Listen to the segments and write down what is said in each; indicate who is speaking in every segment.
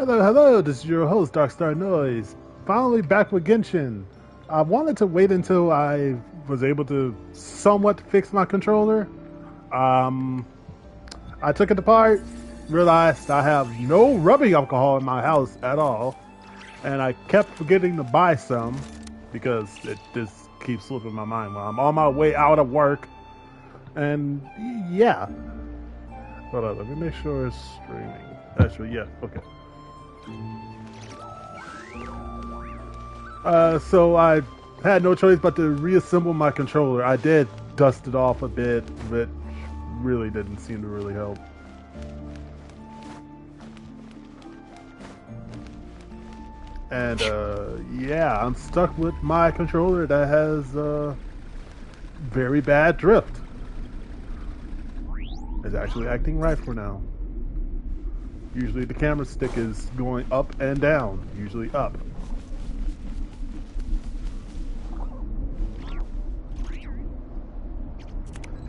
Speaker 1: Hello, hello, this is your host, Darkstar Noise. Finally back with Genshin. I wanted to wait until I was able to somewhat fix my controller. Um, I took it apart, realized I have no rubbing alcohol in my house at all, and I kept forgetting to buy some because it just keeps slipping my mind while I'm on my way out of work. And yeah. Hold on, let me make sure it's streaming. Actually, yeah, okay. So I had no choice but to reassemble my controller. I did dust it off a bit, but really didn't seem to really help. And yeah, I'm stuck with my controller that has very bad drift. It's actually acting right for now. Usually the camera stick is going up and down, usually up.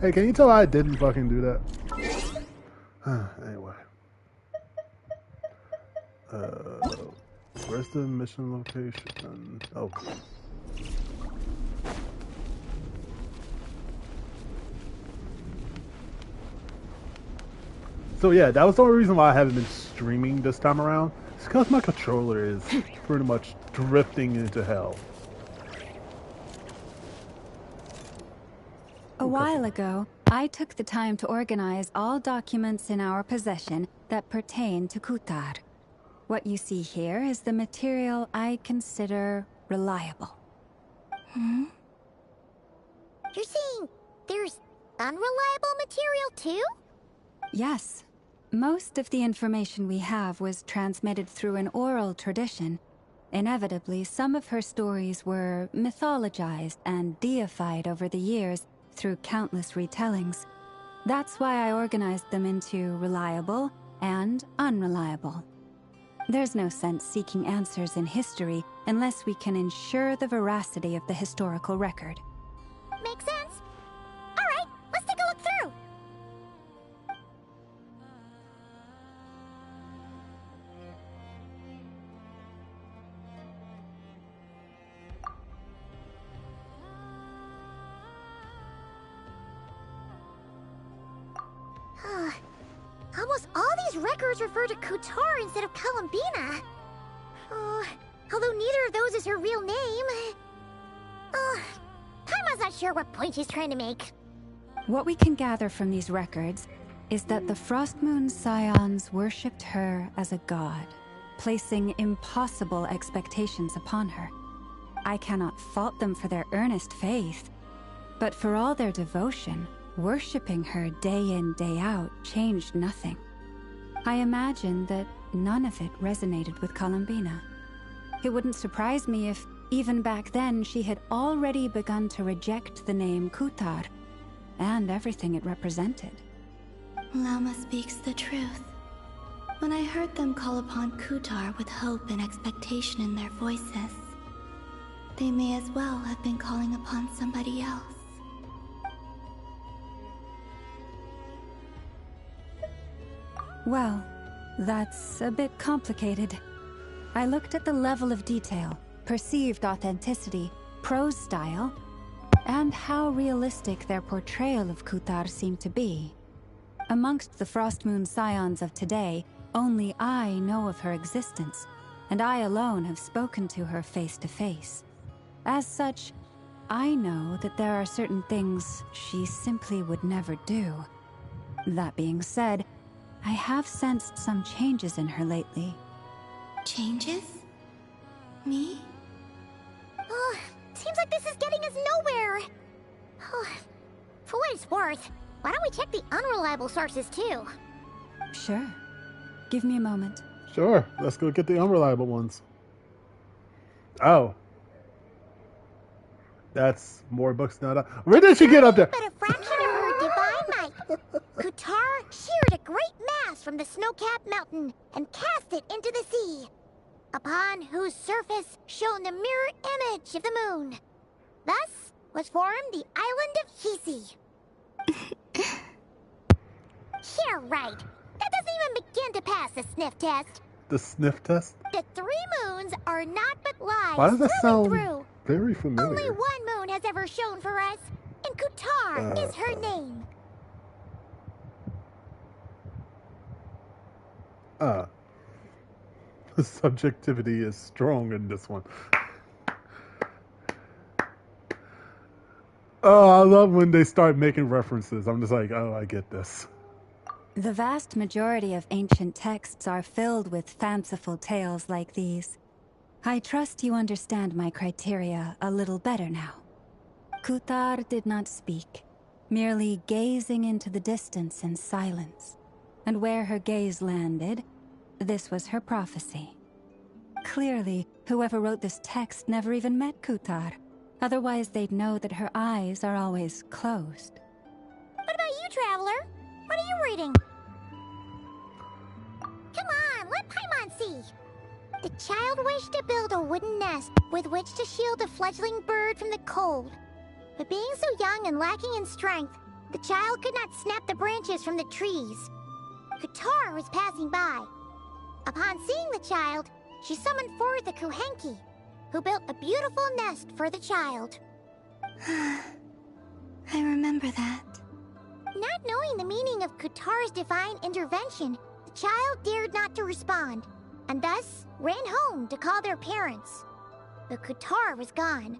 Speaker 1: Hey, can you tell I didn't fucking do that? Anyway. Where's the mission location? Okay. So yeah, that was the only reason why I haven't been streaming this time around. It's because my controller is pretty much drifting into hell.
Speaker 2: A while ago, I took the time to organize all documents in our possession that pertain to Kutar. What you see here is the material I consider reliable.
Speaker 3: You're saying there's unreliable material too?
Speaker 2: Yes. Most of the information we have was transmitted through an oral tradition. Inevitably, some of her stories were mythologized and deified over the years through countless retellings. That's why I organized them into reliable and unreliable. There's no sense seeking answers in history unless we can ensure the veracity of the historical record.
Speaker 3: Makes sense. All right, let's take a look through. Almost all these records refer to Kutar instead of Columbina. Although neither of those is her real name. Paimon's not sure what point she's trying to make.
Speaker 2: What we can gather from these records is that the Frostmoon Scions worshipped her as a god, placing impossible expectations upon her. I cannot fault them for their earnest faith, but for all their devotion, worshipping her day in, day out changed nothing. I imagine that none of it resonated with Columbina. It wouldn't surprise me if, even back then, she had already begun to reject the name Kutar and everything it represented.
Speaker 4: Lama speaks the truth. When I heard them call upon Kutar with hope and expectation in their voices, they may as well have been calling upon somebody else.
Speaker 2: Well, that's a bit complicated. I looked at the level of detail, perceived authenticity, prose style, and how realistic their portrayal of Kutar seemed to be. Amongst the Frostmoon Scions of today, only I know of her existence, and I alone have spoken to her face to face. As such, I know that there are certain things she simply would never do. That being said, I have sensed some changes in her lately.
Speaker 4: Changes? Me?
Speaker 3: Seems like this is getting us nowhere. For what it's worth, why don't we check the unreliable sources too?
Speaker 2: Sure. Give me a moment.
Speaker 1: Sure, let's go get the unreliable ones. Oh. That's more books now. Where did she get up there?
Speaker 3: But a fraction of her divine might. Kutar sheared a great mass from the snow-capped mountain and cast it into the sea, upon whose surface shone the mirror image of the moon. Thus was formed the island of Hisi. Yeah, right. That doesn't even begin to pass the sniff test.
Speaker 1: The sniff test?
Speaker 3: The 3 moons are not but lies.
Speaker 1: Why does that sound
Speaker 3: through.
Speaker 1: very familiar?
Speaker 3: Only one moon has ever shone for us, and Kutar is her name.
Speaker 1: The subjectivity is strong in this one. Oh, I love when they start making references. I'm just like, oh, I get this.
Speaker 2: The vast majority of ancient texts are filled with fanciful tales like these. I trust you understand my criteria a little better now. Kutar did not speak, merely gazing into the distance in silence. And where her gaze landed, this was her prophecy. Clearly, whoever wrote this text never even met Kutar. Otherwise, they'd know that her eyes are always closed.
Speaker 3: What about you, Traveler? What are you reading? Come on, let Paimon see. The child wished to build a wooden nest with which to shield the fledgling bird from the cold. But being so young and lacking in strength, the child could not snap the branches from the trees. Kutar was passing by. Upon seeing the child, she summoned forth a Kuhenki, who built a beautiful nest for the child.
Speaker 4: I remember that.
Speaker 3: Not knowing the meaning of Kutar's divine intervention, the child dared not to respond, and thus ran home to call their parents. But Kutar was gone.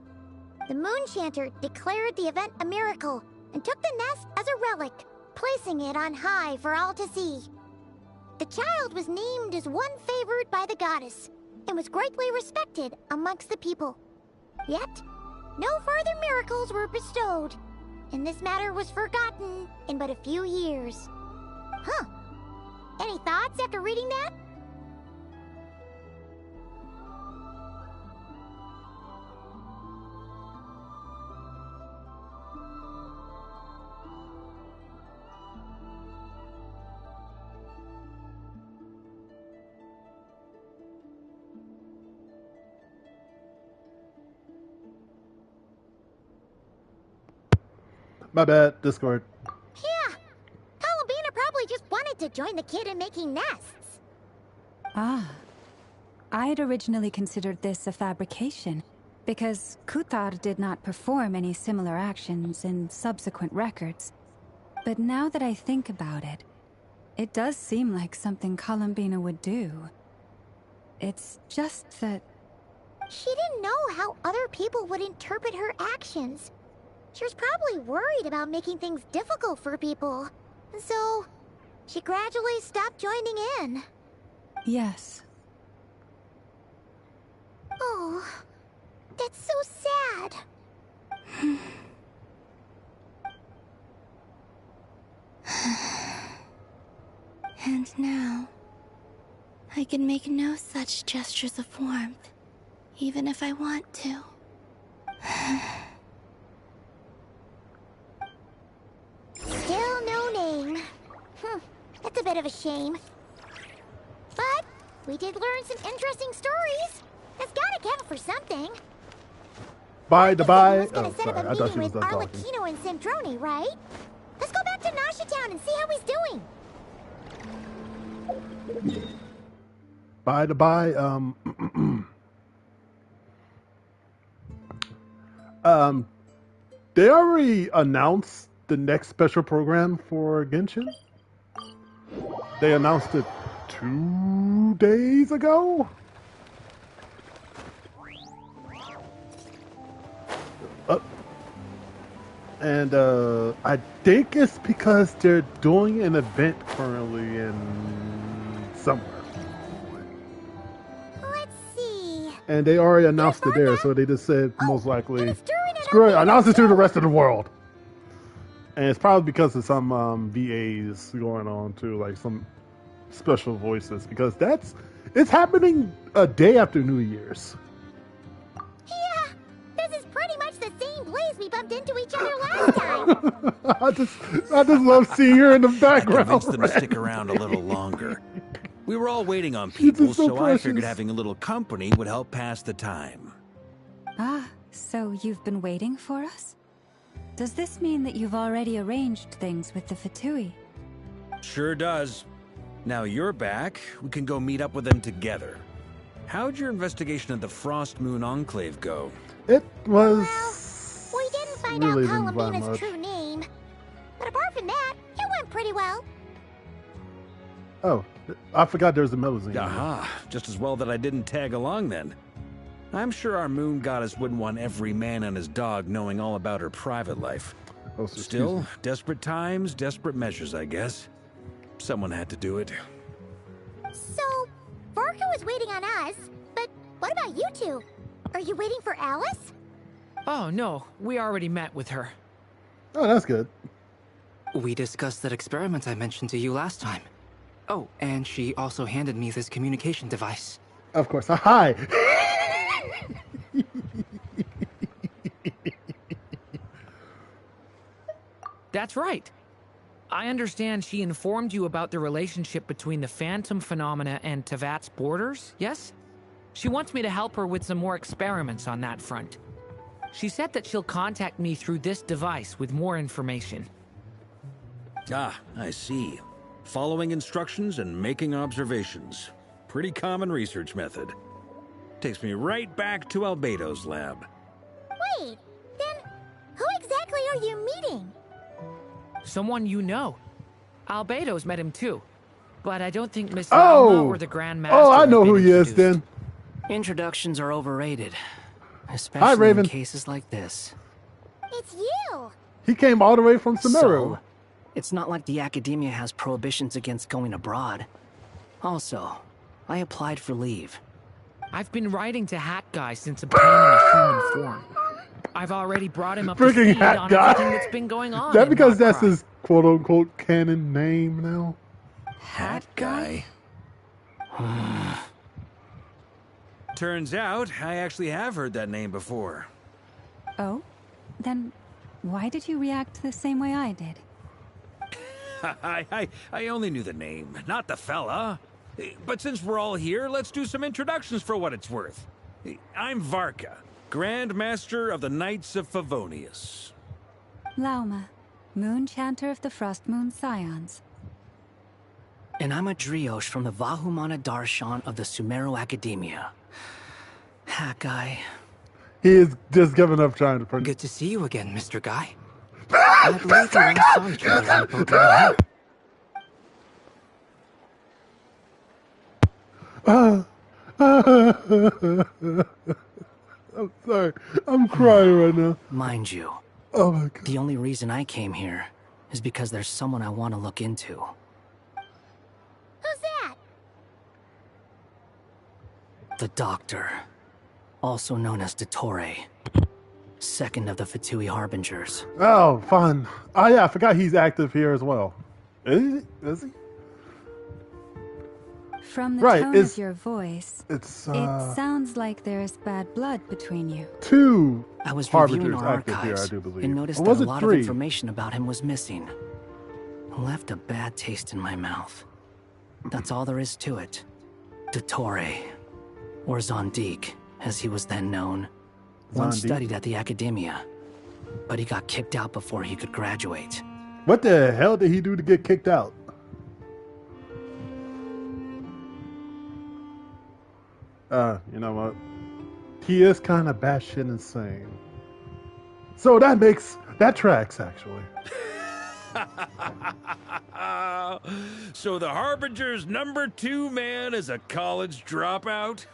Speaker 3: The Moon Chanter declared the event a miracle and took the nest as a relic, placing it on high for all to see. The child was named as one favored by the goddess, and was greatly respected amongst the people. Yet, no further miracles were bestowed, and this matter was forgotten in but a few years. Huh. Any thoughts after reading that?
Speaker 1: My bad, Discord.
Speaker 3: Yeah. Columbina probably just wanted to join the kid in making nests.
Speaker 2: Ah. I'd originally considered this a fabrication, because Kutar did not perform any similar actions in subsequent records. But now that I think about it, it does seem like something Columbina would do. It's just that...
Speaker 3: She didn't know how other people would interpret her actions. She was probably worried about making things difficult for people. And so, she gradually stopped joining in.
Speaker 2: Yes.
Speaker 3: Oh, that's so sad.
Speaker 4: And now, I can make no such gestures of warmth, even if I want to.
Speaker 3: Still no name. That's a bit of a shame. But we did learn some interesting stories. That's gotta count for something.
Speaker 1: Bye, goodbye.
Speaker 3: Was gonna
Speaker 1: Oh,
Speaker 3: set
Speaker 1: sorry.
Speaker 3: up
Speaker 1: I
Speaker 3: a
Speaker 1: thought she
Speaker 3: meeting
Speaker 1: was
Speaker 3: with
Speaker 1: done talking.
Speaker 3: Arlecchino and Centrone, right? Let's go back to Nasha Town and see how he's doing.
Speaker 1: Bye to bye. They already announced the next special program for Genshin. They announced it 2 days ago. And I think it's because they're doing an event currently in somewhere.
Speaker 3: Let's see.
Speaker 1: And they already announced it there, so they just said most likely, screw it, announce it to the rest of the world. And it's probably because of some VAs going on too, like some special voices, because it's happening a day after New Year's.
Speaker 3: Yeah, this is pretty much the same place we bumped into each other last time.
Speaker 1: I just love seeing her in the background.
Speaker 5: Convince them to stick around a little longer. We were all waiting on people, so I figured having a little company would help pass the time.
Speaker 2: Ah, so you've been waiting for us? Does this mean that you've already arranged things with the Fatui?
Speaker 5: Sure does. Now you're back, we can go meet up with them together. How'd your investigation of the Frost Moon Enclave go?
Speaker 1: It was.
Speaker 3: Well, we didn't find
Speaker 1: really
Speaker 3: out
Speaker 1: didn't buy
Speaker 3: Columbina's
Speaker 1: much.
Speaker 3: true name. But apart from that, it went pretty well.
Speaker 1: Oh, I forgot there was a melusine.
Speaker 5: Aha, just as well that I didn't tag along then. I'm sure our moon goddess wouldn't want every man and his dog knowing all about her private life.
Speaker 1: Oh, so excuse
Speaker 5: Still,
Speaker 1: me.
Speaker 5: desperate times, desperate measures, I guess. Someone had to do it.
Speaker 3: So, Varka was waiting on us, but what about you two? Are you waiting for Alice?
Speaker 6: Oh, no. We already met with her.
Speaker 1: Oh, that's good.
Speaker 7: We discussed that experiment I mentioned to you last time. Oh, and she also handed me this communication device.
Speaker 1: Of course. Hi.
Speaker 6: That's right. I understand she informed you about the relationship between the Phantom phenomena and Tevat's borders, yes? She wants me to help her with some more experiments on that front. She said that she'll contact me through this device with more information.
Speaker 5: Ah, I see. Following instructions and making observations. Pretty common research method. Takes me right back to Albedo's lab.
Speaker 3: Wait, then who exactly are you meeting?
Speaker 6: Someone you know. Albedo's met him too. But I don't think Miss
Speaker 1: Oh!
Speaker 6: Lama or the Grand Master
Speaker 1: Oh, I
Speaker 6: have
Speaker 1: know
Speaker 6: been
Speaker 1: who he is
Speaker 6: introduced.
Speaker 1: then.
Speaker 7: Introductions are overrated. Especially
Speaker 1: Raven.
Speaker 7: in cases like this.
Speaker 3: It's you!
Speaker 1: He came all the way from Sumeru.
Speaker 7: So, it's not like the Academia has prohibitions against going abroad. Also, I applied for leave.
Speaker 6: I've been writing to Hat Guy since obtaining a human form. I've already brought him up to
Speaker 1: Freaking
Speaker 6: speed
Speaker 1: Hat
Speaker 6: on
Speaker 1: Guy.
Speaker 6: everything that's been going on.
Speaker 1: That
Speaker 6: in
Speaker 1: because that's
Speaker 6: Darkrai.
Speaker 1: his quote-unquote canon name now.
Speaker 5: Hat guy. Turns out, I actually have heard that name before.
Speaker 2: Oh? Then why did you react the same way I did?
Speaker 5: I only knew the name, not the fella. But since we're all here, let's do some introductions for what it's worth. I'm Varka, Grand Master of the Knights of Favonius.
Speaker 2: Lauma, Moon Chanter of the Frost Moon Scions.
Speaker 7: And I'm a Drioche from the Vahumana Darshan of the Sumeru Academia. Hat Guy.
Speaker 1: He is just giving up trying to pronounce.
Speaker 7: Good to see you again, Mr. Guy. I believe we last saw each other on Pokemon Hill.
Speaker 1: I'm sorry. I'm crying right now.
Speaker 7: Mind you,
Speaker 1: Oh my god.
Speaker 7: the only reason I came here is because there's someone I want to look into.
Speaker 3: Who's that?
Speaker 7: The Doctor, also known as Dottore, second of the Fatui Harbingers.
Speaker 1: Oh, fun. Oh yeah, I forgot he's active here as well. Is he? Is he?
Speaker 2: From the
Speaker 1: Right,
Speaker 2: tone
Speaker 1: it's-
Speaker 2: of your voice,
Speaker 1: It's
Speaker 2: it sounds like there's bad blood between you.
Speaker 1: two
Speaker 7: I was reviewing
Speaker 1: Harbingers
Speaker 7: our
Speaker 1: active here,
Speaker 7: archives
Speaker 1: I do believe.
Speaker 7: and noticed
Speaker 1: Or
Speaker 7: that
Speaker 1: was
Speaker 7: a
Speaker 1: it
Speaker 7: lot
Speaker 1: three?
Speaker 7: of information about him was missing. Left a bad taste in my mouth. That's all there is to it. Dottore, or Zondique, as he was then known, once
Speaker 1: Zondique?
Speaker 7: studied at the Academia, but he got kicked out before he could graduate.
Speaker 1: What the hell did he do to get kicked out? You know what? He is kind of batshit insane. So that tracks actually.
Speaker 5: So the Harbinger's #2 man is a college dropout?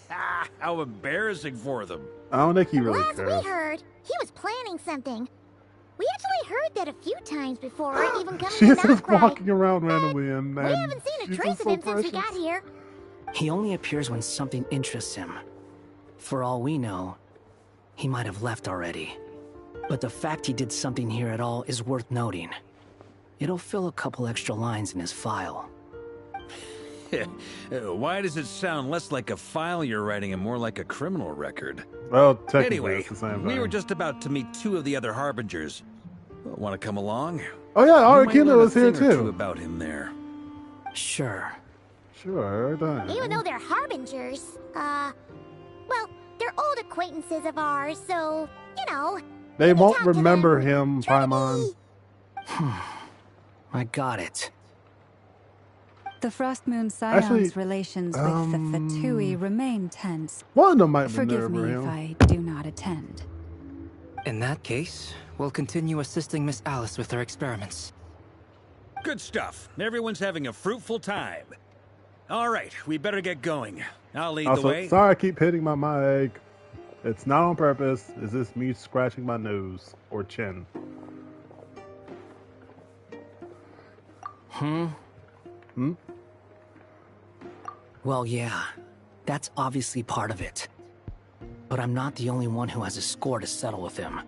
Speaker 5: How embarrassing for them.
Speaker 1: I don't think he really
Speaker 3: Last
Speaker 1: cares.
Speaker 3: we heard, he was planning something. We actually heard that a few times before, even coming
Speaker 1: She's
Speaker 3: to
Speaker 1: just
Speaker 3: Darkrai.
Speaker 1: walking around randomly and
Speaker 3: We haven't seen a
Speaker 1: she's
Speaker 3: trace
Speaker 1: just
Speaker 3: of
Speaker 1: so
Speaker 3: him since we
Speaker 1: precious.
Speaker 3: got here.
Speaker 7: He only appears when something interests him. For all we know, he might have left already. But the fact he did something here at all is worth noting. It'll fill a couple extra lines in his file.
Speaker 5: Why does it sound less like a file you're writing and more like a criminal record?
Speaker 1: Well, technically,
Speaker 5: Anyway,
Speaker 1: it's the same
Speaker 5: we
Speaker 1: thing.
Speaker 5: were just about to meet 2 of the other Harbingers. Want to come along?
Speaker 1: Oh yeah,
Speaker 5: You might
Speaker 1: Arakina
Speaker 5: learn a
Speaker 1: was here
Speaker 5: thing or two
Speaker 1: too.
Speaker 5: about him there.
Speaker 7: Sure.
Speaker 1: Sure, done.
Speaker 3: Even though they're harbingers, well, they're old acquaintances of ours, so, you know.
Speaker 1: They
Speaker 3: when you
Speaker 1: won't
Speaker 3: talk to them,
Speaker 1: remember him,
Speaker 3: try to
Speaker 1: Paimon.
Speaker 3: be-
Speaker 7: I got it.
Speaker 2: The Frost Moon Scion's
Speaker 1: Actually,
Speaker 2: relations with the Fatui remain tense.
Speaker 1: one of them might be
Speaker 2: Forgive me
Speaker 1: him.
Speaker 2: if I do not attend.
Speaker 8: In that case, we'll continue assisting Miss Alice with her experiments.
Speaker 5: Good stuff. Everyone's having a fruitful time. All right, we better get going. I'll lead the way.
Speaker 1: Sorry I keep hitting my mic. It's not on purpose. It's just me scratching my nose or chin.
Speaker 7: Well, yeah, that's obviously part of it. But I'm not the only one who has a score to settle with him.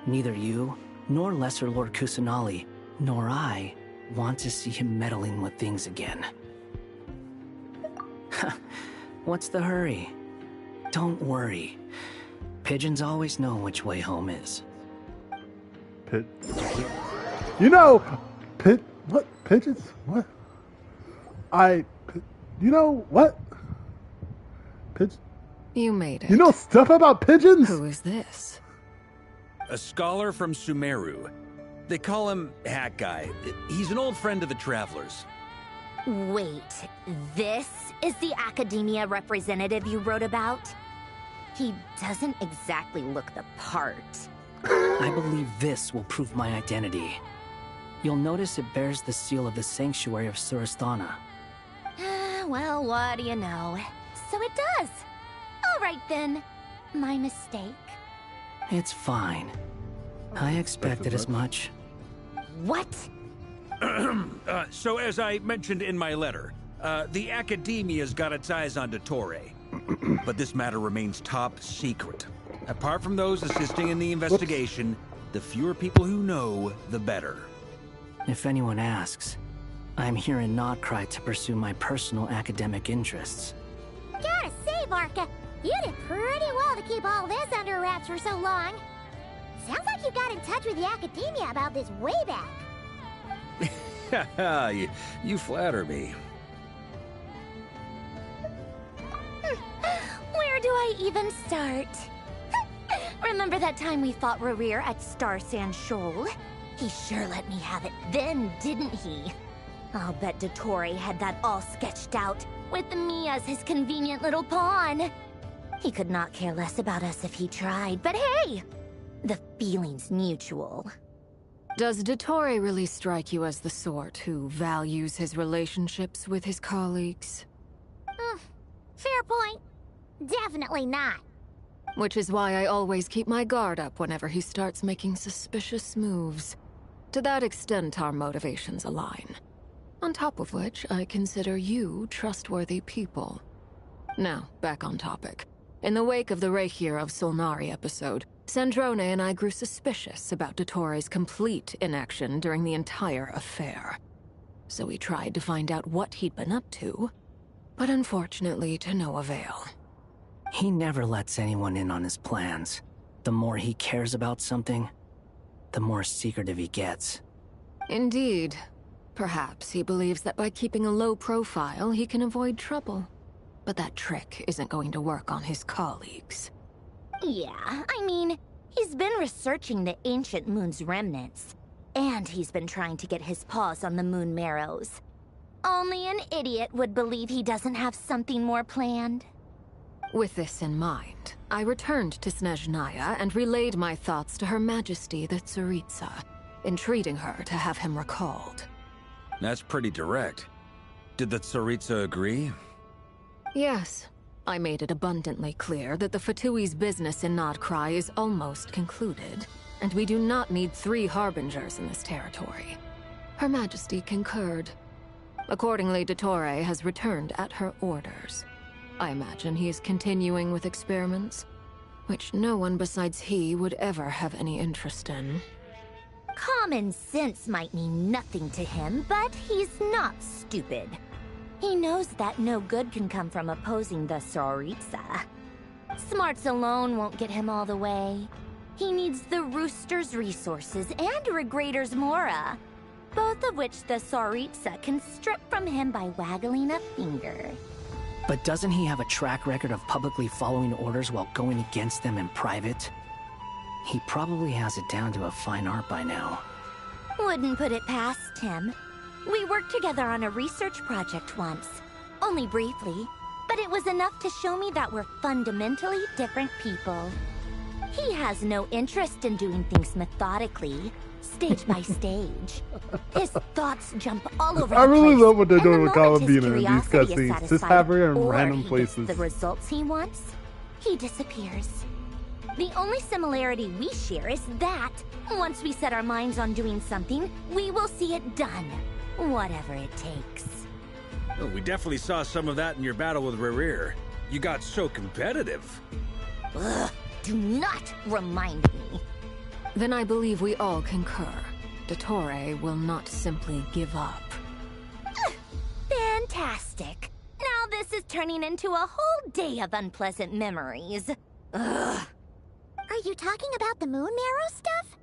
Speaker 7: Neither you, nor Lesser Lord Kusanali, nor I want to see him meddling with things again. What's the hurry? Don't worry. Pigeons always know which way home is.
Speaker 1: You know, what? Pigeons? What? You know what?
Speaker 9: You made it.
Speaker 1: You know stuff about pigeons?
Speaker 9: Who is this?
Speaker 5: A scholar from Sumeru. They call him Hat Guy. He's an old friend of the Travelers.
Speaker 3: Wait, this is the academia representative you wrote about? He doesn't exactly look the part.
Speaker 7: I believe this will prove my identity. You'll notice it bears the seal of the Sanctuary of Surasthana.
Speaker 3: Well, what do you know? So it does. All right then. My mistake.
Speaker 7: It's fine. I expected as much.
Speaker 3: What?
Speaker 5: So as I mentioned in my letter, the Academia's got its eyes on Dottore. But this matter remains top secret. Apart from those assisting in the investigation, the fewer people who know, the better.
Speaker 7: If anyone asks, I'm here in Notcry to pursue my personal academic interests.
Speaker 3: Gotta say, Varka, you did pretty well to keep all this under wraps for so long. Sounds like you got in touch with the Academia about this way back.
Speaker 5: You flatter me.
Speaker 3: Where do I even start? Remember that time we fought Rerir at Star Sand Shoal? He sure let me have it then, didn't he? I'll bet Dottore had that all sketched out, with me as his convenient little pawn. He could not care less about us if he tried, but hey! The feeling's mutual.
Speaker 9: Does Dottore really strike you as the sort who values his relationships with his colleagues?
Speaker 3: Fair point. Definitely not.
Speaker 9: Which is why I always keep my guard up whenever he starts making suspicious moves. To that extent, our motivations align. On top of which, I consider you trustworthy people. Now, back on topic. In the wake of the Reikir of Solnari episode, Sandrone and I grew suspicious about Dottore's complete inaction during the entire affair. So we tried to find out what he'd been up to, but unfortunately to no avail.
Speaker 7: He never lets anyone in on his plans. The more he cares about something, the more secretive he gets.
Speaker 9: Indeed. Perhaps he believes that by keeping a low profile, he can avoid trouble. But that trick isn't going to work on his colleagues.
Speaker 3: Yeah, I mean, he's been researching the ancient moon's remnants. And he's been trying to get his paws on the moon marrows. Only an idiot would believe he doesn't have something more planned.
Speaker 9: With this in mind, I returned to Snezhnaya and relayed my thoughts to Her Majesty the Tsaritsa, entreating her to have him recalled.
Speaker 5: That's pretty direct. Did the Tsaritsa agree?
Speaker 9: Yes. I made it abundantly clear that the Fatui's business in Notcry is almost concluded, and we do not need 3 harbingers in this territory. Her Majesty concurred. Accordingly, Dottore has returned at her orders. I imagine he is continuing with experiments, which no one besides he would ever have any interest in.
Speaker 3: Common sense might mean nothing to him, but he's not stupid. He knows that no good can come from opposing the Tsaritsa. Smarts alone won't get him all the way. He needs the Rooster's resources and Regrator's Mora, both of which the Tsaritsa can strip from him by waggling a finger.
Speaker 7: But doesn't he have a track record of publicly following orders while going against them in private? He probably has it down to a fine art by now.
Speaker 3: Wouldn't put it past him. We worked together on a research project once. Only briefly, but it was enough to show me that we're fundamentally different people. He has no interest in doing things methodically, stage by stage. His thoughts jump all over
Speaker 1: I
Speaker 3: the
Speaker 1: really
Speaker 3: place,
Speaker 1: love what they're
Speaker 3: and
Speaker 1: doing
Speaker 3: the
Speaker 1: with
Speaker 3: moment his
Speaker 1: Columbina in these
Speaker 3: curiosity is
Speaker 1: cutscenes. Just
Speaker 3: satisfied,
Speaker 1: have her in
Speaker 3: or
Speaker 1: random
Speaker 3: he
Speaker 1: places.
Speaker 3: gets the results he wants, he disappears. The only similarity we share is that once we set our minds on doing something, we will see it done, whatever it takes.
Speaker 5: Well, we definitely saw some of that in your battle with Rerir. You got so competitive.
Speaker 3: Ugh, do not remind me.
Speaker 9: Then I believe we all concur. Dottore will not simply give up.
Speaker 3: Fantastic. Now this is turning into a whole day of unpleasant memories. Ugh. Are you talking about the moon marrow stuff?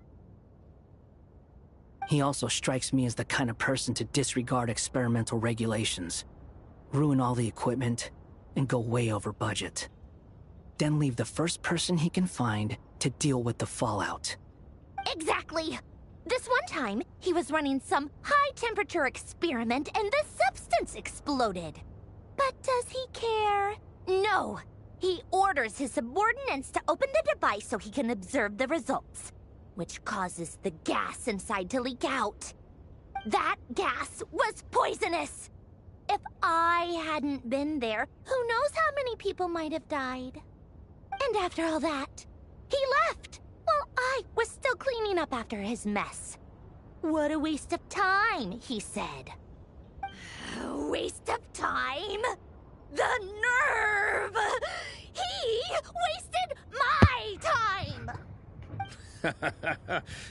Speaker 7: He also strikes me as the kind of person to disregard experimental regulations, ruin all the equipment, and go way over budget. Then leave the first person he can find to deal with the fallout.
Speaker 3: Exactly. This one time, he was running some high-temperature experiment and the substance exploded. But does he care? No. He orders his subordinates to open the device so he can observe the results, which causes the gas inside to leak out. That gas was poisonous. If I hadn't been there, who knows how many people might have died. And after all that, he left while I was still cleaning up after his mess. What a waste of time, he said. Waste of time? The nerve! He wasted my time!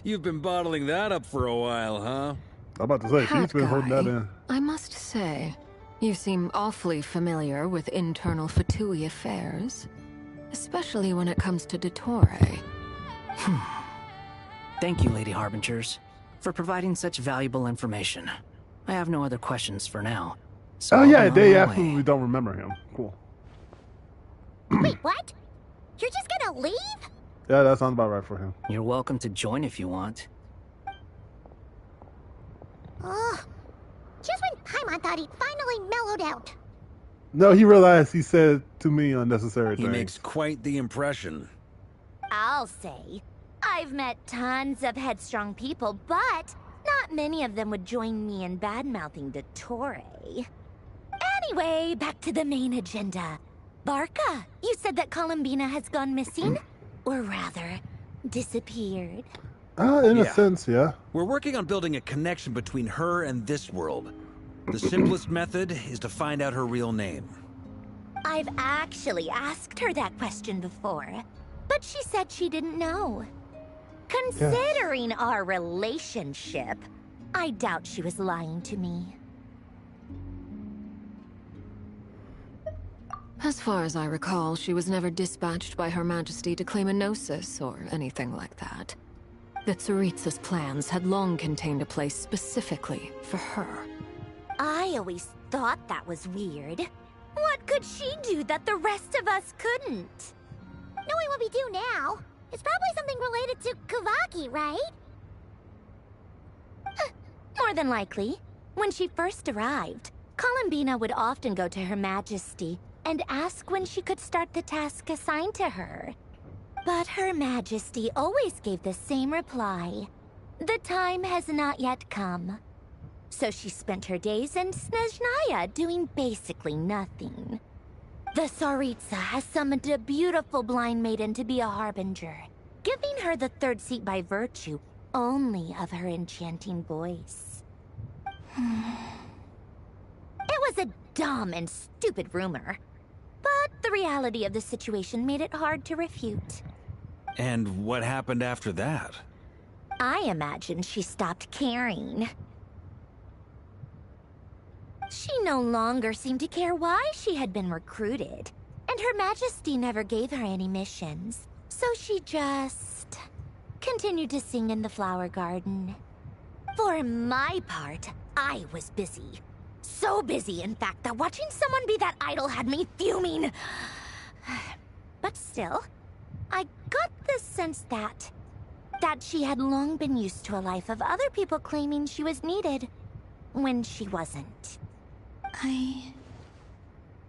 Speaker 5: You've been bottling that up for a while, huh?
Speaker 1: I'm about to say, she's been holding that
Speaker 9: guy,
Speaker 1: in.
Speaker 9: I must say, you seem awfully familiar with internal Fatui affairs. Especially when it comes to Dottore.
Speaker 7: Thank you, Lady Harbingers, for providing such valuable information. I have no other questions for now. So
Speaker 1: Oh
Speaker 7: I'll
Speaker 1: yeah,
Speaker 7: be on
Speaker 1: they
Speaker 7: my
Speaker 1: absolutely
Speaker 7: way.
Speaker 1: don't remember him. Cool.
Speaker 3: Wait, what? You're just gonna leave?
Speaker 1: Yeah, that sounds about right for him.
Speaker 7: You're welcome to join if you want.
Speaker 3: Ugh. Just when Paimon thought he'd finally mellowed out.
Speaker 1: No, he realized he said too many unnecessary
Speaker 5: He
Speaker 1: things.
Speaker 5: makes quite the impression.
Speaker 3: I'll say. I've met tons of headstrong people, but not many of them would join me in bad-mouthing Dottore. Anyway, back to the main agenda. Barca, you said that Columbina has gone missing? Or rather, disappeared.
Speaker 1: In a
Speaker 5: Yeah.
Speaker 1: sense, yeah.
Speaker 5: We're working on building a connection between her and this world. The simplest method is to find out her real name.
Speaker 3: I've actually asked her that question before, but she said she didn't know. Considering our relationship, I doubt she was lying to me.
Speaker 9: As far as I recall, she was never dispatched by Her Majesty to claim a gnosis or anything like that. The Tsaritsa's plans had long contained a place specifically for her.
Speaker 3: I always thought that was weird. What could she do that the rest of us couldn't? Knowing what we do now, it's probably something related to Kavaki, right? More than likely. When she first arrived, Columbina would often go to Her Majesty and ask when she could start the task assigned to her. But Her Majesty always gave the same reply. The time has not yet come. So she spent her days in Snezhnaya doing basically nothing. The Tsaritsa has summoned a beautiful blind maiden to be a harbinger, giving her the third seat by virtue only of her enchanting voice. It was a dumb and stupid rumor, but the reality of the situation made it hard to refute.
Speaker 5: And what happened after that?
Speaker 3: I imagine she stopped caring. She no longer seemed to care why she had been recruited, and Her Majesty never gave her any missions, so she just continued to sing in the flower garden. For my part, I was busy. So busy, in fact, that watching someone be that idol had me fuming. But still, I got the sense that she had long been used to a life of other people claiming she was needed. when she wasn't?
Speaker 4: I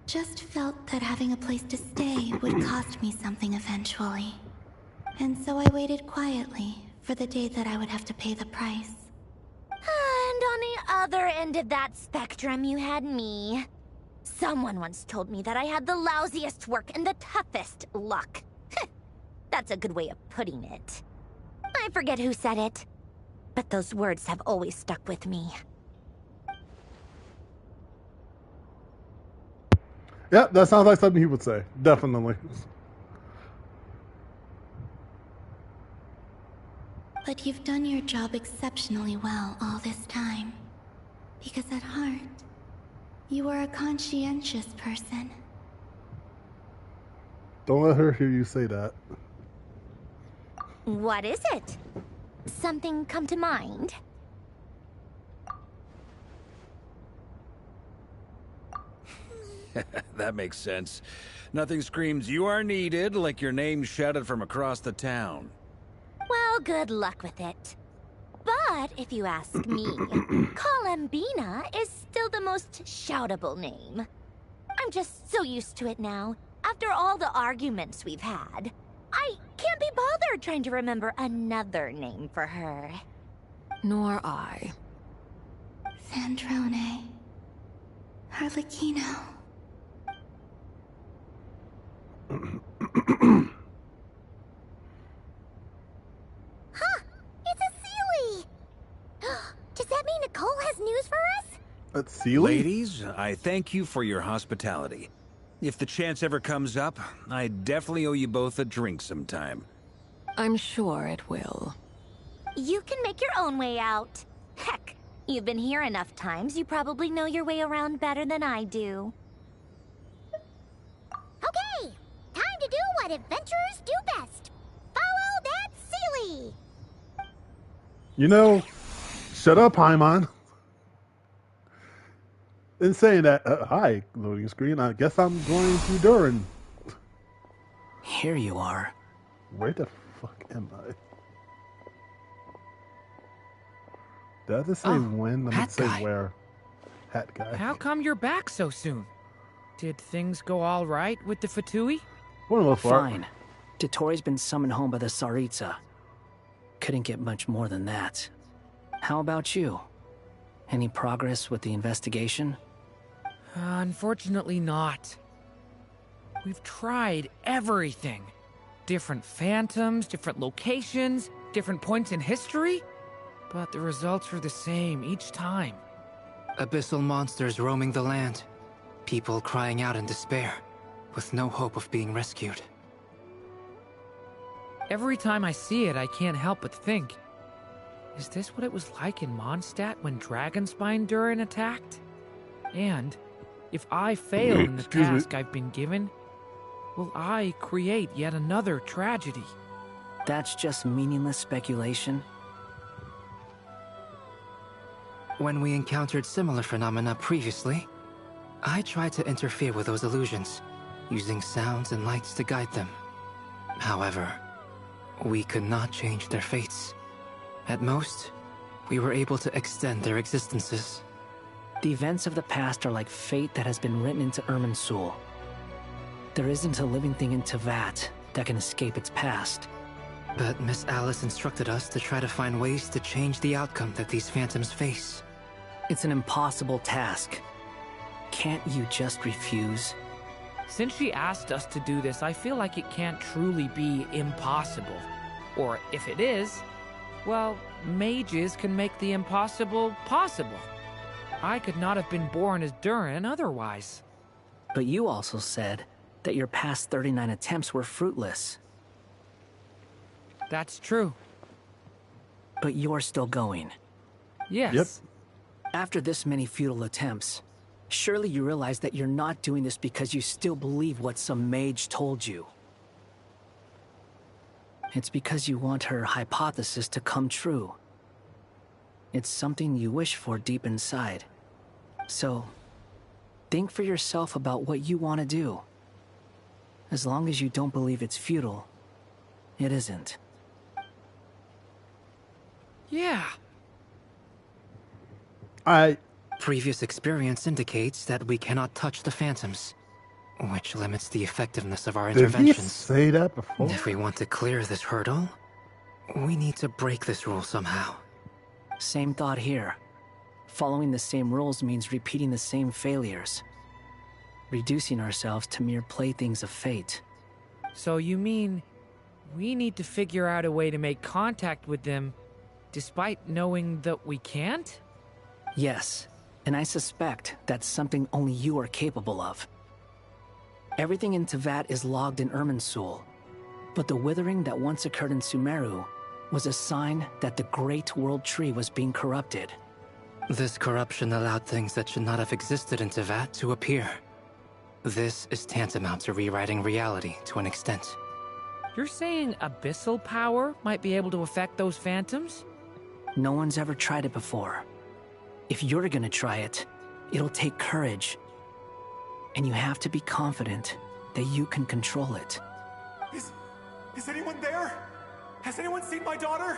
Speaker 4: just felt that having a place to stay would cost me something eventually. And so I waited quietly for the day that I would have to pay the price.
Speaker 3: And on the other end of that spectrum, you had me. Someone once told me that I had the lousiest work and the toughest luck. That's a good way of putting it. I forget who said it, but those words have always stuck with me.
Speaker 1: Yeah, that sounds like something he would say. Definitely.
Speaker 4: But you've done your job exceptionally well all this time. Because at heart, you are a conscientious person.
Speaker 1: Don't let her hear you say that.
Speaker 3: What is it? Something come to mind?
Speaker 5: That makes sense. Nothing screams you are needed like your name shouted from across the town.
Speaker 3: Well, good luck with it. But if you ask me, Colambina is still the most shoutable name. I'm just so used to it now. After all the arguments we've had, I can't be bothered trying to remember another name for her.
Speaker 9: Nor I.
Speaker 4: Sandrone. Harlequino.
Speaker 3: Huh! It's a Sealy! Does that mean Nicole has news for us?
Speaker 1: That's Sealy?
Speaker 5: Ladies, I thank you for your hospitality. If the chance ever comes up, I definitely owe you both a drink sometime.
Speaker 9: I'm sure it will.
Speaker 3: You can make your own way out. Heck, you've been here enough times, you probably know your way around better than I do. Okay, time to do what adventurers do best. Follow that Sealy!
Speaker 1: You know, shut up, Paimon. In saying that, hi, loading screen, I guess I'm going to Durin.
Speaker 7: Here you are.
Speaker 1: Where the fuck am I? Did I just say when? Let me
Speaker 6: hat
Speaker 1: say
Speaker 6: guy.
Speaker 1: where. Hat guy.
Speaker 6: How come you're back so soon? Did things go all right with the Fatui?
Speaker 1: For the most part.
Speaker 7: Fine. Dottoro's been summoned home by the Tsaritsa. Couldn't get much more than that. How about you? Any progress with the investigation?
Speaker 6: Unfortunately not. We've tried everything. Different phantoms, different locations, different points in history. But the results are the same each time.
Speaker 8: Abyssal monsters roaming the land. People crying out in despair, with no hope of being rescued.
Speaker 6: Every time I see it, I can't help but think, is this what it was like in Mondstadt when Dragonspine Durin attacked? And if I fail in the task I've been given, will I create yet another tragedy?
Speaker 7: That's just meaningless speculation.
Speaker 8: When we encountered similar phenomena previously, I tried to interfere with those illusions, using sounds and lights to guide them. However, we could not change their fates. At most, we were able to extend their existences.
Speaker 7: The events of the past are like fate that has been written into Irminsul. There isn't a living thing in Teyvat that can escape its past.
Speaker 8: But Miss Alice instructed us to try to find ways to change the outcome that these phantoms face.
Speaker 7: It's an impossible task. Can't you just refuse?
Speaker 6: Since she asked us to do this, I feel like it can't truly be impossible. Or if it is, well, mages can make the impossible possible. I could not have been born as Durin otherwise.
Speaker 7: But you also said that your past 39 attempts were fruitless.
Speaker 6: That's true.
Speaker 7: But you're still going.
Speaker 6: Yes.
Speaker 1: Yep.
Speaker 7: After this many futile attempts, surely you realize that you're not doing this because you still believe what some mage told you. It's because you want her hypothesis to come true. It's something you wish for deep inside. So, think for yourself about what you want to do. As long as you don't believe it's futile, it isn't.
Speaker 6: Yeah.
Speaker 1: I
Speaker 8: Previous experience indicates that we cannot touch the phantoms, which limits the effectiveness of our
Speaker 1: Did he
Speaker 8: interventions.
Speaker 1: say that before?
Speaker 8: If we want to clear this hurdle, we need to break this rule somehow.
Speaker 7: Same thought here. Following the same rules means repeating the same failures. Reducing ourselves to mere playthings of fate.
Speaker 6: So you mean we need to figure out a way to make contact with them despite knowing that we can't?
Speaker 7: Yes, and I suspect that's something only you are capable of. Everything in Tevat is logged in Irminsul, but the withering that once occurred in Sumeru was a sign that the Great World Tree was being corrupted.
Speaker 8: This corruption allowed things that should not have existed in Tevat to appear. This is tantamount to rewriting reality to an extent.
Speaker 6: You're saying abyssal power might be able to affect those phantoms?
Speaker 7: No one's ever tried it before. If you're gonna try it, it'll take courage. And you have to be confident that you can control it.
Speaker 10: Is anyone there? Has anyone seen my daughter?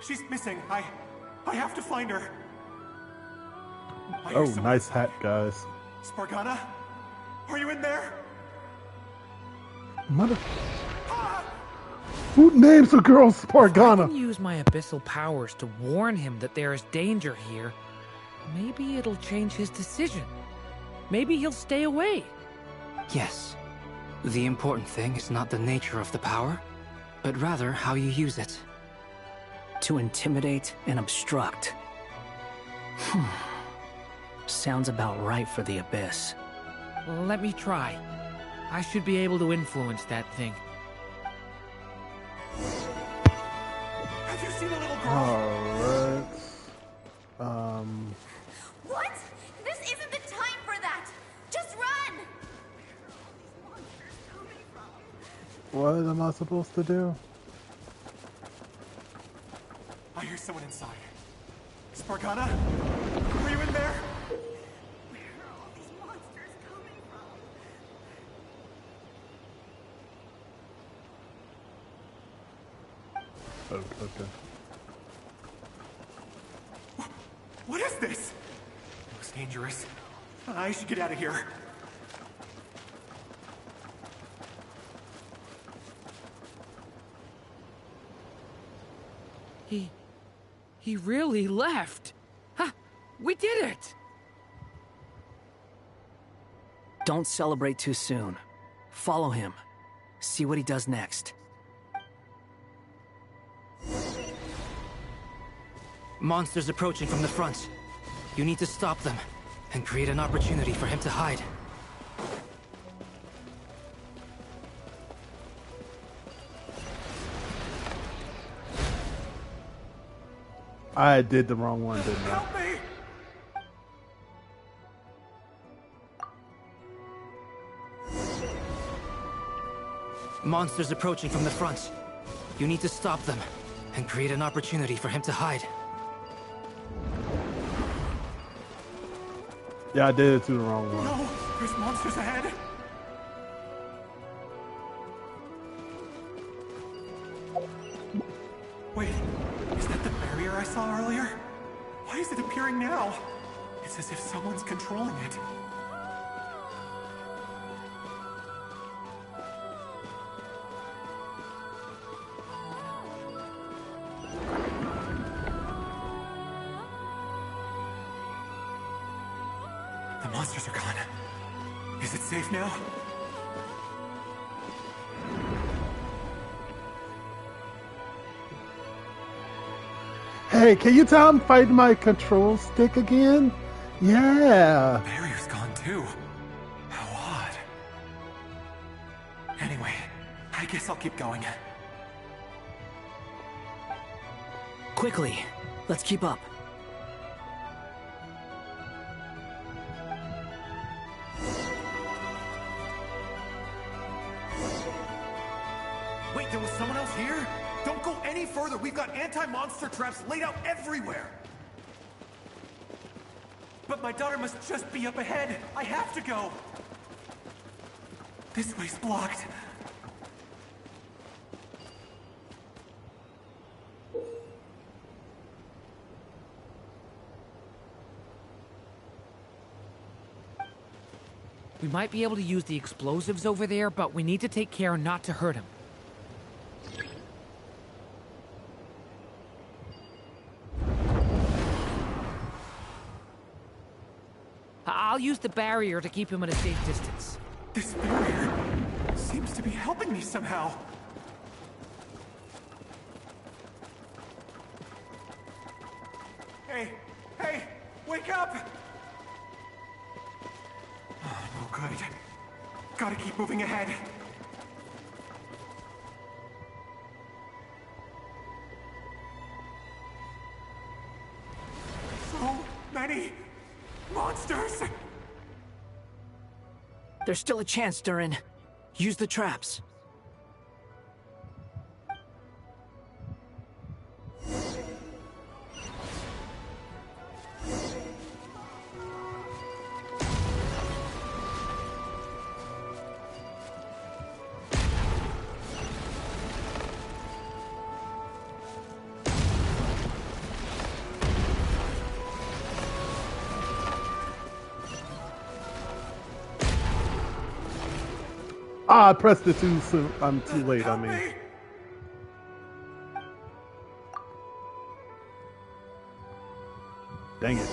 Speaker 10: She's missing. I have to find her.
Speaker 1: Oh, nice hat, guys.
Speaker 10: Spargana? Are you in there?
Speaker 1: Mother... Who names the girl
Speaker 6: I
Speaker 1: Spargana?
Speaker 6: can use my abyssal powers to warn him that there is danger here. Maybe it'll change his decision. Maybe he'll stay away.
Speaker 8: Yes. The important thing is not the nature of the power, but rather how you use it.
Speaker 7: To intimidate and obstruct. Sounds about right for the Abyss.
Speaker 6: Well, let me try. I should be able to influence that thing.
Speaker 10: Have you seen a little girl?
Speaker 1: Alright.
Speaker 3: What? This isn't the time for that! Just run!
Speaker 1: What am I supposed to do?
Speaker 10: I hear someone inside. Spargana? Are you in there?
Speaker 3: Where are all these monsters coming from?
Speaker 1: Oh, okay.
Speaker 10: What is this? Looks dangerous. I should get out of here.
Speaker 6: He really left. Ha! We did it!
Speaker 7: Don't celebrate too soon. Follow him. See what he does next.
Speaker 8: Monsters approaching from the front. You need to stop them and create an opportunity for him to hide.
Speaker 1: I did the wrong one, didn't I?
Speaker 10: Help me!
Speaker 8: Monsters approaching from the front. You need to stop them and create an opportunity for him to hide.
Speaker 1: Yeah, I did it to the wrong one.
Speaker 10: No! There's monsters ahead! Wait, is that the barrier I saw earlier? Why is it appearing now? It's as if someone's controlling it. The monsters are gone. Is it safe now?
Speaker 1: Hey, can you tell I'm fighting my control stick again? Yeah.
Speaker 10: The barrier's gone too. How odd. Anyway, I guess I'll keep going.
Speaker 7: Quickly, let's keep up.
Speaker 10: Wait, there was someone else here? Don't go any further. We've got anti-monster traps laid out everywhere. But my daughter must just be up ahead. I have to go. This way's blocked.
Speaker 6: We might be able to use the explosives over there, but we need to take care not to hurt him. I'll use the barrier to keep him at a safe distance.
Speaker 10: This barrier seems to be helping me somehow. Hey, hey, wake up! Oh, no good. Gotta keep moving ahead. So many monsters!
Speaker 7: There's still a chance, Durin. Use the traps.
Speaker 1: Ah, I pressed it too soon. I'm too late, I mean. Dang it.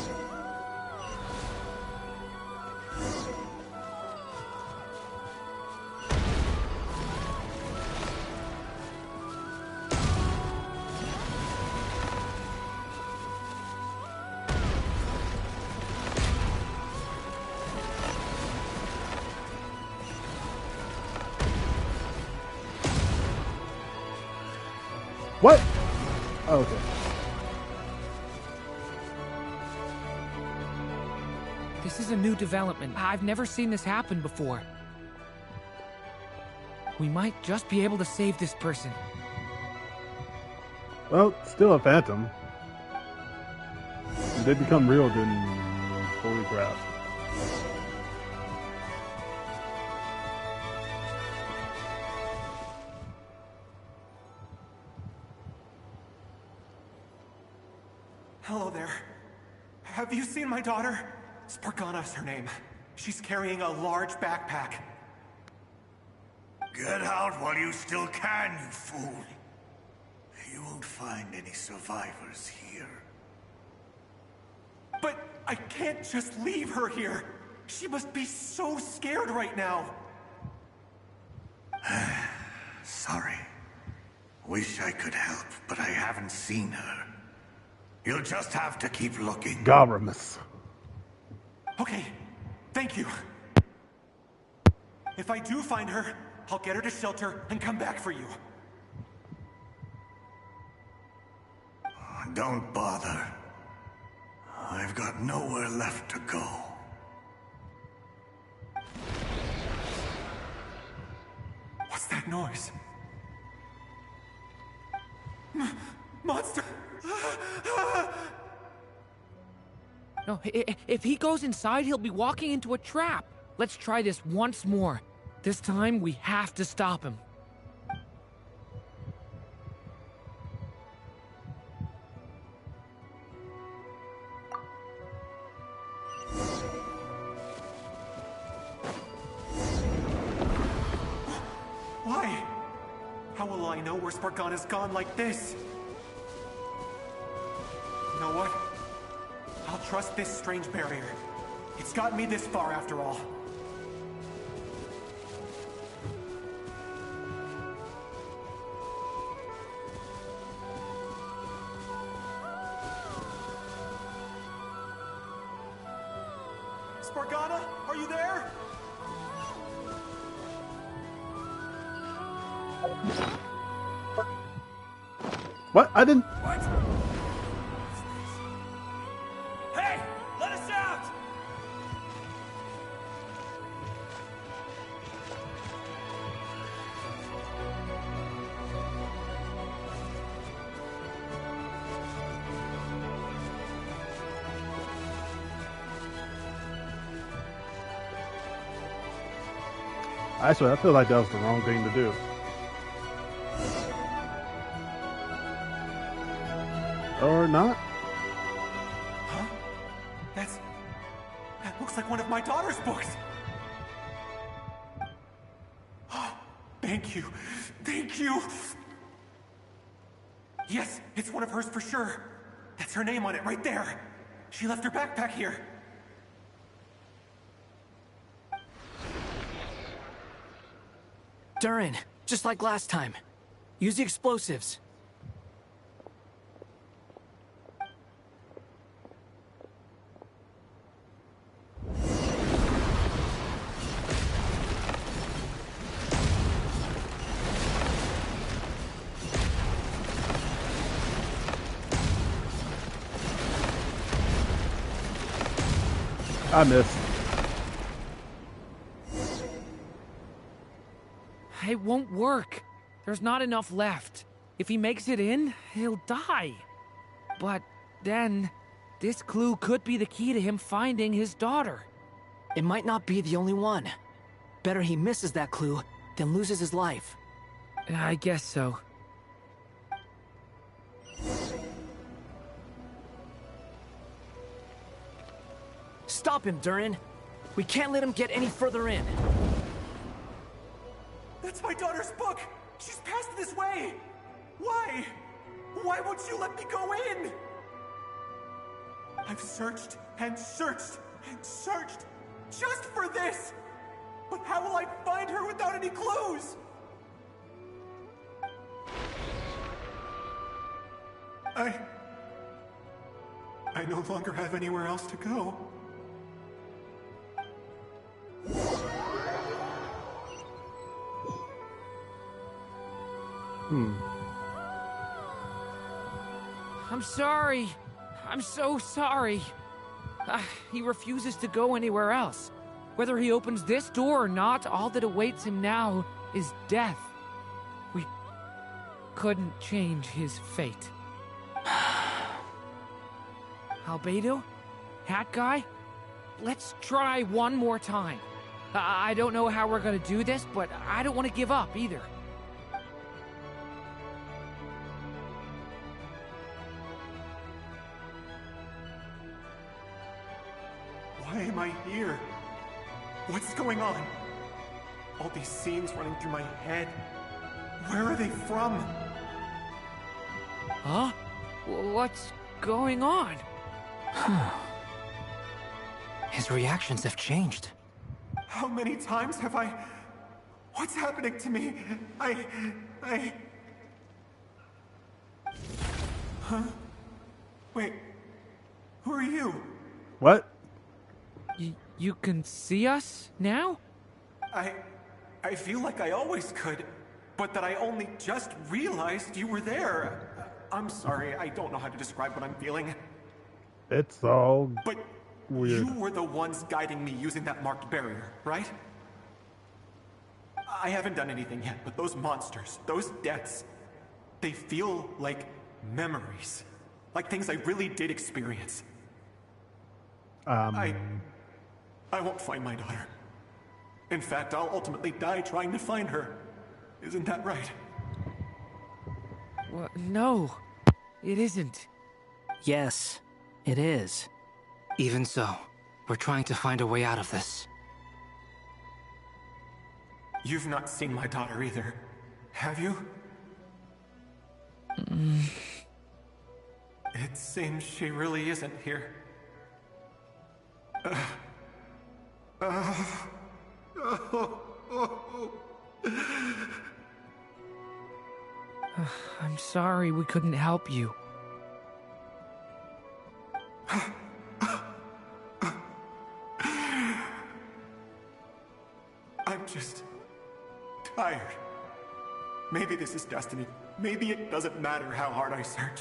Speaker 1: What? Oh, okay.
Speaker 6: This is a new development. I've never seen this happen before. We might just be able to save this person.
Speaker 1: Well, still a phantom. If they become real, then holy crap.
Speaker 10: Hello there. Have you seen my daughter? Spargana's her name. She's carrying a large backpack.
Speaker 11: Get out while you still can, you fool. You won't find any survivors here.
Speaker 10: But I can't just leave her here. She must be so scared right now.
Speaker 11: Sorry. Wish I could help, but I haven't seen her. You'll just have to keep looking.
Speaker 1: Garamus.
Speaker 10: Okay, thank you. If I do find her, I'll get her to shelter and come back for you.
Speaker 11: Don't bother. I've got nowhere left to go.
Speaker 10: What's that noise? Monster!
Speaker 6: No, if he goes inside, he'll be walking into a trap. Let's try this once more. This time, we have to stop him.
Speaker 10: Why? How will I know where Spargana's gone like this? You know what? I'll trust this strange barrier. It's gotten me this far after all. Spargana, are you there?
Speaker 1: What? I didn't.
Speaker 5: What? Hey! Let us out!
Speaker 1: Actually, I feel like that was the wrong thing to do. Or not?
Speaker 10: Huh? That looks like one of my daughter's books. Thank you. Thank you. Yes, it's one of hers for sure. That's her name on it right there. She left her backpack here.
Speaker 7: Durin, just like last time. Use the explosives.
Speaker 1: I missed.
Speaker 6: It won't work. There's not enough left. If he makes it in, he'll die. But then, this clue could be the key to him finding his daughter.
Speaker 7: It might not be the only one. Better he misses that clue than loses his life.
Speaker 6: I guess so.
Speaker 7: Stop him, Durin. We can't let him get any further in.
Speaker 10: That's my daughter's book! She's passed this way! Why? Why won't you let me go in? I've searched and searched and searched just for this! But how will I find her without any clues? I no longer have anywhere else to go.
Speaker 6: I'm sorry. I'm so sorry. He refuses to go anywhere else. Whether he opens this door or not, all that awaits him now is death. We couldn't change his fate. Albedo? Hat Guy? Let's try one more time. I don't know how we're gonna do this, but I don't want to give up either.
Speaker 10: Why am I here? What's going on? All these scenes running through my head. Where are they from?
Speaker 6: Huh? What's going on?
Speaker 8: His reactions have changed.
Speaker 10: How many times have I... What's happening to me? Huh? Wait. Who are you?
Speaker 1: What?
Speaker 6: You can see us now?
Speaker 10: I feel like I always could, but that I only just realized you were there. I'm sorry, I don't know how to describe what I'm feeling.
Speaker 1: It's all
Speaker 10: But
Speaker 1: weird.
Speaker 10: you were the ones guiding me using that marked barrier, right? I haven't done anything yet, but those monsters, those deaths, they feel like memories. Like things I really did experience. I won't find my daughter. In fact, I'll ultimately die trying to find her. Isn't that right?
Speaker 6: No, it isn't.
Speaker 7: Yes, it is.
Speaker 8: Even so, we're trying to find a way out of this.
Speaker 10: You've not seen my daughter either, have you? It seems she really isn't here.
Speaker 6: I'm sorry we couldn't help you.
Speaker 10: I'm just tired. Maybe this is destiny. Maybe it doesn't matter how hard I search.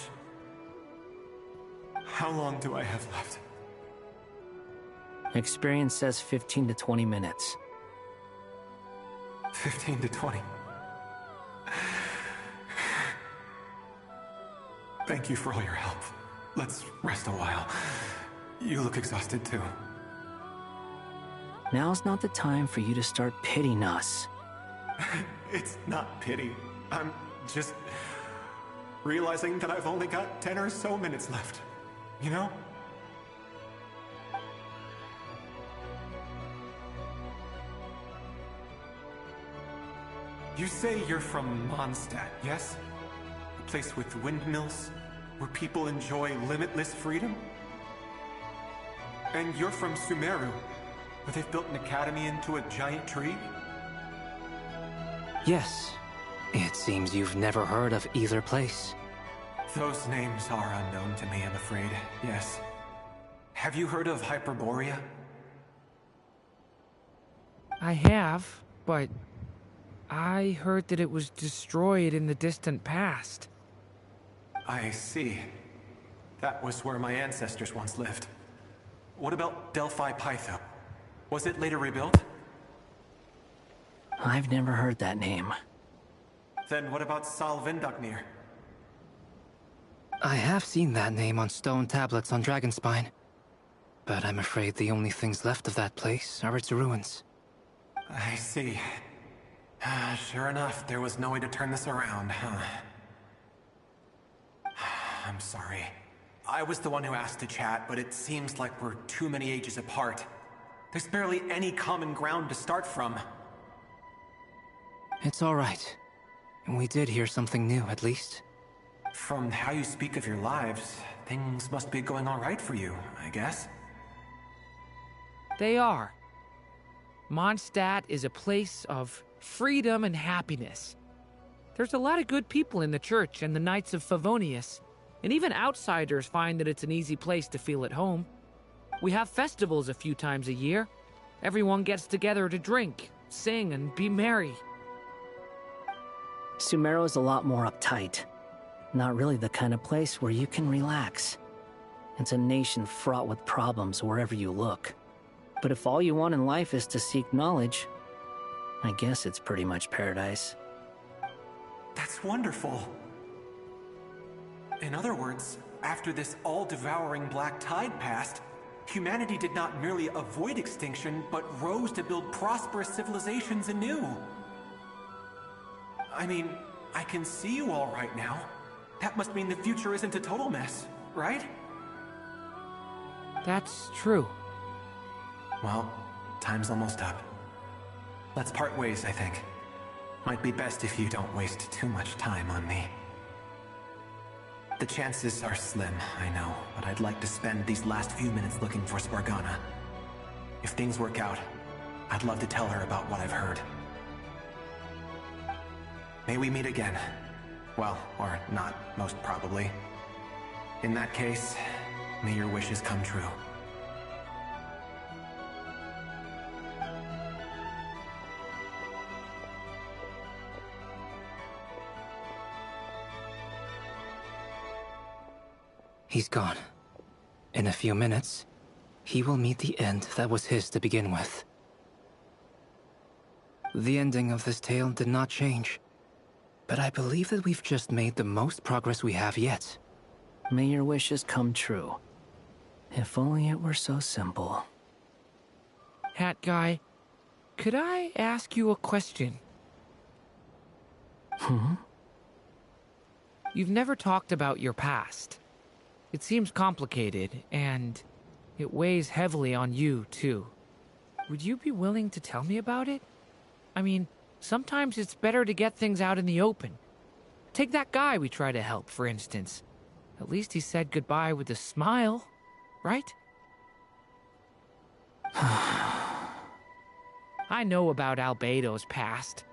Speaker 10: How long do I have left?
Speaker 7: Experience says 15 to 20 minutes.
Speaker 10: 15 to 20. Thank you for all your help. Let's rest a while. You look exhausted too.
Speaker 7: Now's not the time for you to start pitying us.
Speaker 10: It's not pity. I'm just realizing that I've only got 10 or so minutes left. You know? You say you're from Mondstadt, yes? A place with windmills, where people enjoy limitless freedom? And you're from Sumeru, where they've built an academy into a giant tree?
Speaker 8: Yes. It seems you've never heard of either place.
Speaker 10: Those names are unknown to me, I'm afraid, yes. Have you heard of Hyperborea?
Speaker 6: I have, but I heard that it was destroyed in the distant past.
Speaker 10: I see. That was where my ancestors once lived. What about Delphi Pytho? Was it later rebuilt?
Speaker 7: I've never heard that name.
Speaker 10: Then what about Sal Vindagnir?
Speaker 8: I have seen that name on stone tablets on Dragonspine. But I'm afraid the only things left of that place are its ruins.
Speaker 10: I see. Sure enough, there was no way to turn this around, huh? I'm sorry. I was the one who asked to chat, but it seems like we're too many ages apart. There's barely any common ground to start from.
Speaker 8: It's all right. We did hear something new, at least.
Speaker 10: From how you speak of your lives, things must be going all right for you, I guess.
Speaker 6: They are. Mondstadt is a place of freedom and happiness. There's a lot of good people in the church and the Knights of Favonius, and even outsiders find that it's an easy place to feel at home. We have festivals a few times a year. Everyone gets together to drink, sing, and be merry.
Speaker 7: Sumeru's a lot more uptight. Not really the kind of place where you can relax. It's a nation fraught with problems wherever you look. But if all you want in life is to seek knowledge, I guess it's pretty much paradise.
Speaker 10: That's wonderful. In other words, after this all-devouring black tide passed, humanity did not merely avoid extinction, but rose to build prosperous civilizations anew. I mean, I can see you all right now. That must mean the future isn't a total mess, right?
Speaker 6: That's true.
Speaker 10: Well, time's almost up. Let's part ways, I think. Might be best if you don't waste too much time on me. The chances are slim, I know, but I'd like to spend these last few minutes looking for Spargana. If things work out, I'd love to tell her about what I've heard. May we meet again. Well, or not, most probably. In that case, may your wishes come true.
Speaker 8: He's gone. In a few minutes, he will meet the end that was his to begin with. The ending of this tale did not change, but I believe that we've just made the most progress we have yet.
Speaker 7: May your wishes come true. If only it were so simple.
Speaker 6: Hat guy, could I ask you a question? You've never talked about your past. It seems complicated, and it weighs heavily on you, too. Would you be willing to tell me about it? I mean, sometimes it's better to get things out in the open. Take that guy we try to help, for instance. At least he said goodbye with a smile, right? I know about Albedo's past.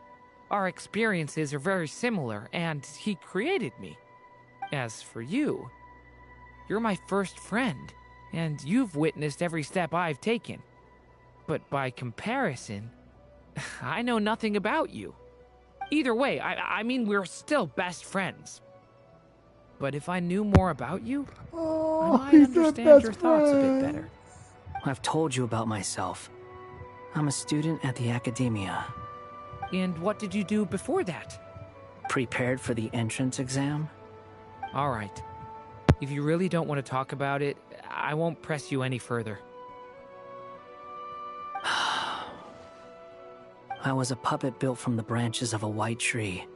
Speaker 6: Our experiences are very similar, and he created me. As for you, you're my first friend, and you've witnessed every step I've taken. But by comparison, I know nothing about you. Either way, I mean, we're still best friends. But if I knew more about you, I might understand your thoughts a bit better.
Speaker 7: I've told you about myself. I'm a student at the academia.
Speaker 6: And what did you do before that?
Speaker 7: Prepared for the entrance exam?
Speaker 6: All right. If you really don't want to talk about it, I won't press you any further.
Speaker 7: I was a puppet built from the branches of a white tree,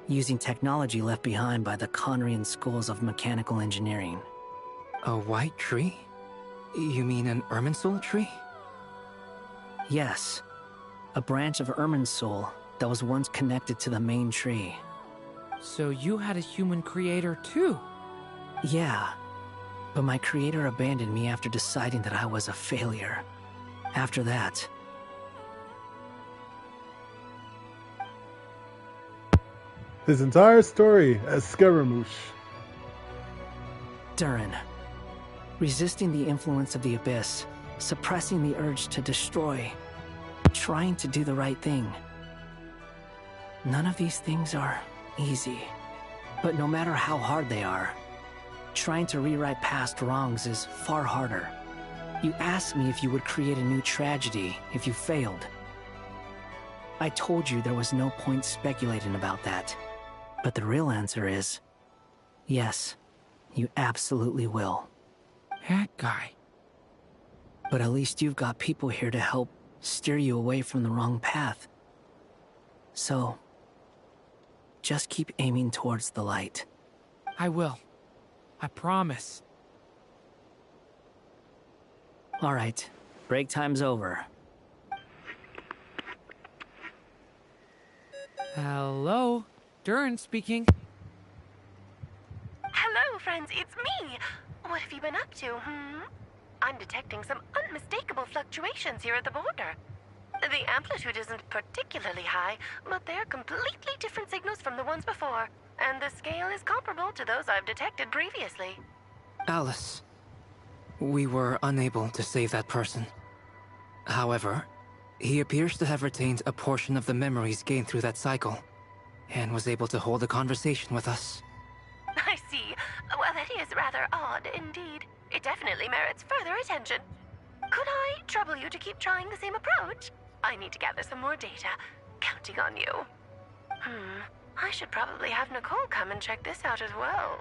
Speaker 7: using technology left behind by the Conrian schools of mechanical engineering.
Speaker 8: A white tree? You mean an Irminsul tree?
Speaker 7: Yes, a branch of Irminsul that was once connected to the main tree.
Speaker 6: So you had a human creator too?
Speaker 7: Yeah, but my creator abandoned me after deciding that I was a failure. After that,
Speaker 1: His entire story as Scaramouche.
Speaker 7: Durin, resisting the influence of the Abyss, suppressing the urge to destroy, trying to do the right thing. None of these things are easy, but no matter how hard they are, trying to rewrite past wrongs is far harder. You asked me if you would create a new tragedy if you failed. I told you there was no point speculating about that. But the real answer is, yes, you absolutely will.
Speaker 6: That guy.
Speaker 7: But at least you've got people here to help steer you away from the wrong path. So, just keep aiming towards the light.
Speaker 6: I will. I promise.
Speaker 7: All right, break time's over.
Speaker 6: Hello? Durin speaking.
Speaker 12: Hello, friends, it's me. What have you been up to, I'm detecting some unmistakable fluctuations here at the border. The amplitude isn't particularly high, but they're completely different signals from the ones before, and the scale is comparable to those I've detected previously.
Speaker 8: Alice, we were unable to save that person. However, he appears to have retained a portion of the memories gained through that cycle, and was able to hold a conversation with us.
Speaker 12: I see. Well, that is rather odd indeed. It definitely merits further attention. Could I trouble you to keep trying the same approach? I need to gather some more data. Counting on you. I should probably have Nicole come and check this out as well.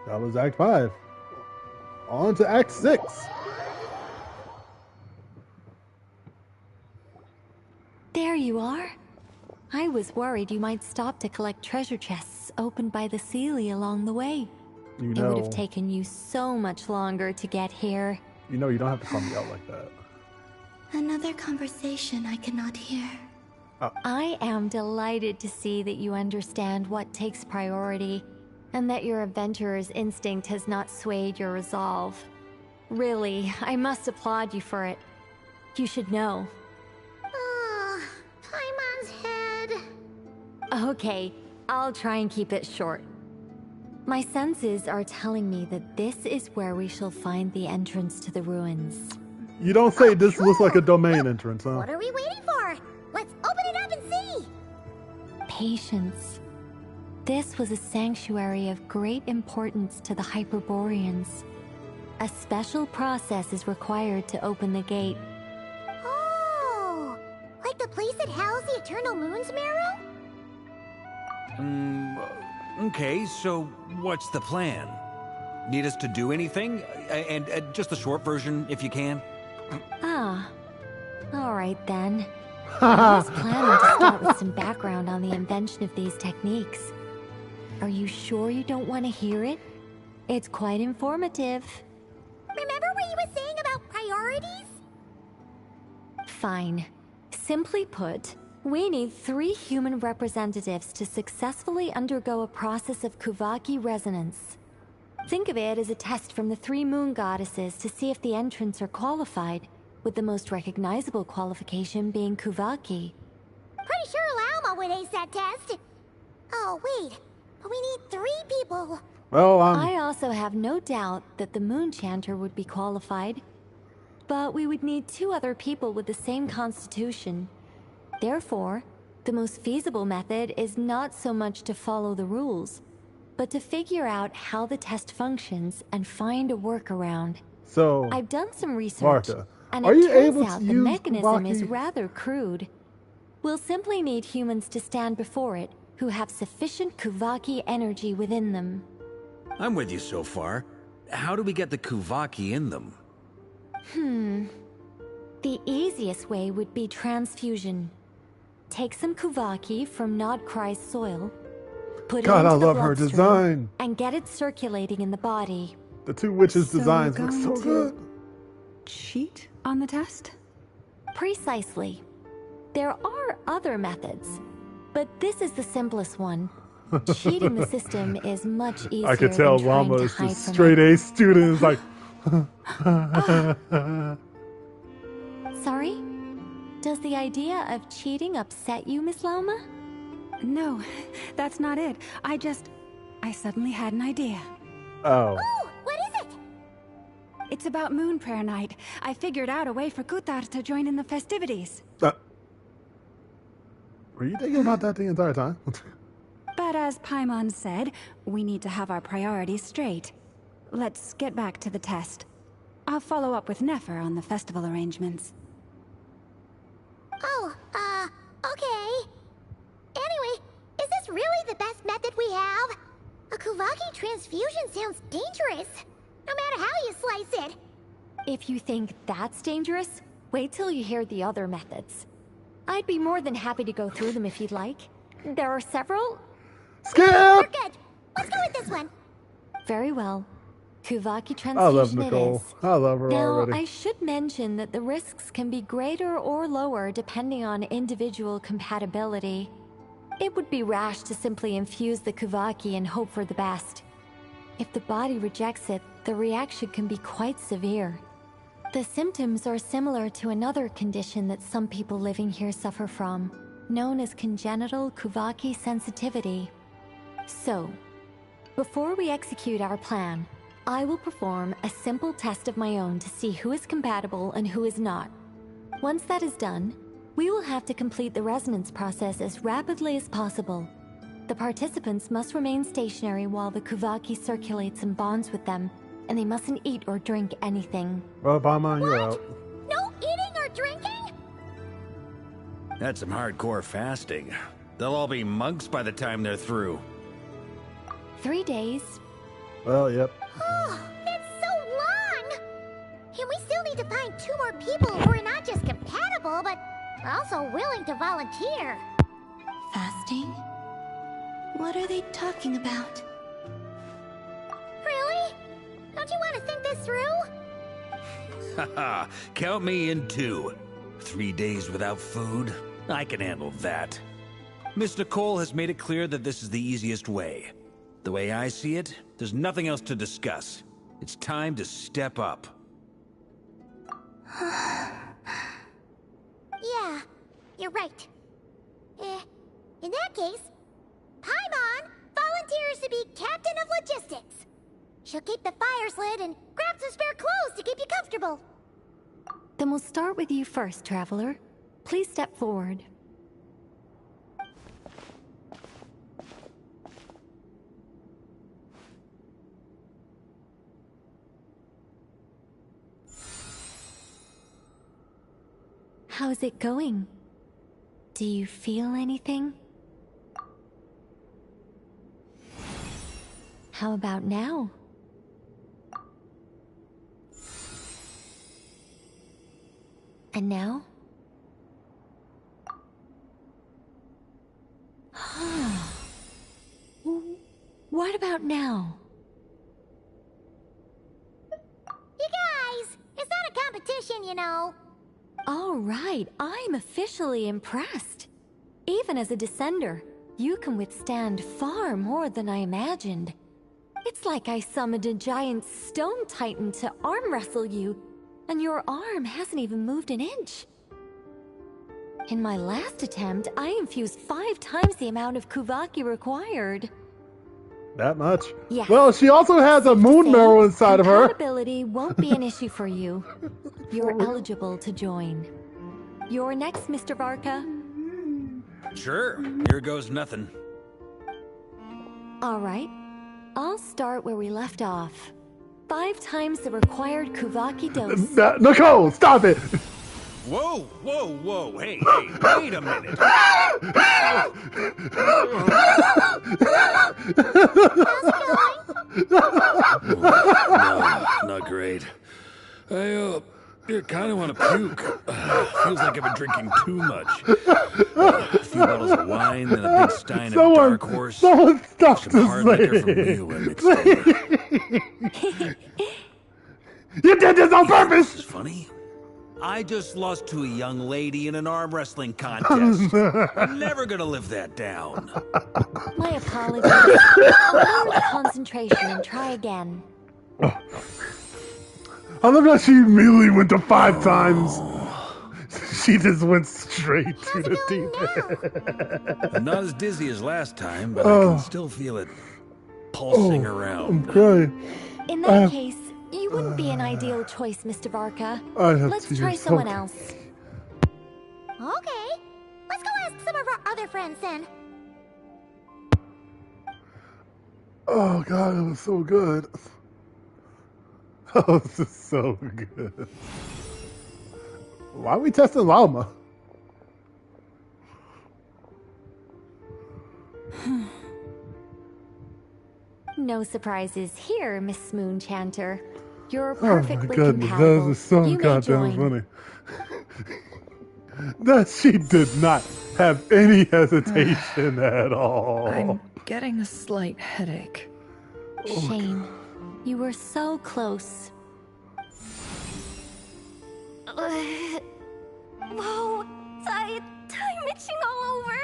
Speaker 1: That was Act 5. On to Act 6.
Speaker 2: There you are. I was worried you might stop to collect treasure chests opened by the Seelie along the way.
Speaker 1: You
Speaker 2: It
Speaker 1: know,
Speaker 2: would have taken you so much longer to get here.
Speaker 1: you know, you don't have to call me out like that.
Speaker 4: Another conversation I cannot hear.
Speaker 2: I am delighted to see that you understand what takes priority, and that your adventurer's instinct has not swayed your resolve. Really, I must applaud you for it. You should know.
Speaker 3: Paimon's head.
Speaker 2: Okay, I'll try and keep it short. My senses are telling me that this is where we shall find the entrance to the ruins.
Speaker 1: You don't say this looks like a domain entrance, huh?
Speaker 3: What are we waiting for? Let's open it up and see.
Speaker 2: Patience. This was a sanctuary of great importance to the Hyperboreans. A special process is required to open the gate.
Speaker 3: Oh, like the place that housed the Eternal Moon's marrow?
Speaker 5: Okay, so what's the plan? Need us to do anything? And just the short version, if you can.
Speaker 2: All right then. I was planning to start with some background on the invention of these techniques. Are you sure you don't want to hear it? It's quite informative.
Speaker 3: Remember what you were saying about priorities?
Speaker 2: Fine. Simply put, we need 3 human representatives to successfully undergo a process of Kuvaki resonance. Think of it as a test from the 3 moon goddesses to see if the entrants are qualified, with the most recognizable qualification being Kuvaki.
Speaker 3: Pretty sure Lauma would ace that test. Oh, wait. But we need 3 people.
Speaker 1: Well,
Speaker 2: I also have no doubt that the Moon Chanter would be qualified. But we would need 2 other people with the same constitution. Therefore, the most feasible method is not so much to follow the rules, but to figure out how the test functions and find a workaround.
Speaker 1: so
Speaker 2: I've done some research,
Speaker 1: Martha,
Speaker 2: and
Speaker 1: are
Speaker 2: it
Speaker 1: you
Speaker 2: turns
Speaker 1: able
Speaker 2: out
Speaker 1: to
Speaker 2: the
Speaker 1: use
Speaker 2: mechanism is
Speaker 1: Kuvaki?
Speaker 2: rather crude. We'll simply need humans to stand before it who have sufficient Kuvaki energy within them.
Speaker 5: I'm with you so far. How do we get the Kuvaki in them?
Speaker 2: The easiest way would be transfusion. Take some Kuvaki from Nodkrai's soil, put
Speaker 1: God,
Speaker 2: it
Speaker 1: I
Speaker 2: into the
Speaker 1: love her
Speaker 2: bloodstream,
Speaker 1: design.
Speaker 2: and get it circulating in the body.
Speaker 1: The 2 witches'
Speaker 13: So
Speaker 1: designs
Speaker 13: we're
Speaker 1: look so
Speaker 13: going to-
Speaker 1: good.
Speaker 13: Cheat on the test? Precisely. There are other methods, but this is the simplest one. Cheating the system is much easier
Speaker 1: I could tell
Speaker 13: than trying
Speaker 1: Llama
Speaker 13: to
Speaker 1: is
Speaker 13: hide
Speaker 1: just
Speaker 13: from
Speaker 1: straight
Speaker 13: it.
Speaker 1: A student. Is like,
Speaker 13: Sorry? Does the idea of cheating upset you, Miss Lauma?
Speaker 2: No, that's not it. I suddenly had an idea.
Speaker 1: oh.
Speaker 3: Ooh, what is it?
Speaker 2: It's about Moon Prayer Night. I figured out a way for Kutar to join in the festivities.
Speaker 1: Were you thinking about that the entire time?
Speaker 2: But as Paimon said, we need to have our priorities straight. Let's get back to the test. I'll follow up with Nefer on the festival arrangements.
Speaker 3: Oh, okay. Anyway, is this really the best method we have? A Kuvaki transfusion sounds dangerous, no matter how you slice it.
Speaker 13: If you think that's dangerous, wait till you hear the other methods. I'd be more than happy to go through them if you'd like. There are several.
Speaker 1: Skip!
Speaker 3: We're good. Let's go with this one.
Speaker 13: Very well. Kuvaki transfusion
Speaker 1: I love
Speaker 13: it
Speaker 1: Nicole.
Speaker 13: is.
Speaker 1: I love her
Speaker 13: Now,
Speaker 1: already.
Speaker 13: I should mention that the risks can be greater or lower depending on individual compatibility. It would be rash to simply infuse the Kuvaki and hope for the best. If the body rejects it, the reaction can be quite severe. The symptoms are similar to another condition that some people living here suffer from, known as congenital Kuvaki sensitivity. So, before we execute our plan, I will perform a simple test of my own to see who is compatible and who is not. Once that is done, we will have to complete the resonance process as rapidly as possible. The participants must remain stationary while the Kuvaki circulates and bonds with them, and they mustn't eat or drink anything.
Speaker 1: Well, Paimon, you're out.
Speaker 3: No eating or drinking?
Speaker 5: That's some hardcore fasting. They'll all be monks by the time they're through.
Speaker 13: 3 days.
Speaker 1: Well, yep.
Speaker 3: Oh, that's so long! And we still need to find 2 more people who are not just compatible, but also willing to volunteer.
Speaker 4: Fasting? What are they talking about?
Speaker 3: Really? Don't you want to think this through?
Speaker 5: Haha, count me in too. 3 days without food? I can handle that. Miss Nicole has made it clear that this is the easiest way. The way I see it, there's nothing else to discuss. It's time to step up.
Speaker 3: Yeah, you're right. In that case, Paimon volunteers to be Captain of Logistics. She'll keep the fires lit and grab some spare clothes to keep you comfortable.
Speaker 13: Then we'll start with you first, Traveler. Please step forward. How's it going? Do you feel anything? How about now? And now? What about now?
Speaker 3: You guys, it's not a competition, you know.
Speaker 13: All right, I'm officially impressed. Even as a descender, you can withstand far more than I imagined. It's like I summoned a giant stone titan to arm wrestle you, and your arm hasn't even moved an inch. In my last attempt, I infused 5 times the amount of Kuvaki required.
Speaker 1: That much?
Speaker 13: Yes.
Speaker 1: Well, she also has a moon marrow inside of her.
Speaker 13: Compatibility won't be an issue for you. You're eligible to join. You're next, Mr. Varka.
Speaker 5: Sure, here goes nothing.
Speaker 13: All right. I'll start where we left off. 5 times the required Kuvaki dose.
Speaker 1: Nicole, stop it!
Speaker 5: Whoa, whoa, whoa, hey, wait a minute. No, not great. I kind of want to puke. Feels like I've been drinking too much. A few bottles of wine, then a big stein of Dark Horse.
Speaker 1: Someone stop
Speaker 5: some
Speaker 1: this
Speaker 5: hard liquor from
Speaker 1: lady.
Speaker 5: Leo and mixed in.
Speaker 1: You did this on purpose!
Speaker 5: This is funny. I just lost to a young lady in an arm wrestling contest. I'm never gonna live that down.
Speaker 13: My apologies. Lower the concentration and try again.
Speaker 1: I love how she immediately went to 5 times. She just went straight to the deep end.
Speaker 5: I'm not as dizzy as last time, but I can still feel it pulsing around.
Speaker 1: I'm crying.
Speaker 13: In that case, you wouldn't be an ideal choice, Mr. Varka. Let's try someone else.
Speaker 3: Okay. Let's go ask some of our other friends then.
Speaker 1: Oh god, it was so good. Oh, this is so good. Why are we testing Llama?
Speaker 13: No surprises here, Miss Moonchanter. You're perfectly
Speaker 1: oh my goodness,
Speaker 13: compatible.
Speaker 1: that is so
Speaker 13: you
Speaker 1: goddamn funny. That she did not have any hesitation at all.
Speaker 14: I'm getting a slight headache.
Speaker 13: Shame. You were so close.
Speaker 3: Whoa, time itching all over.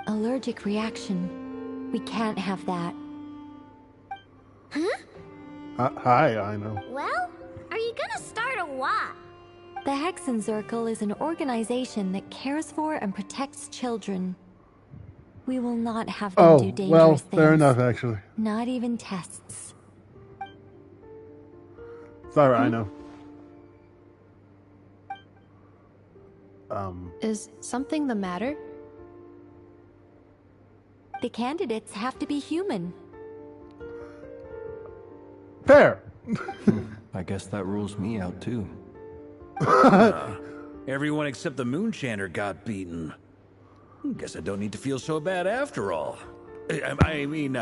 Speaker 13: Allergic reaction. We can't have that.
Speaker 3: Huh?
Speaker 1: Hi, I know.
Speaker 3: Well, are you gonna start or what?
Speaker 13: The Hexenzirkel is an organization that cares for and protects children. We will not have them do dangerous things.
Speaker 1: Fair enough, actually.
Speaker 13: Not even tests.
Speaker 1: Sorry, I know.
Speaker 15: Is something the matter?
Speaker 13: The candidates have to be human.
Speaker 1: Fair.
Speaker 16: I guess that rules me out too.
Speaker 5: Everyone except the Moonchanter got beaten. Guess I don't need to feel so bad after all. I mean,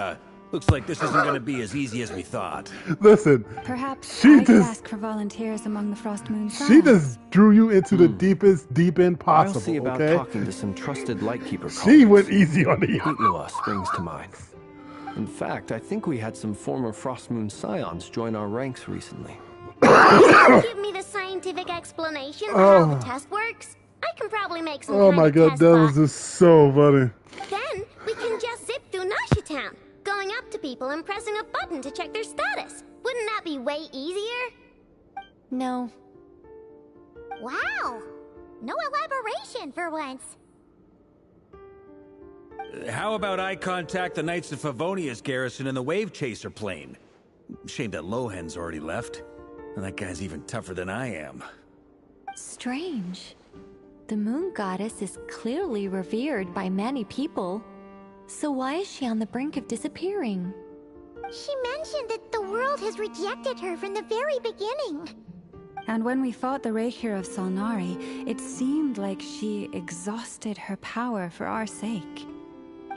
Speaker 5: looks like this isn't going to be as easy as we thought.
Speaker 1: Listen,
Speaker 2: perhaps I could ask for volunteers among the Frost Moon Scions.
Speaker 1: She just drew you into the deepest deep end possible.
Speaker 16: I'll see about talking to some trusted Lightkeeper colleagues.
Speaker 1: She went easy on the
Speaker 16: Heatlua springs to mind. In fact, I think we had some former Frost Moon Scions join our ranks recently.
Speaker 3: Give me the scientific explanation for how the test works. I can probably make some
Speaker 1: Oh my god, that was just so funny.
Speaker 3: Then we can just zip through Nasha Town, going up to people and pressing a button to check their status. Wouldn't that be way easier?
Speaker 13: No.
Speaker 3: Wow. No elaboration for once.
Speaker 5: How about I contact the Knights of Favonia's garrison in the Wave Chaser plane? Shame that Lohan's already left. And that guy's even tougher than I am.
Speaker 13: Strange. The moon goddess is clearly revered by many people. So why is she on the brink of disappearing?
Speaker 3: She mentioned that the world has rejected her from the very beginning.
Speaker 2: And when we fought the Reikir of Solnari, it seemed like she exhausted her power for our sake.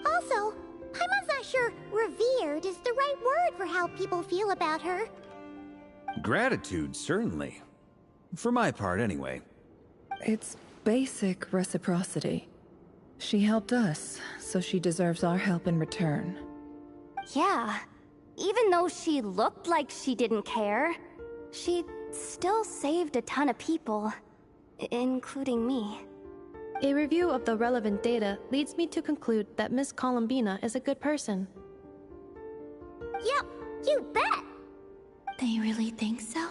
Speaker 3: Also, I'm not sure revered is the right word for how people feel about her.
Speaker 5: Gratitude, certainly. For my part, anyway.
Speaker 14: It's basic reciprocity. She helped us, so she deserves our help in return.
Speaker 17: Yeah. Even though she looked like she didn't care, she still saved a ton of people, including me.
Speaker 15: A review of the relevant data leads me to conclude that Miss Columbina is a good person.
Speaker 3: Yep, you bet!
Speaker 4: They really think so?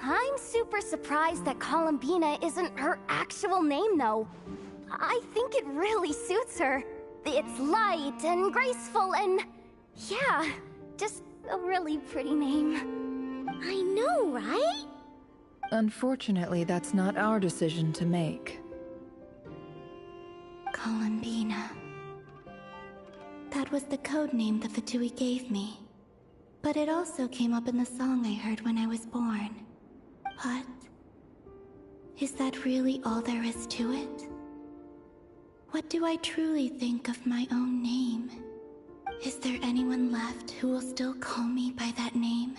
Speaker 17: I'm super surprised that Columbina isn't her actual name, though. I think it really suits her. It's light and graceful and... yeah, just a really pretty name.
Speaker 3: I know, right?
Speaker 14: Unfortunately, that's not our decision to make.
Speaker 4: Columbina. That was the code name the Fatui gave me. But it also came up in the song I heard when I was born. But... is that really all there is to it? What do I truly think of my own name? Is there anyone left who will still call me by that name?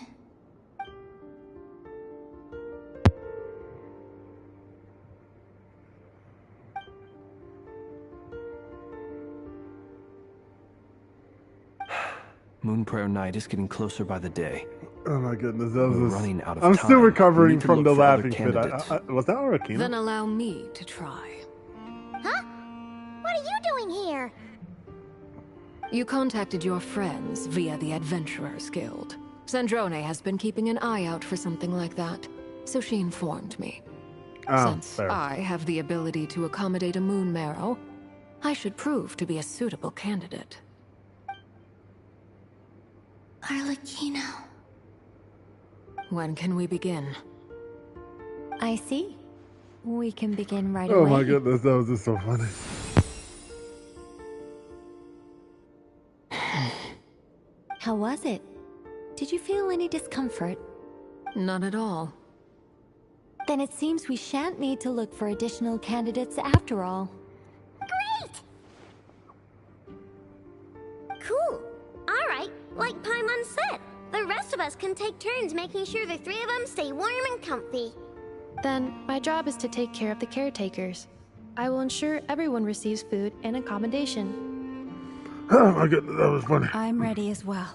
Speaker 16: Moon Prayer Night is getting closer by the day.
Speaker 1: Oh my goodness, that was
Speaker 16: We're running out of
Speaker 1: I'm
Speaker 16: time.
Speaker 1: still
Speaker 16: We
Speaker 1: recovering
Speaker 16: need to
Speaker 1: from
Speaker 16: look
Speaker 1: the
Speaker 16: for other
Speaker 1: laughing fit.
Speaker 16: candidates.
Speaker 1: Was that Arakina?
Speaker 9: Then allow me to try.
Speaker 3: Huh? What are you doing here?
Speaker 9: You contacted your friends via the Adventurers Guild. Sandrone has been keeping an eye out for something like that, so she informed me. Since
Speaker 1: fair.
Speaker 9: I have the ability to accommodate a moon marrow, I should prove to be a suitable candidate.
Speaker 4: Arlecchino.
Speaker 9: When can we begin?
Speaker 13: I see. We can begin right
Speaker 1: Oh
Speaker 13: away.
Speaker 1: my goodness, that was just so funny.
Speaker 13: How was it? Did you feel any discomfort?
Speaker 9: None at all.
Speaker 13: Then it seems we shan't need to look for additional candidates after all.
Speaker 3: Great! Cool. All right, like Paimon said, the rest of us can take turns making sure the three of them stay warm and comfy.
Speaker 15: Then, my job is to take care of the caretakers. I will ensure everyone receives food and accommodation.
Speaker 1: Oh my goodness, that was funny.
Speaker 2: I'm ready as well.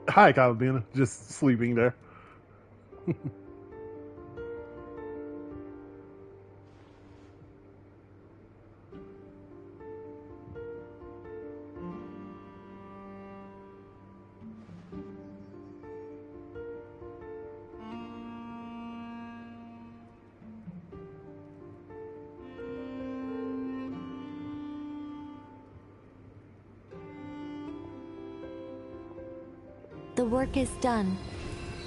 Speaker 1: Hi, Calabina. Just sleeping there.
Speaker 13: The work is done.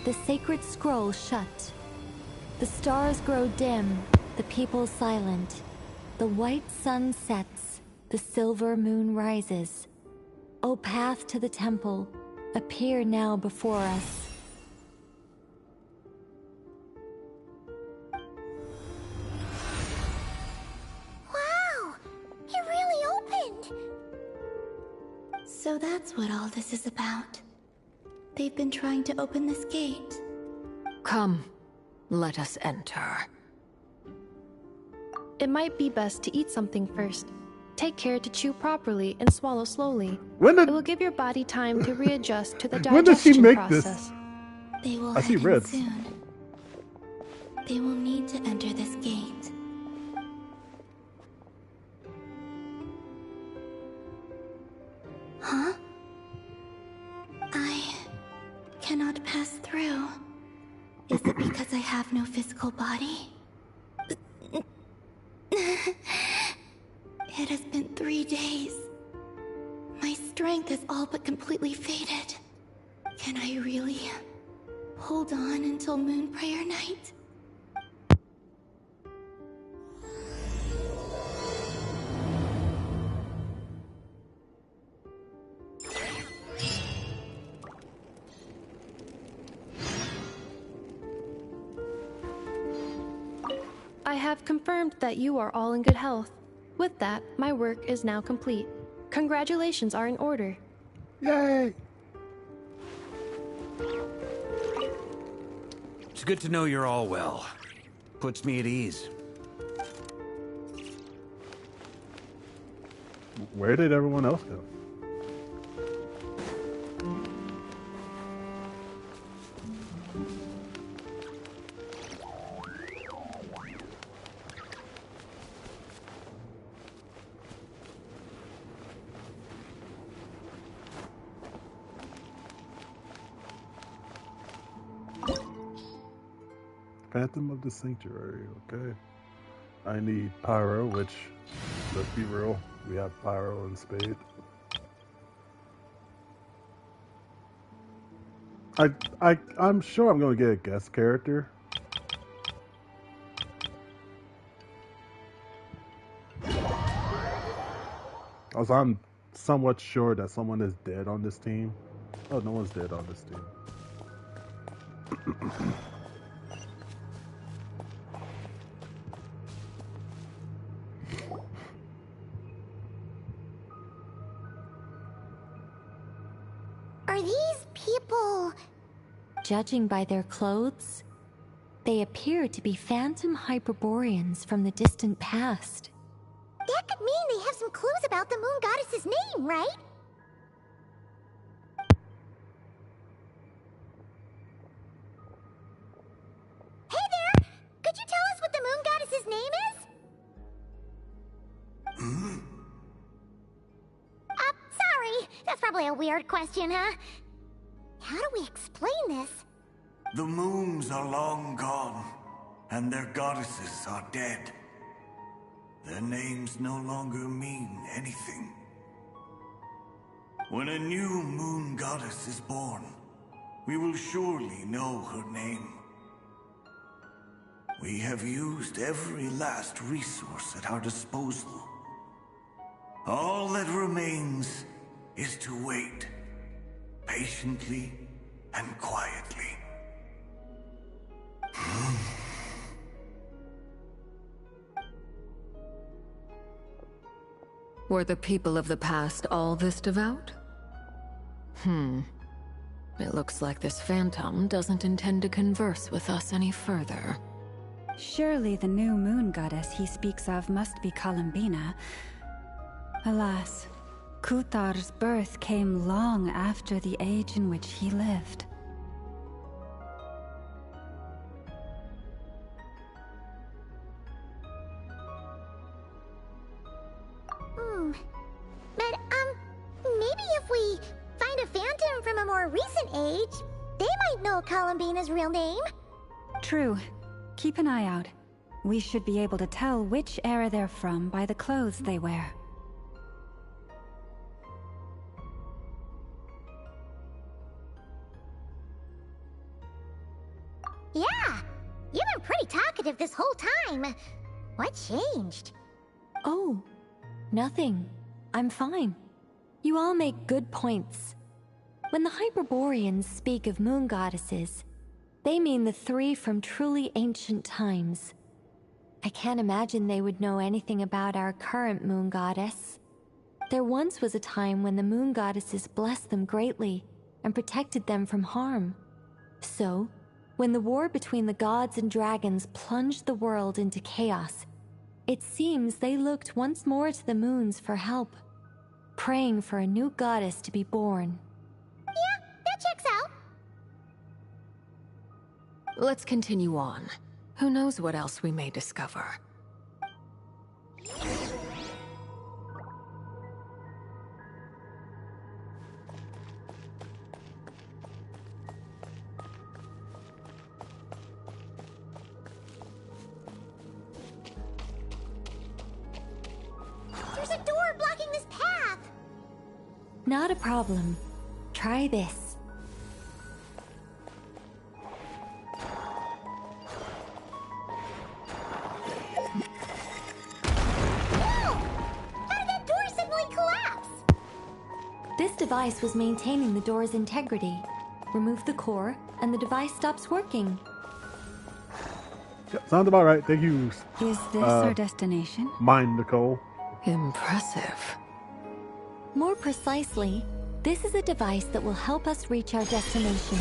Speaker 13: The sacred scroll shut. The stars grow dim, the people silent. The white sun sets, the silver moon rises. O path to the temple, appear now before us.
Speaker 3: Wow! It really opened!
Speaker 4: So that's what all this is about. They've been trying to open this gate.
Speaker 9: Come, let us enter.
Speaker 15: It might be best to eat something first. Take care to chew properly and swallow slowly. It will give your body time to readjust to the
Speaker 1: When does she
Speaker 15: digestion
Speaker 1: make
Speaker 15: process.
Speaker 4: They will
Speaker 1: I see
Speaker 4: head in
Speaker 1: reds.
Speaker 4: soon. They will need to enter this gate. Huh? I cannot pass through. Is it because I have no physical body? It has been 3 days. My strength has all but completely faded. Can I really hold on until Moon Prayer Night?
Speaker 15: I have confirmed that you are all in good health. With that, my work is now complete. Congratulations are in order.
Speaker 1: Yay!
Speaker 5: It's good to know you're all well. Puts me at ease.
Speaker 1: Where did everyone else go? Phantom of the Sanctuary, okay. I need Pyro, which, let's be real, we have Pyro and Spade. I'm sure I'm going to get a guest character. Also, I'm somewhat sure that someone is dead on this team. Oh, no one's dead on this
Speaker 3: Are these people...
Speaker 13: Judging by their clothes, they appear to be phantom Hyperboreans from the distant past.
Speaker 3: That could mean they have some clues about the moon goddess's name, right? Hey there! Could you tell us what the moon goddess's name is? Sorry. That's probably a weird question, huh? How do we explain this?
Speaker 11: The moons are long gone, and their goddesses are dead. Their names no longer mean anything. When a new moon goddess is born, we will surely know her name. We have used every last resource at our disposal. All that remains is to wait, patiently and quietly.
Speaker 9: Were the people of the past all this devout? It looks like this phantom doesn't intend to converse with us any further.
Speaker 2: Surely the new moon goddess he speaks of must be Columbina. Alas, Kuthar's birth came long after the age in which he lived.
Speaker 3: But, maybe if we find a phantom from a more recent age, they might know Columbina's real name.
Speaker 2: True. Keep an eye out. We should be able to tell which era they're from by the clothes they wear.
Speaker 3: Yeah, you've been pretty talkative this whole time. What changed?
Speaker 13: Oh, nothing. I'm fine. You all make good points. When the Hyperboreans speak of moon goddesses, they mean the three from truly ancient times. I can't imagine they would know anything about our current moon goddess. There once was a time when the moon goddesses blessed them greatly and protected them from harm. So, when the war between the gods and dragons plunged the world into chaos, it seems they looked once more to the moons for help, praying for a new goddess to be born.
Speaker 3: Yeah, that checks out.
Speaker 9: Let's continue on. Who knows what else we may discover?
Speaker 3: There's a door blocking this path.
Speaker 13: Not a problem. Try this.
Speaker 3: Whoa! How did that door suddenly collapse?
Speaker 13: This device was maintaining the door's integrity. Remove the core, and the device stops working.
Speaker 1: Yep, sounds about right. Thank you.
Speaker 2: Is this our destination?
Speaker 1: Mine, Nicole.
Speaker 9: Impressive.
Speaker 13: More precisely, this is a device that will help us reach our destination.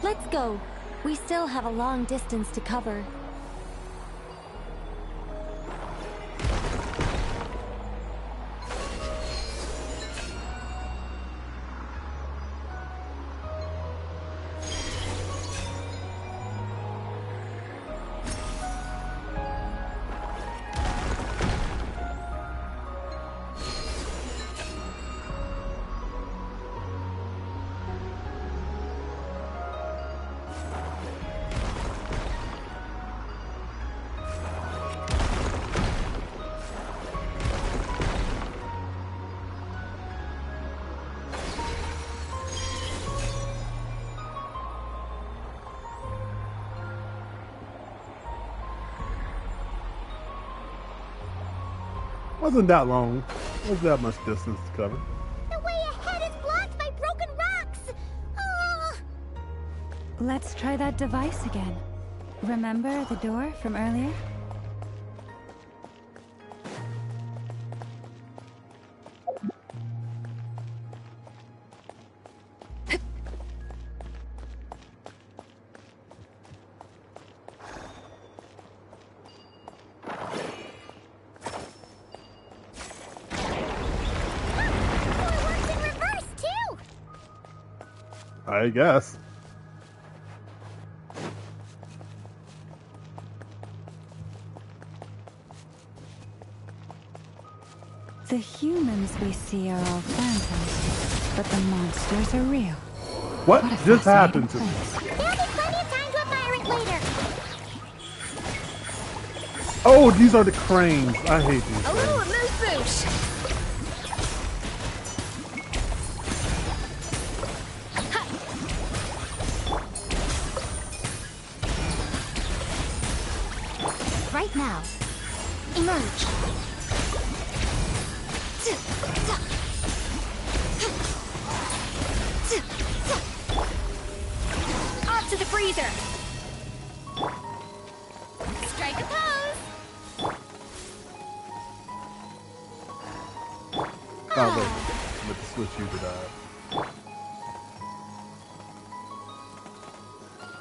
Speaker 13: Let's go. We still have a long distance to cover.
Speaker 1: Wasn't that long. Wasn't that much distance to cover.
Speaker 3: The way ahead is blocked by broken rocks.
Speaker 2: Let's try that device again. Remember the door from earlier?
Speaker 1: I guess.
Speaker 2: The humans we see are all phantoms, but the monsters are real.
Speaker 1: What just happened to me?
Speaker 3: There'll be plenty of time to admire it later.
Speaker 1: Oh, these are the cranes. I hate these.
Speaker 9: A little amuse-bouche.
Speaker 17: Right now. Emerge. Off to the freezer. Strike a pose.
Speaker 1: Oh, wait. Let's switch you to that.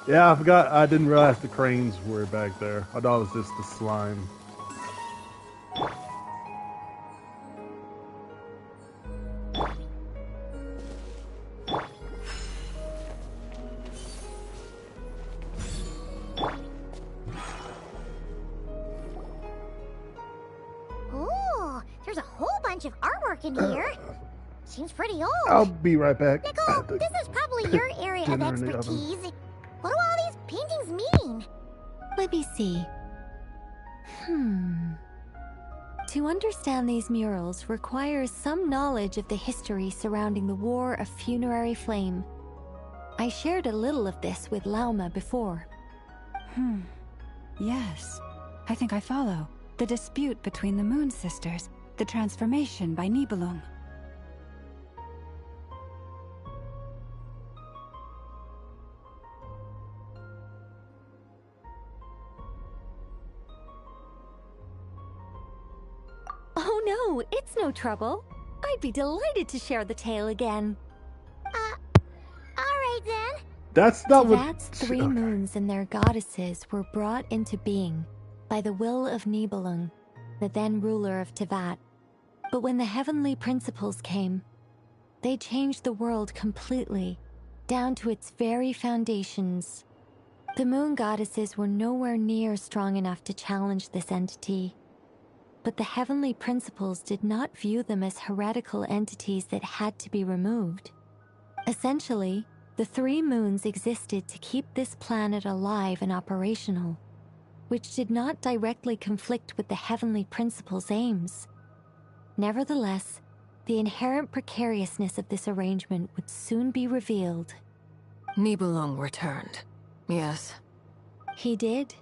Speaker 1: Yeah, I forgot. I didn't realize the cranes were back there. I thought it was just the slime.
Speaker 3: Ooh, there's a whole bunch of artwork in here. Seems pretty old.
Speaker 1: I'll be right back.
Speaker 3: Nicole, this is probably your area of
Speaker 1: Dinner in the oven.
Speaker 3: expertise. What do all these paintings mean?
Speaker 13: Let me see. To understand these murals requires some knowledge of the history surrounding the War of Funerary Flame. I shared a little of this with Lauma before.
Speaker 2: Yes. I think I follow. The dispute between the Moon Sisters. The transformation by Nibelung.
Speaker 13: Oh no, it's no trouble. I'd be delighted to share the tale again.
Speaker 3: Alright then.
Speaker 1: That's not what...
Speaker 13: Tivat's three moons and their goddesses were brought into being by the will of Nibelung, the then ruler of Tivat. But when the heavenly principles came, they changed the world completely, down to its very foundations. The moon goddesses were nowhere near strong enough to challenge this entity. But the heavenly principles did not view them as heretical entities that had to be removed. Essentially, the three moons existed to keep this planet alive and operational, which did not directly conflict with the heavenly principles' aims. Nevertheless, the inherent precariousness of this arrangement would soon be revealed.
Speaker 9: Nibelung returned. Yes.
Speaker 13: He did,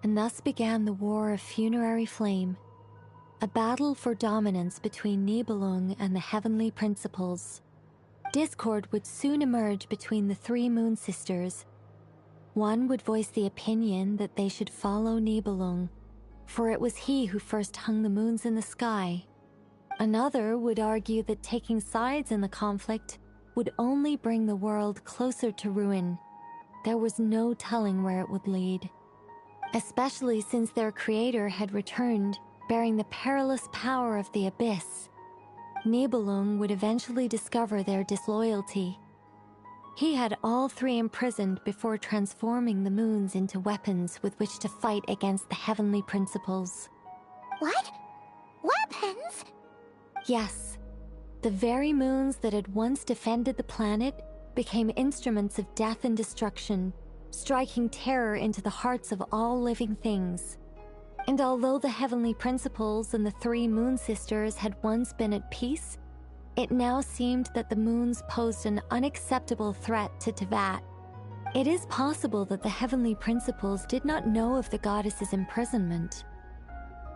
Speaker 13: and thus began the War of Funerary Flame, a battle for dominance between Nibelung and the heavenly principles. Discord would soon emerge between the three Moon Sisters. One would voice the opinion that they should follow Nibelung, for it was he who first hung the moons in the sky. Another would argue that taking sides in the conflict would only bring the world closer to ruin. There was no telling where it would lead, especially since their creator had returned bearing the perilous power of the abyss. Nibelung would eventually discover their disloyalty. He had all three imprisoned before transforming the moons into weapons with which to fight against the heavenly principles.
Speaker 3: What? Weapons?
Speaker 13: Yes. The very moons that had once defended the planet became instruments of death and destruction, striking terror into the hearts of all living things. And although the heavenly principles and the three Moon Sisters had once been at peace, it now seemed that the moons posed an unacceptable threat to Tivat. It is possible that the heavenly principles did not know of the goddess's imprisonment.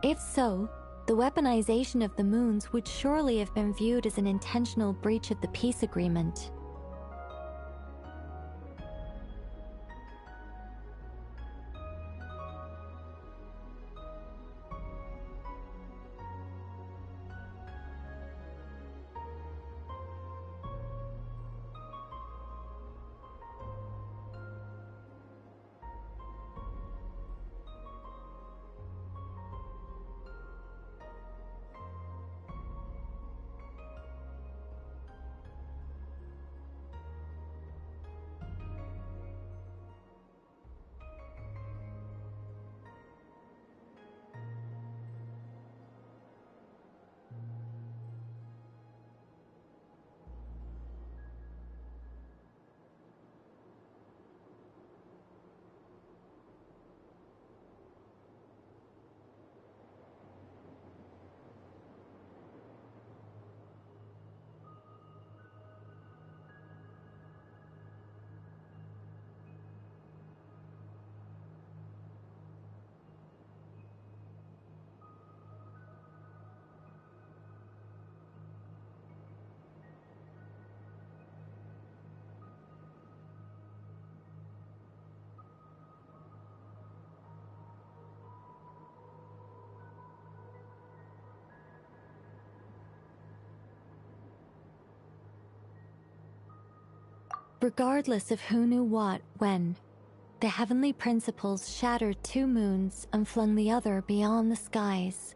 Speaker 13: If so, the weaponization of the moons would surely have been viewed as an intentional breach of the peace agreement. Regardless of who knew what, when, the heavenly principles shattered 2 moons and flung the other beyond the skies.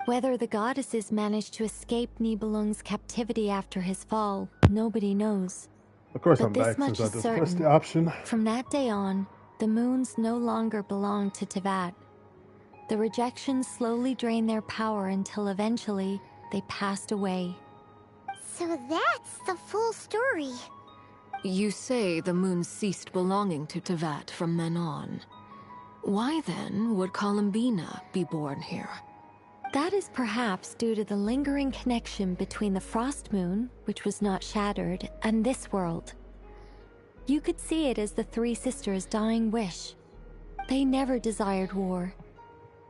Speaker 13: Whether the goddesses managed to escape Nibelung's captivity after his fall, nobody knows.
Speaker 1: Of course,
Speaker 13: But
Speaker 1: I'm
Speaker 13: this
Speaker 1: back
Speaker 13: much
Speaker 1: since I
Speaker 13: is
Speaker 1: just pressed
Speaker 13: certain.
Speaker 1: the option.
Speaker 13: From that day on, the moons no longer belonged to Teyvat. The rejections slowly drained their power until eventually they passed away.
Speaker 3: So that's the full story.
Speaker 9: You say the moon ceased belonging to Teyvat from then on. Why then would Columbina be born here?
Speaker 13: That is perhaps due to the lingering connection between the Frost Moon, which was not shattered, and this world. You could see it as the 3 sisters' dying wish. They never desired war.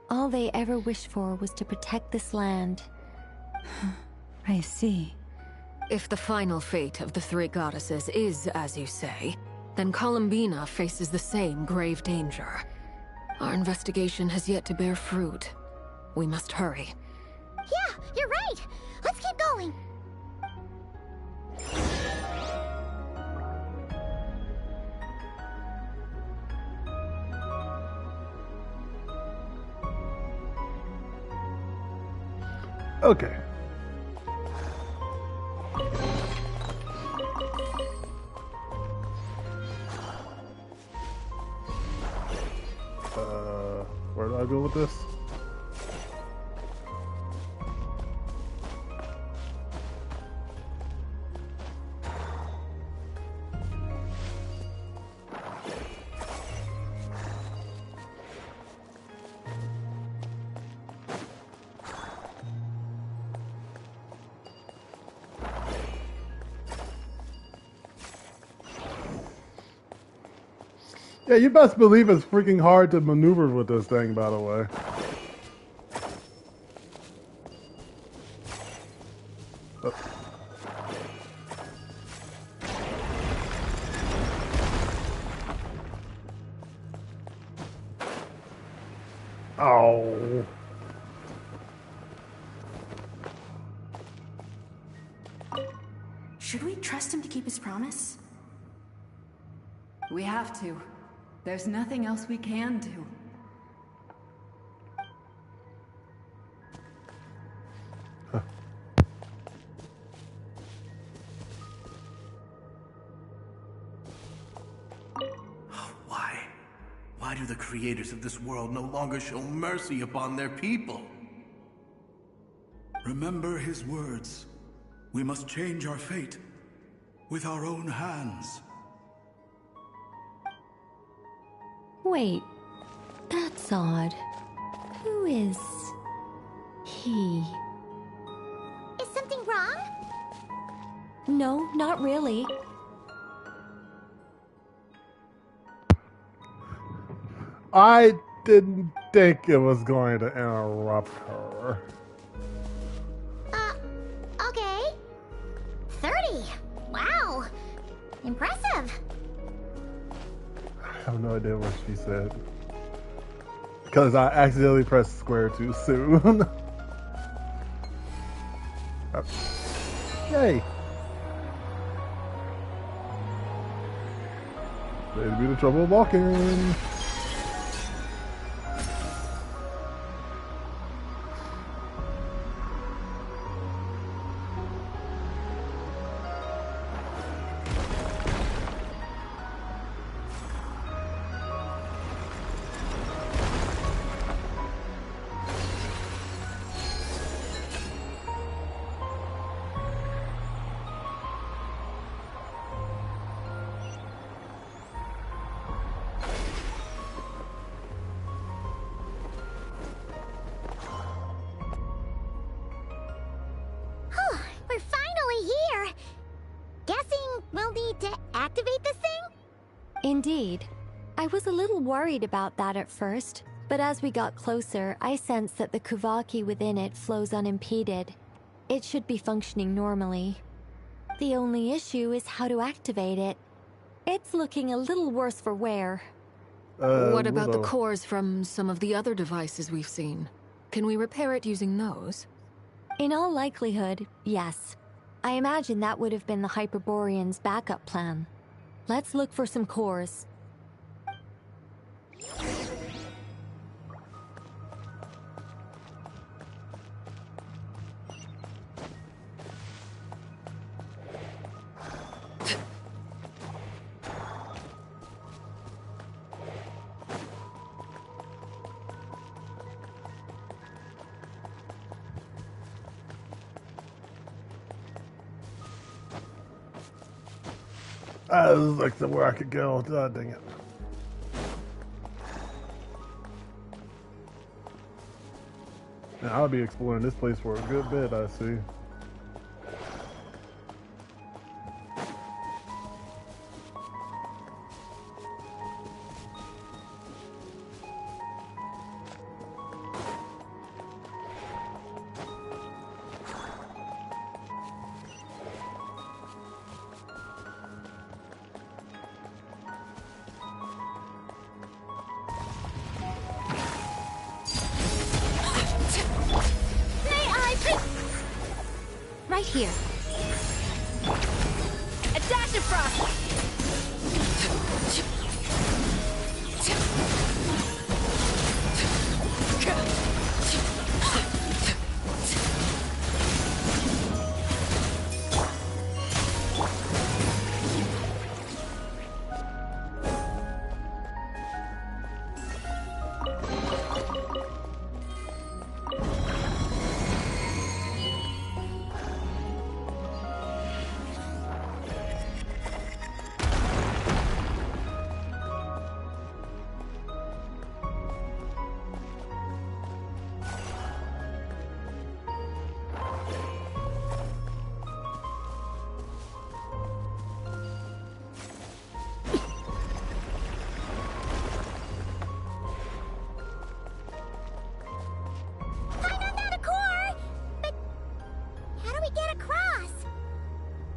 Speaker 13: All they ever wished for was to protect this land.
Speaker 2: I see.
Speaker 9: If the final fate of the 3 goddesses is as you say, then Columbina faces the same grave danger. Our investigation has yet to bear fruit. We must hurry.
Speaker 3: Yeah, you're right. Let's keep going.
Speaker 1: Okay. Where do I go with this? Yeah, you best believe it's freaking hard to maneuver with this thing, by the way. Oh.
Speaker 18: Should we trust him to keep his promise?
Speaker 19: We have to. There's nothing else we can do.
Speaker 11: Why do the creators of this world no longer show mercy upon their people?
Speaker 20: Remember his words. We must change our fate with our own hands.
Speaker 13: Wait, that's odd. Who is he?
Speaker 3: Is something wrong?
Speaker 13: No, not really.
Speaker 1: I didn't think it was going to interrupt her.
Speaker 3: Okay. 30. Wow. Impressive.
Speaker 1: I have no idea what she said. Because I accidentally pressed square too soon. Yay. There'd be the trouble walking.
Speaker 3: We're finally here. Guessing we'll need to activate this thing?
Speaker 13: Indeed. I was a little worried about that at first, but as we got closer, I sensed that the Kuvaki within it flows unimpeded. It should be functioning normally. The only issue is how to activate it. It's looking a little worse for wear.
Speaker 9: What about the cores from some of the other devices we've seen? Can we repair it using those?
Speaker 13: In all likelihood, yes. I imagine that would have been the Hyperborean's backup plan. Let's look for some cores.
Speaker 1: This is like somewhere I could go. Oh, dang it. And I'll be exploring this place for a good bit, I see.
Speaker 13: Right here.
Speaker 3: A dash of frost!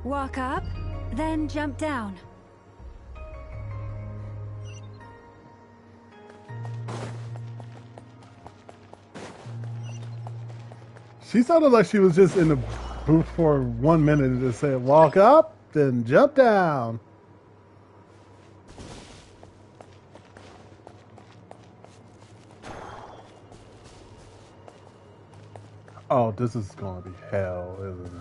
Speaker 2: Walk up, then jump down.
Speaker 1: She sounded like she was just in the booth for 1 minute and just said, walk up, then jump down. Oh, this is going to be hell, isn't it?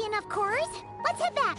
Speaker 3: Enough cores. Let's head back.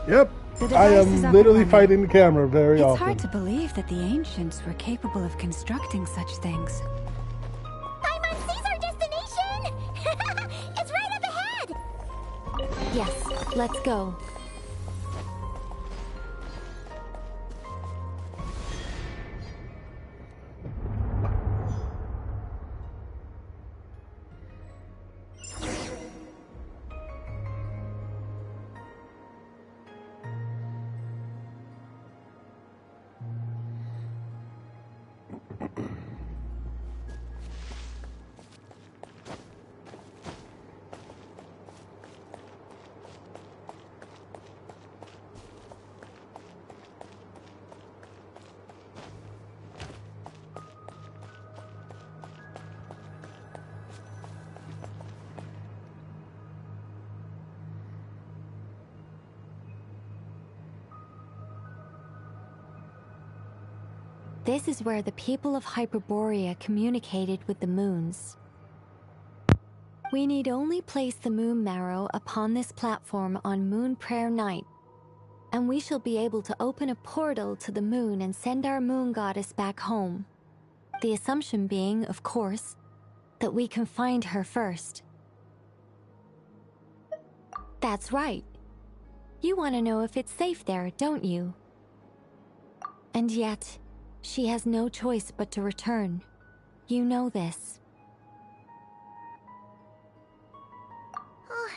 Speaker 1: Yep, I am literally fighting the camera very often.
Speaker 2: It's hard to believe that the ancients were capable of constructing such things.
Speaker 3: Paimon sees our destination! It's right up ahead!
Speaker 13: Yes, let's go. This is where the people of Hyperborea communicated with the moons. We need only place the moon marrow upon this platform on Moon Prayer Night, and we shall be able to open a portal to the moon and send our moon goddess back home. The assumption being, of course, that we can find her first. That's right. You want to know if it's safe there, don't you? And yet, she has no choice but to return. You know this.
Speaker 3: Oh,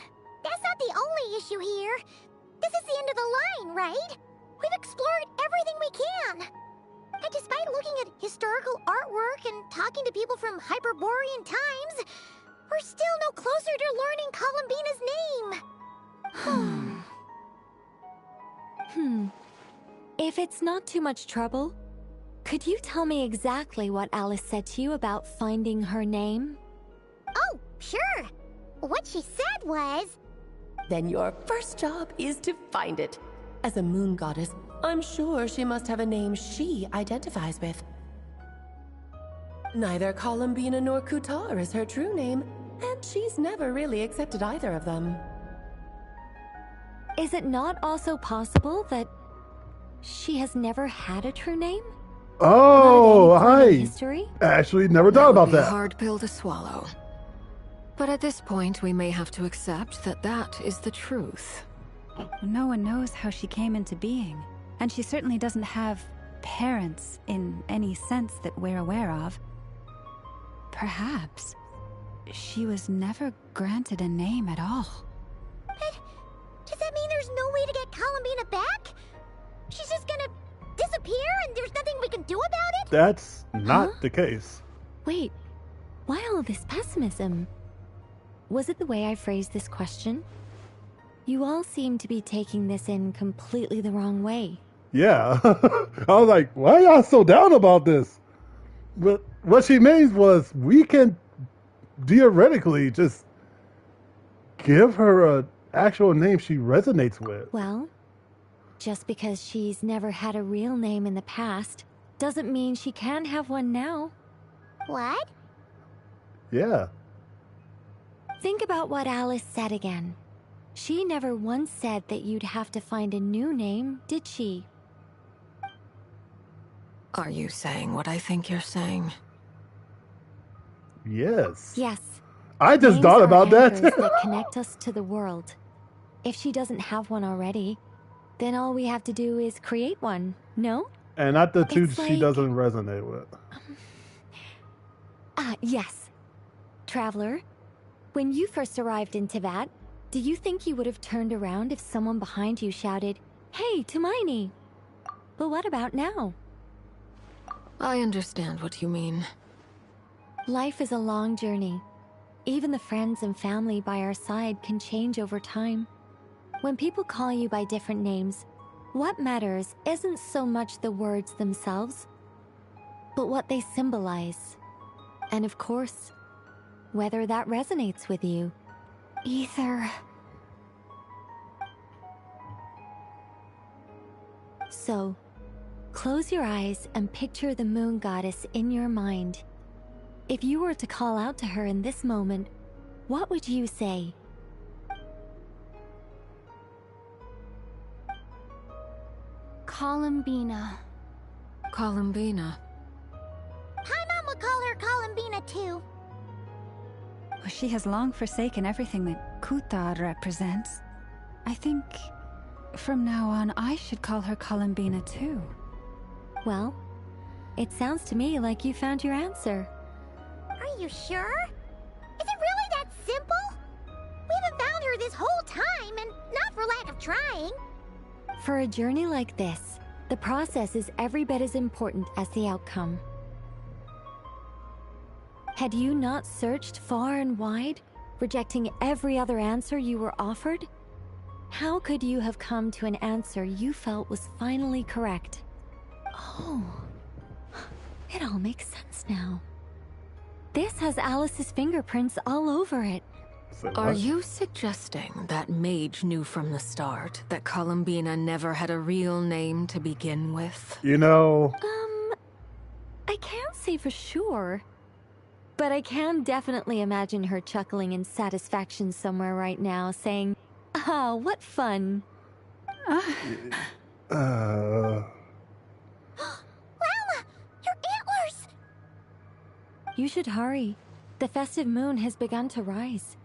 Speaker 3: that's not the only issue here. This is the end of the line, right? We've explored everything we can. And despite looking at historical artwork and talking to people from Hyperborean times, we're still no closer to learning Columbina's name.
Speaker 13: If it's not too much trouble, could you tell me exactly what Alice said to you about finding her name?
Speaker 3: Oh, sure. What she said was...
Speaker 19: Then your first job is to find it. As a moon goddess, I'm sure she must have a name she identifies with. Neither Columbina nor Kutar is her true name, and she's never really accepted either of them.
Speaker 13: Is it not also possible that she has never had a true name?
Speaker 1: Oh, hi.
Speaker 13: History?
Speaker 1: Actually, never thought about that.
Speaker 9: A hard pill to swallow. But at this point, we may have to accept that that is the truth.
Speaker 2: No one knows how she came into being, and she certainly doesn't have parents in any sense that we're aware of. Perhaps she was never granted a name at all.
Speaker 3: But does that mean there's no way to get Columbina back? She's just gonna disappear and there's nothing we can do about it?
Speaker 1: That's not the case.
Speaker 13: Wait, why all this pessimism? Was it the way I phrased this question? You all seem to be taking this in completely the wrong way.
Speaker 1: Yeah. I was like, why are y'all so down about this? But what she means was we can theoretically just give her an actual name she resonates with.
Speaker 13: Well, just because she's never had a real name in the past doesn't mean she can't have one now.
Speaker 3: What?
Speaker 1: Yeah.
Speaker 13: Think about what Alice said again. She never once said that you'd have to find a new name, did she?
Speaker 9: Are you saying what I think you're saying?
Speaker 1: Yes.
Speaker 13: Yes.
Speaker 1: I just
Speaker 13: Names
Speaker 1: thought
Speaker 13: are
Speaker 1: about that.
Speaker 13: anchors that connect us to the world. If she doesn't have one already, then all we have to do is create one, no?
Speaker 1: And not the two
Speaker 13: It's
Speaker 1: she
Speaker 13: like-
Speaker 1: doesn't resonate with.
Speaker 13: Yes. Traveler, when you first arrived in Teyvat, do you think you would have turned around if someone behind you shouted, "Hey, Tumaini"? But what about now?
Speaker 9: I understand what you mean.
Speaker 13: Life is a long journey. Even the friends and family by our side can change over time. When people call you by different names, what matters isn't so much the words themselves, but what they symbolize. And of course, whether that resonates with you. Ether. So, close your eyes and picture the moon goddess in your mind. If you were to call out to her in this moment, what would you say?
Speaker 17: Columbina.
Speaker 9: Columbina.
Speaker 3: Paimon would call her Columbina too.
Speaker 2: Well, she has long forsaken everything that Kutar represents. I think from now on I should call her Columbina too.
Speaker 13: Well, it sounds to me like you found your answer.
Speaker 3: Are you sure? Is it really that simple? We haven't found her this whole time, and not for lack of trying.
Speaker 13: For a journey like this, the process is every bit as important as the outcome. Had you not searched far and wide, rejecting every other answer you were offered? How could you have come to an answer you felt was finally correct? Oh, it all makes sense now. This has Alice's fingerprints all over it.
Speaker 9: Are you suggesting that Mage knew from the start that Columbina never had a real name to begin with?
Speaker 1: You know...
Speaker 13: I can't say for sure. But I can definitely imagine her chuckling in satisfaction somewhere right now, saying, "Ah, what fun."
Speaker 3: Llama! Your antlers!
Speaker 13: You should hurry. The festive moon has begun to rise.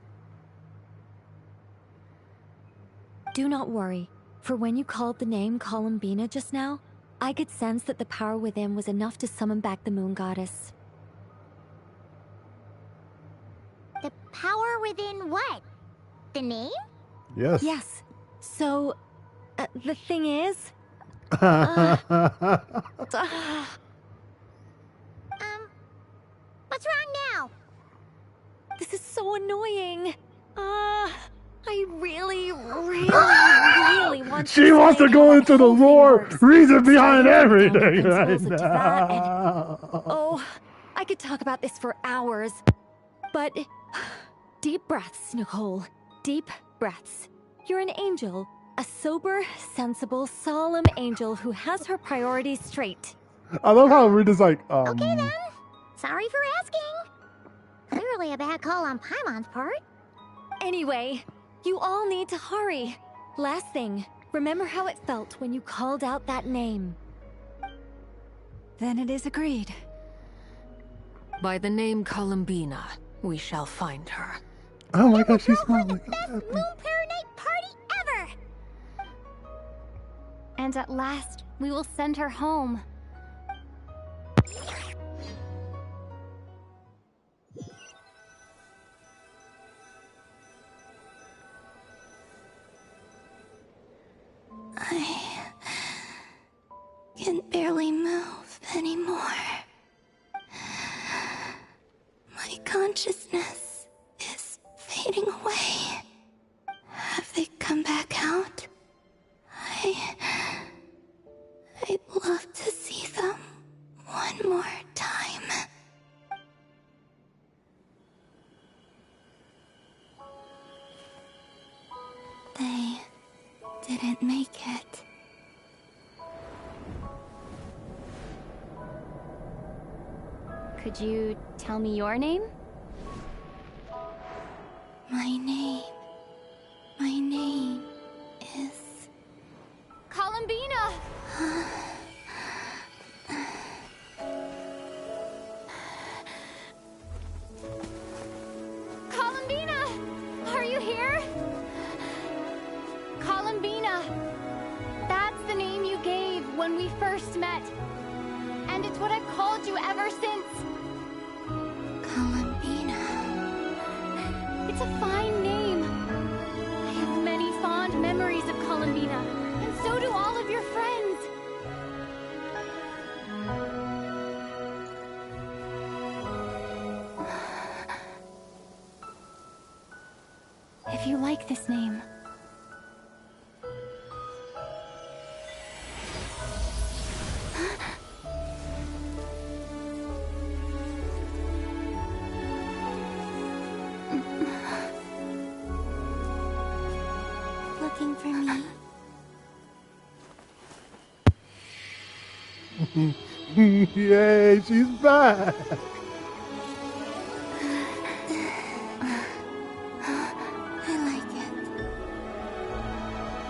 Speaker 13: Do not worry, for when you called the name Columbina just now, I could sense that the power within was enough to summon back the moon goddess.
Speaker 3: The power within what? The name?
Speaker 1: Yes.
Speaker 13: Yes. So, the thing is...
Speaker 3: What's wrong now?
Speaker 13: This is so annoying. I really want to.
Speaker 1: She wants to go into the lore reason behind everything right now.
Speaker 13: Oh, I could talk about this for hours. But deep breaths, Nicole. Deep breaths. You're an angel. A sober, sensible, solemn angel who has her priorities straight.
Speaker 1: I love how Rita's like,
Speaker 3: Okay then. Sorry for asking. Clearly a bad call on Paimon's part.
Speaker 13: Anyway, you all need to hurry. Last thing, remember how it felt when you called out that name.
Speaker 2: Then it is agreed.
Speaker 9: By the name Columbina, we shall find her.
Speaker 1: Oh my god, she's smiling.
Speaker 3: Best Moon Paranite party ever!
Speaker 17: And at last, we will send her home.
Speaker 4: I can barely move anymore. My consciousness is fading away. Have they come back out? I'd love to see them one more time. They didn't make it.
Speaker 17: Could you tell me your name?
Speaker 4: My name is...
Speaker 17: Columbina! Columbina! Are you here? Columbina! That's the name you gave when we first met. And it's what I've called you ever since.
Speaker 4: Columbina.
Speaker 17: It's a fine name. I have many fond memories of Columbina, and so do all of your friends. If you like this name,
Speaker 4: looking for me?
Speaker 1: Yay, she's back.
Speaker 4: I like it.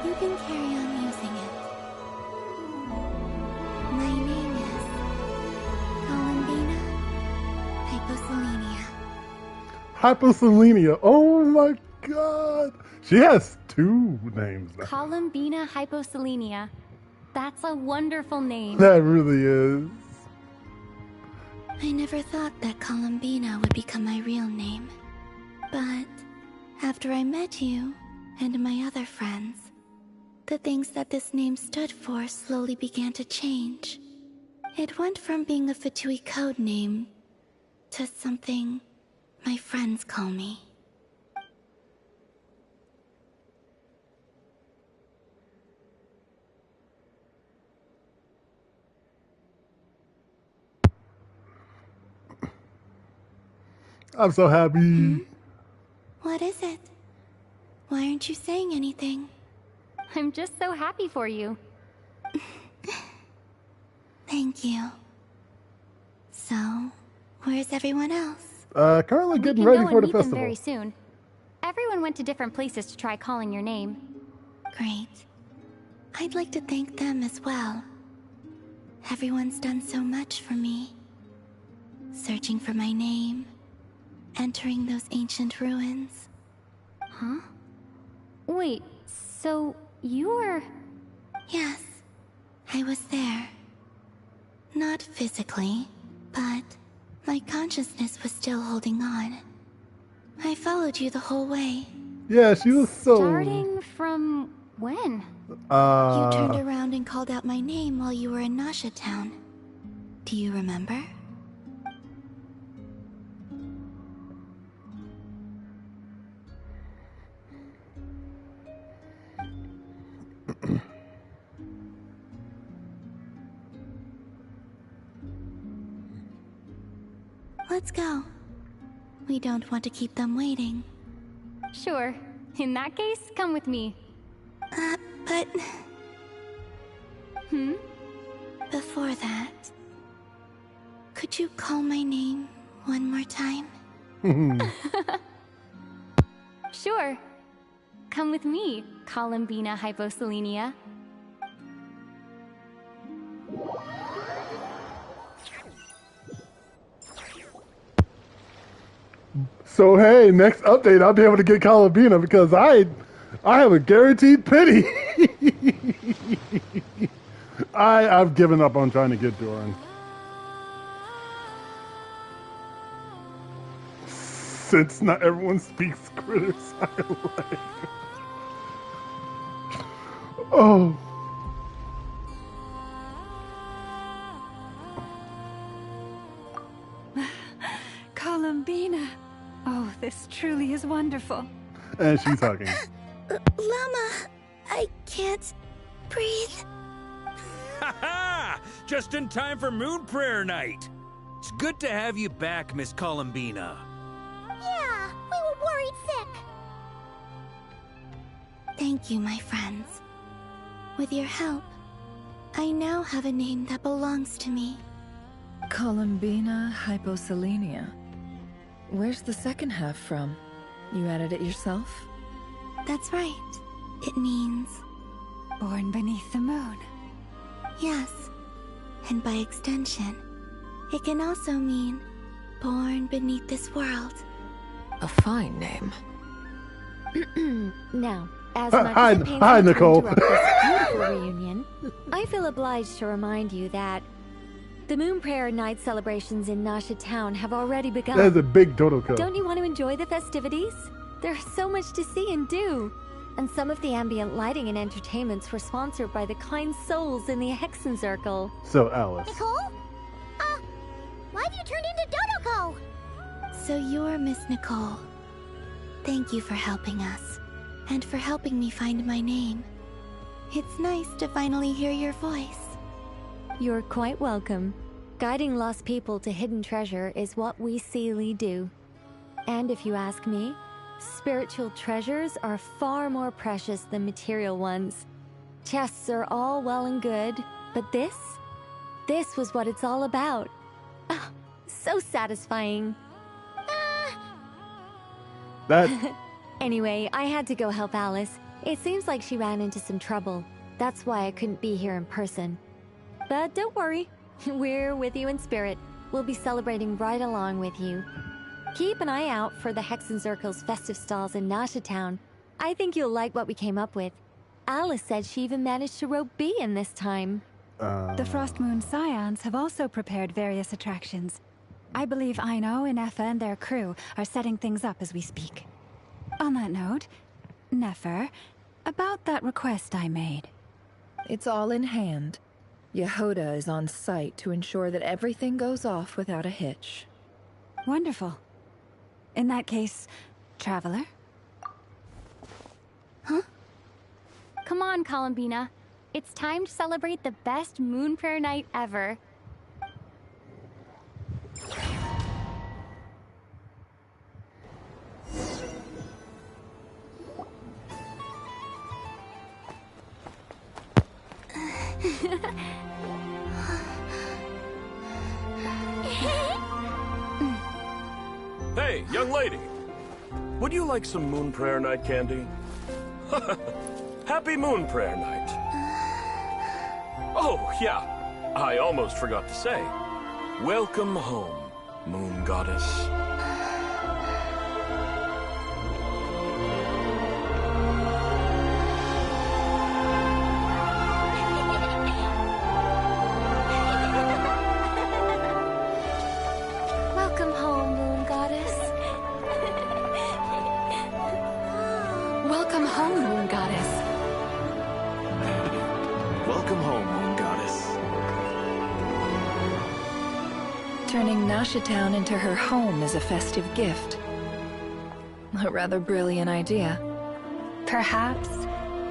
Speaker 4: You can carry on using it. My name is Columbina Hyposelenia.
Speaker 1: Hyposelenia. Oh my god. She has two names now.
Speaker 17: Columbina Hyposelenia. That's a wonderful name.
Speaker 1: That really is.
Speaker 4: I never thought that Columbina would become my real name. But after I met you and my other friends, the things that this name stood for slowly began to change. It went from being a Fatui code name to something my friends call me.
Speaker 1: I'm so happy.
Speaker 4: What is it? Why aren't you saying anything?
Speaker 13: I'm just so happy for you.
Speaker 4: Thank you. So, where's everyone else?
Speaker 1: Currently getting ready for the
Speaker 13: Them
Speaker 1: festival.
Speaker 13: very soon. Everyone went to different places to try calling your name.
Speaker 4: Great. I'd like to thank them as well. Everyone's done so much for me. Searching for my name, entering those ancient ruins.
Speaker 13: Huh? Wait, so you were...
Speaker 4: Yes, I was there. Not physically, but my consciousness was still holding on. I followed you the whole way.
Speaker 1: Yeah, she was so...
Speaker 13: Starting from when?
Speaker 4: You turned around and called out my name while you were in Nasha Town. Do you remember? Let's go. We don't want to keep them waiting.
Speaker 13: Sure. In that case, come with me.
Speaker 4: But...
Speaker 13: Hmm?
Speaker 4: Before that, could you call my name one more time?
Speaker 13: Sure. Come with me, Columbina Hyposelenia.
Speaker 1: So hey, next update I'll be able to get Columbina because I have a guaranteed pity. I've given up on trying to get Doran. Since not everyone speaks critters, I like. Oh.
Speaker 2: Columbina. Oh, this truly is wonderful.
Speaker 1: And she's hugging.
Speaker 4: Llama, I can't breathe.
Speaker 5: Ha ha! Just in time for Moon Prayer Night. It's good to have you back, Miss Columbina.
Speaker 3: Yeah, we were worried sick.
Speaker 4: Thank you, my friends. With your help, I now have a name that belongs to me.
Speaker 14: Columbina Hyposelenia. Where's the second half from? You added it yourself?
Speaker 4: That's right. It means...
Speaker 2: Born beneath the moon.
Speaker 4: Yes. And by extension, it can also mean born beneath this world.
Speaker 9: A fine name.
Speaker 13: Now, as much as it pains
Speaker 1: Hi,
Speaker 13: me to
Speaker 1: Nicole.
Speaker 13: interrupt this beautiful reunion, I feel obliged to remind you that the Moon Prayer Night celebrations in Nasha Town have already begun.
Speaker 1: There's a big dodo cup.
Speaker 13: Don't you want to enjoy the festivities? There's so much to see and do. And some of the ambient lighting and entertainments were sponsored by the kind souls in the Hexen Circle.
Speaker 1: So, Alice.
Speaker 3: Nicole? Why have you turned into Dodoko?
Speaker 4: So you're Miss Nicole. Thank you for helping us, and for helping me find my name. It's nice to finally hear your voice.
Speaker 13: You're quite welcome. Guiding lost people to hidden treasure is what we Seelie do. And if you ask me, spiritual treasures are far more precious than material ones. Chests are all well and good, but this was what it's all about. Oh, so satisfying. Anyway, I had to go help Alice. It seems like she ran into some trouble. That's why I couldn't be here in person. But don't worry, we're with you in spirit. We'll be celebrating right along with you. Keep an eye out for the Hexen Circle's festive stalls in Nasha Town. I think you'll like what we came up with. Alice said she even managed to rope B in this time.
Speaker 2: The Frost Moon Scions have also prepared various attractions. I believe Aino, Ineffa, and their crew are setting things up as we speak. On that note, Nefer, about that request I made.
Speaker 14: It's all in hand. Yehoda is on site to ensure that everything goes off without a hitch.
Speaker 2: Wonderful. In that case, Traveler?
Speaker 17: Huh? Come on, Columbina. It's time to celebrate the best Moon Prayer night ever.
Speaker 19: Hey, young lady. Would you like some Moon Prayer Night candy? Happy Moon Prayer Night. Oh, yeah. I almost forgot to say. Welcome home, Moon Goddess.
Speaker 17: Welcome home, Moon Goddess.
Speaker 9: Welcome home, Moon Goddess.
Speaker 16: Welcome home, Moon Goddess.
Speaker 14: Turning Nashatown into her home is a festive gift. A rather brilliant idea.
Speaker 2: Perhaps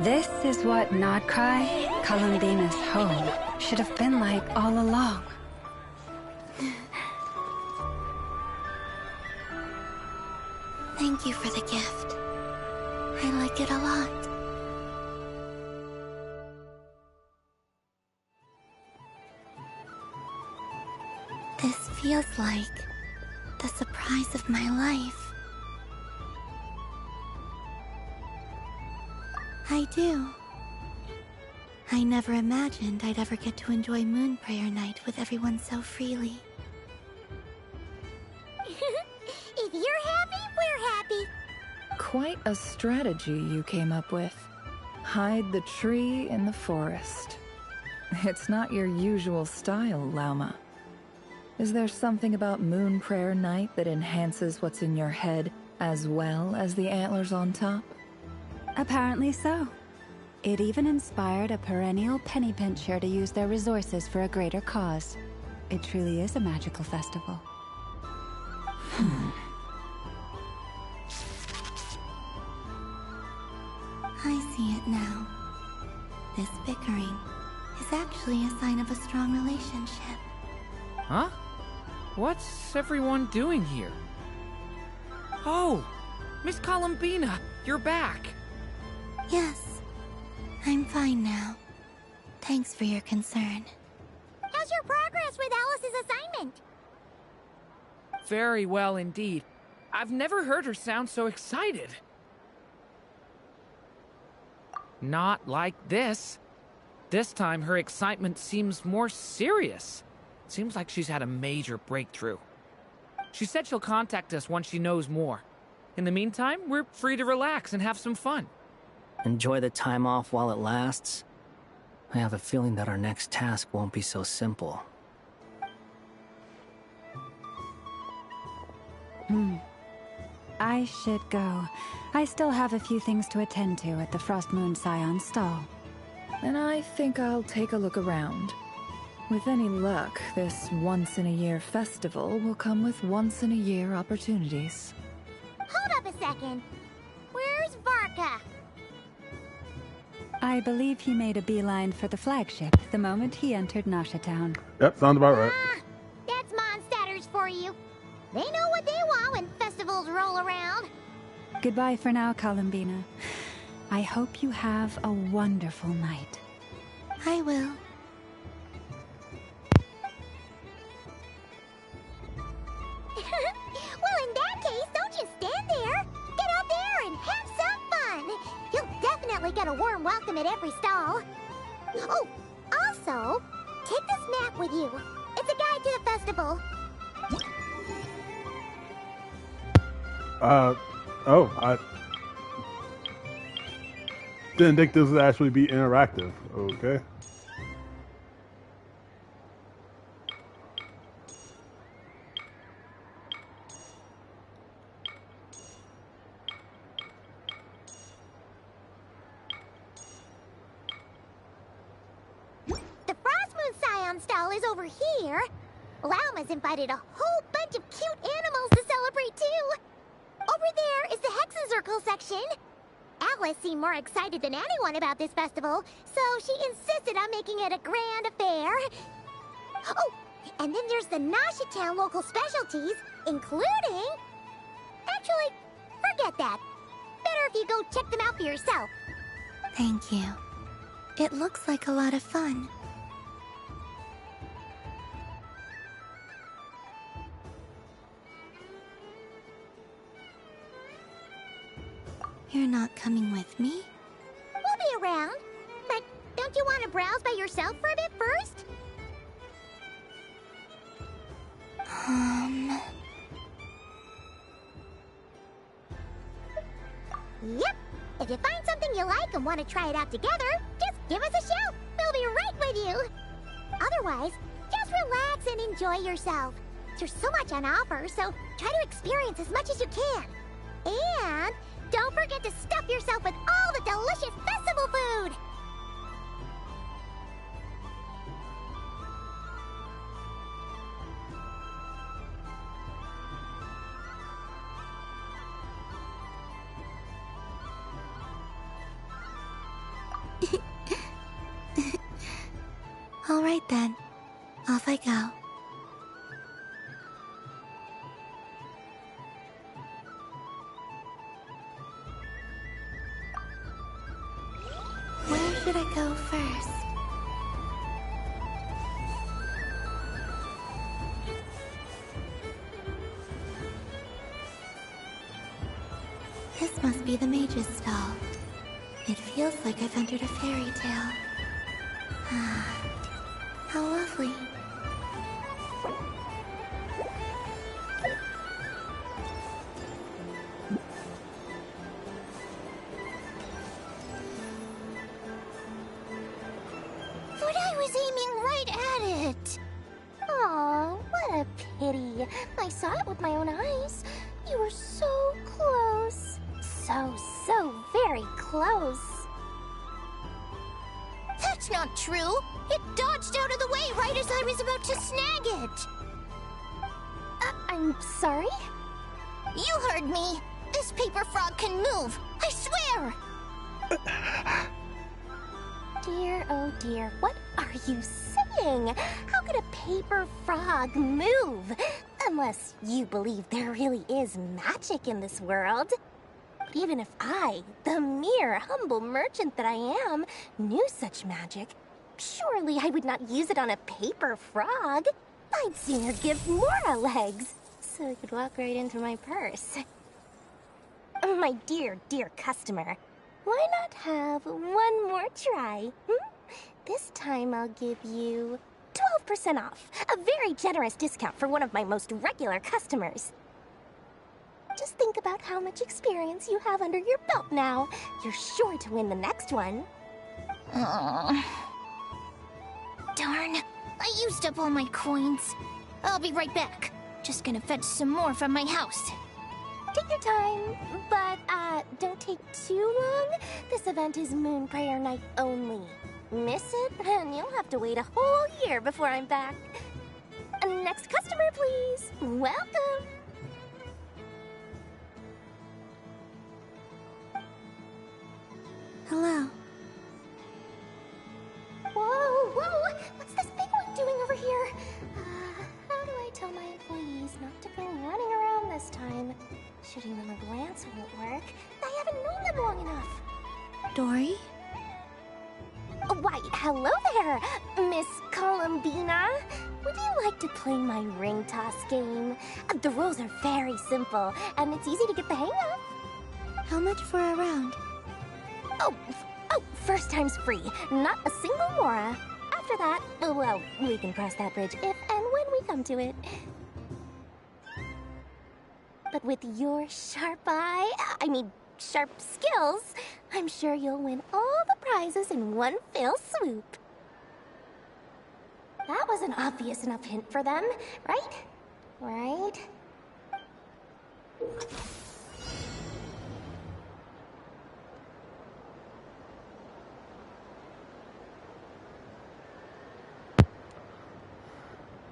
Speaker 2: this is what Nodcry, Columbina's home, should have been like all along.
Speaker 4: Thank you for the gift. I like it a lot. This feels like the surprise of my life. I do. I never imagined I'd ever get to enjoy Moon Prayer Night with everyone so freely.
Speaker 3: If you're happy, we're happy.
Speaker 14: Quite a strategy you came up with. Hide the tree in the forest. It's not your usual style, Lauma. Is there something about Moon Prayer Night that enhances what's in your head as well as the antlers on top?
Speaker 2: Apparently so. It even inspired a perennial penny pincher to use their resources for a greater cause. It truly is a magical festival.
Speaker 4: I see it now. This bickering is actually a sign of a strong relationship.
Speaker 6: Huh? What's everyone doing here? Oh! Miss Columbina, you're back!
Speaker 4: Yes, I'm fine now. Thanks for your concern.
Speaker 3: How's your progress with Alice's assignment?
Speaker 6: Very well indeed. I've never heard her sound so excited. Not like this. This time her excitement seems more serious. Seems like she's had a major breakthrough. She said she'll contact us once she knows more. In the meantime, we're free to relax and have some fun.
Speaker 7: Enjoy the time off while it lasts. I have a feeling that our next task won't be so simple.
Speaker 2: I should go. I still have a few things to attend to at the Frost Moon Scion's stall.
Speaker 14: And I think I'll take a look around. With any luck, this once-in-a-year festival will come with once-in-a-year opportunities.
Speaker 3: Hold up a second. Where's Varka?
Speaker 2: I believe he made a beeline for the flagship the moment he entered Nashatown.
Speaker 1: Yep, sounds about right.
Speaker 3: That's Mondstadters for you. They know what they want when festivals roll around.
Speaker 2: Goodbye for now, Columbina. I hope you have a wonderful night.
Speaker 4: I will.
Speaker 3: Well, in that case, don't just stand there. Get out there and have some fun. You'll definitely get a warm welcome at every stall. Oh, also, take this map with you. It's a guide to the festival.
Speaker 1: I didn't think this would actually be interactive. Okay.
Speaker 3: The Frost Moon Scion stall is over here. Lauma's invited a whole bunch bunch of cute animals to celebrate too. Over there is the Hexen Circle section. Alice seemed more excited than anyone about this festival, so she insisted on making it a grand affair. Oh, and then there's the Nashitown local specialties, including... Actually, forget that. Better if you go check them out for yourself.
Speaker 4: Thank you. It looks like a lot of fun. You're not coming with me?
Speaker 3: We'll be around. But don't you want to browse by yourself for a bit first? Yep. If you find something you like and want to try it out together, just give us a shout. We'll be right with you. Otherwise, just relax and enjoy yourself. There's so much on offer, so try to experience as much as you can. And don't forget to stuff yourself with all the delicious festival food!
Speaker 4: All right then. Off I go. Where should I go first? This must be the mage's stall. It feels like I've entered a fairy tale. How lovely.
Speaker 3: But I was aiming right at it! Aw, what a pity. I saw it with my own eyes. You were so close. So very close. That's not true! It dodged out of the way right as I was about to snag it! I'm sorry? You heard me! This paper frog can move! I swear! Dear, oh dear, what are you saying? How could a paper frog move? Unless you believe there really is magic in this world. But even if I, the mere humble merchant that I am, knew such magic, surely I would not use it on a paper frog. I'd sooner give Mora legs, so I could walk right into my purse. My dear, dear customer, why not have one more try? This time I'll give you 12% off, a very generous discount for one of my most regular customers. Just think about how much experience you have under your belt now. You're sure to win the next one. Darn, I used up all my coins. I'll be right back. Just gonna fetch some more from my house. Take your time, but don't take too long. This event is Moon Prayer Night only. Miss it, and you'll have to wait a whole year before I'm back. Next customer, please. Welcome.
Speaker 4: Hello.
Speaker 3: Whoa! What's this big one doing over here? How do I tell my employees not to go running around this time? Shooting them a glance won't work. I haven't known them long enough.
Speaker 4: Dory?
Speaker 3: Why, hello there, Miss Columbina. Would you like to play my ring toss game? The rules are very simple, and it's easy to get the hang of.
Speaker 4: How much for a round?
Speaker 3: Oh, first time's free. Not a single Mora. After that, well, we can cross that bridge if and when we come to it. But with your sharp sharp skills, I'm sure you'll win all the prizes in one fell swoop. That was an obvious enough hint for them, right? Right?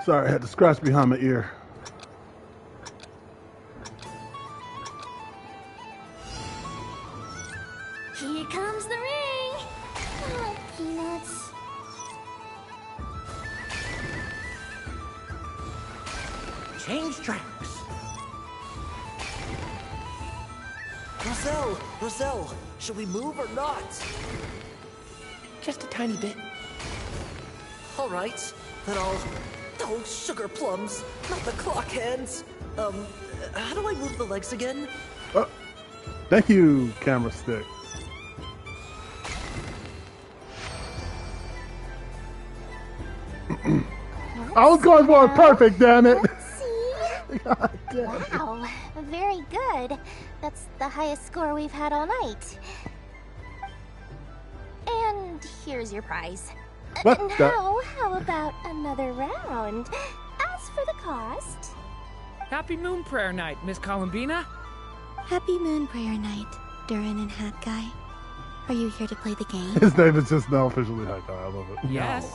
Speaker 1: Sorry, I had to scratch behind my ear.
Speaker 19: change tracks.
Speaker 21: Roselle, should we move or not?
Speaker 19: Just a tiny bit.
Speaker 21: All right, then I'll... Oh, sugar plums, not the clock hands. How do I move the legs again?
Speaker 1: Thank you, camera stick. I was going for a perfect, damn it!
Speaker 3: God damn. Wow, very good. That's the highest score we've had all night. And here's your prize.
Speaker 1: What
Speaker 3: Now, how about another round? As for the cost...
Speaker 6: Happy Moon Prayer Night, Miss Columbina.
Speaker 4: Happy Moon Prayer Night, Durin and Hat Guy. Are you here to play the game?
Speaker 1: His name is just now officially Hat Guy. I love it.
Speaker 6: Yes.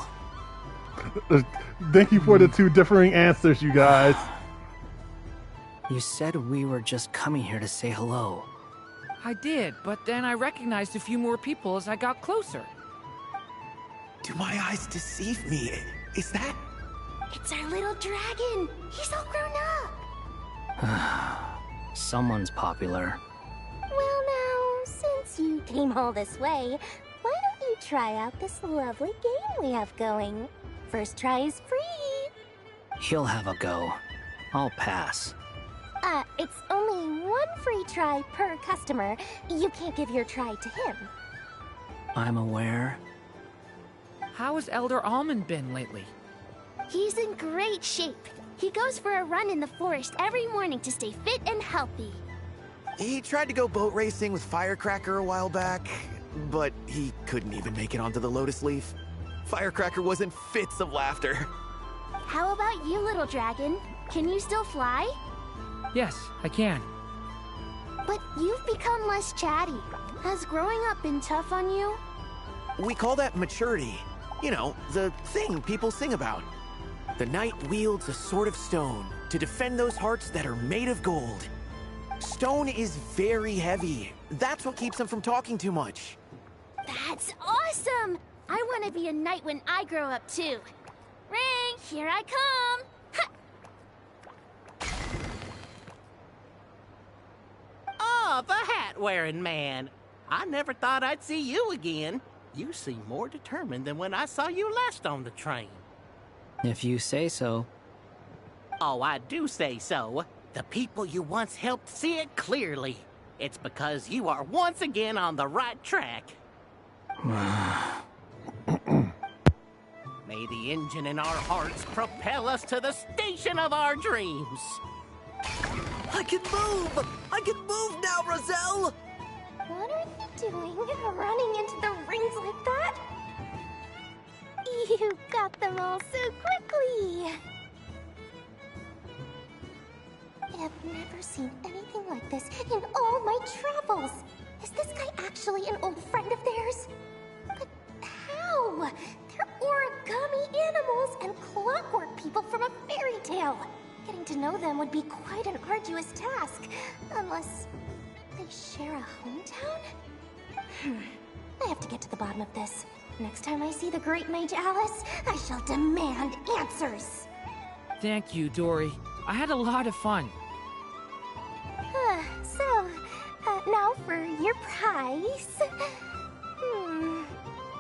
Speaker 1: Thank you for the two differing answers, you guys.
Speaker 7: You said we were just coming here to say hello.
Speaker 6: I did, but then I recognized a few more people as I got closer.
Speaker 10: Do my eyes deceive me? Is that...
Speaker 3: It's our little dragon. He's all grown up.
Speaker 7: Someone's popular.
Speaker 3: Well now, since you came all this way, why don't you try out this lovely game we have going? First try is free.
Speaker 7: He'll have a go. I'll pass.
Speaker 3: It's only one free try per customer. You can't give your try to him.
Speaker 7: I'm aware.
Speaker 6: How has Elder Almond been lately?
Speaker 17: He's in great shape. He goes for a run in the forest every morning to stay fit and healthy.
Speaker 10: He tried to go boat racing with Firecracker a while back, but he couldn't even make it onto the Lotus Leaf. Firecracker was in fits of laughter.
Speaker 17: How about you, little dragon? Can you still fly?
Speaker 6: Yes, I can.
Speaker 17: But you've become less chatty. Has growing up been tough on you?
Speaker 10: We call that maturity. You know, the thing people sing about. The knight wields a sword of stone to defend those hearts that are made of gold. Stone is very heavy. That's what keeps him from talking too much.
Speaker 17: That's awesome! I want to be a knight when I grow up too. Ring, here I come! Ha!
Speaker 19: Oh, the hat-wearing man. I never thought I'd see you again. You seem more determined than when I saw you last on the train.
Speaker 7: If you say so.
Speaker 19: Oh, I do say so. The people you once helped see it clearly. It's because you are once again on the right track. May the engine in our hearts propel us to the station of our dreams.
Speaker 21: I can move! I can move now, Roselle!
Speaker 3: What are you doing, running into the rings like that? You got them all so quickly! I've never seen anything like this in all my travels! Is this guy actually an old friend of theirs? But how? They're origami animals and clockwork people from a fairy tale! Getting to know them would be quite an arduous task, unless they share a hometown? I have to get to the bottom of this. Next time I see the Great Mage Alice, I shall demand answers.
Speaker 6: Thank you, Dory. I had a lot of fun.
Speaker 3: Now for your prize.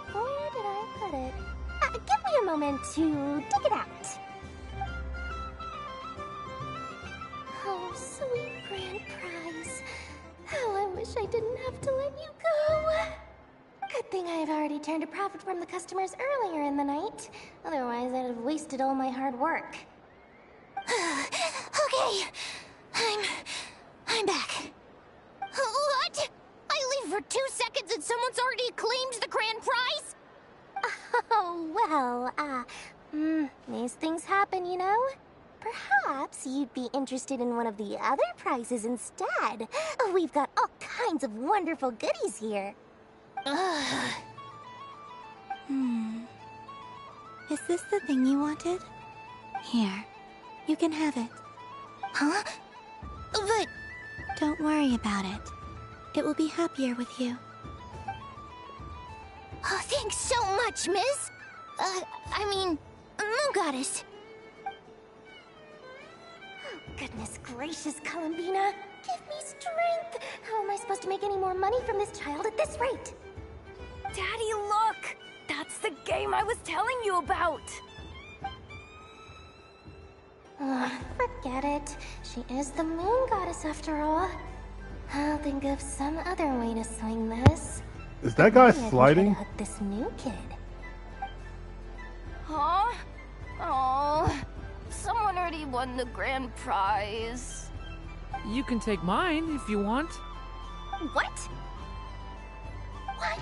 Speaker 3: Where did I put it? Give me a moment to dig it out. Oh, sweet grand prize. How I wish I didn't have to let you go. Good thing I've already turned a profit from the customers earlier in the night. Otherwise, I'd have wasted all my hard work. Okay, I'm back. What? I leave for 2 seconds and someone's already claimed the grand prize? Oh, well, these things happen, you know? Perhaps you'd be interested in one of the other prizes instead. We've got all kinds of wonderful goodies here.
Speaker 4: Is this the thing you wanted? Here, you can have it.
Speaker 3: Huh? But...
Speaker 4: Don't worry about it. It will be happier with you.
Speaker 3: Oh, thanks so much, miss. Moon Goddess.
Speaker 17: Goodness gracious, Columbina. Give me strength. How am I supposed to make any more money from this child at this rate?
Speaker 13: Daddy, look! That's the game I was telling you about!
Speaker 17: Forget it. She is the moon goddess after all. I'll think of some other way to swing this.
Speaker 1: Is that guy
Speaker 17: Maybe I can try to
Speaker 1: sliding?
Speaker 17: hook this new kid.
Speaker 13: Huh? Oh, someone already won the grand prize.
Speaker 6: You can take mine if you want.
Speaker 17: What? Why?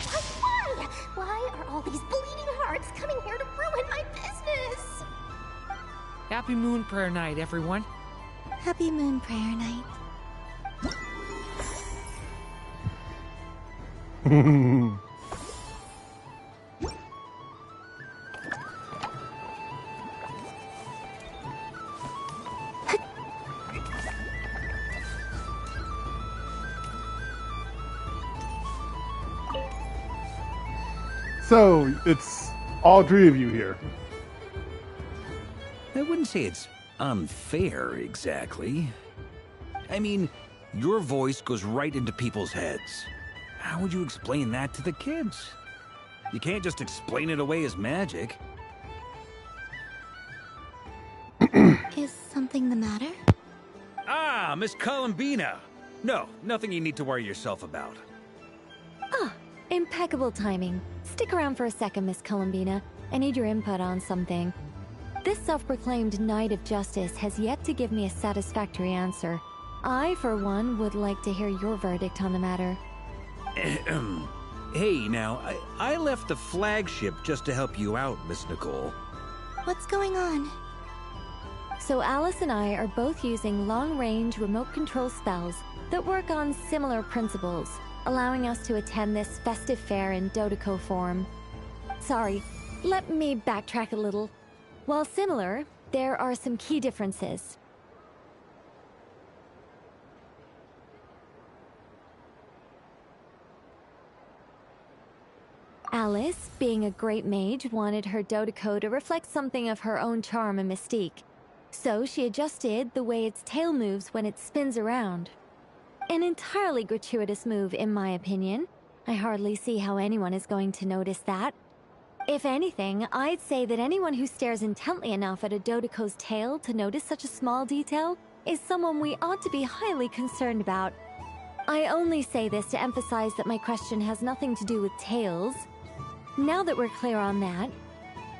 Speaker 17: Why are all these bleeding hearts coming here to ruin my business?
Speaker 6: Happy Moon Prayer Night, everyone.
Speaker 4: Happy Moon Prayer Night.
Speaker 1: So, it's all three of you here.
Speaker 5: I wouldn't say it's unfair, exactly. I mean, your voice goes right into people's heads. How would you explain that to the kids? You can't just explain it away as magic.
Speaker 4: Is something the matter?
Speaker 5: Ah, Miss Columbina! No, nothing you need to worry yourself about.
Speaker 13: Impeccable timing. Stick around for a second, Miss Columbina. I need your input on something. This self-proclaimed Knight of Justice has yet to give me a satisfactory answer. I, for one, would like to hear your verdict on the matter.
Speaker 5: Hey, now, I left the flagship just to help you out, Miss Nicole.
Speaker 4: What's going on?
Speaker 13: So Alice and I are both using long-range remote control spells that work on similar principles, allowing us to attend this festive fair in Dodoco form. Sorry, let me backtrack a little. While similar, there are some key differences. Alice, being a great mage, wanted her Dodoco to reflect something of her own charm and mystique. So she adjusted the way its tail moves when it spins around. An entirely gratuitous move, in my opinion. I hardly see how anyone is going to notice that. If anything, I'd say that anyone who stares intently enough at a Dodoco's tail to notice such a small detail is someone we ought to be highly concerned about. I only say this to emphasize that my question has nothing to do with tails. Now that we're clear on that,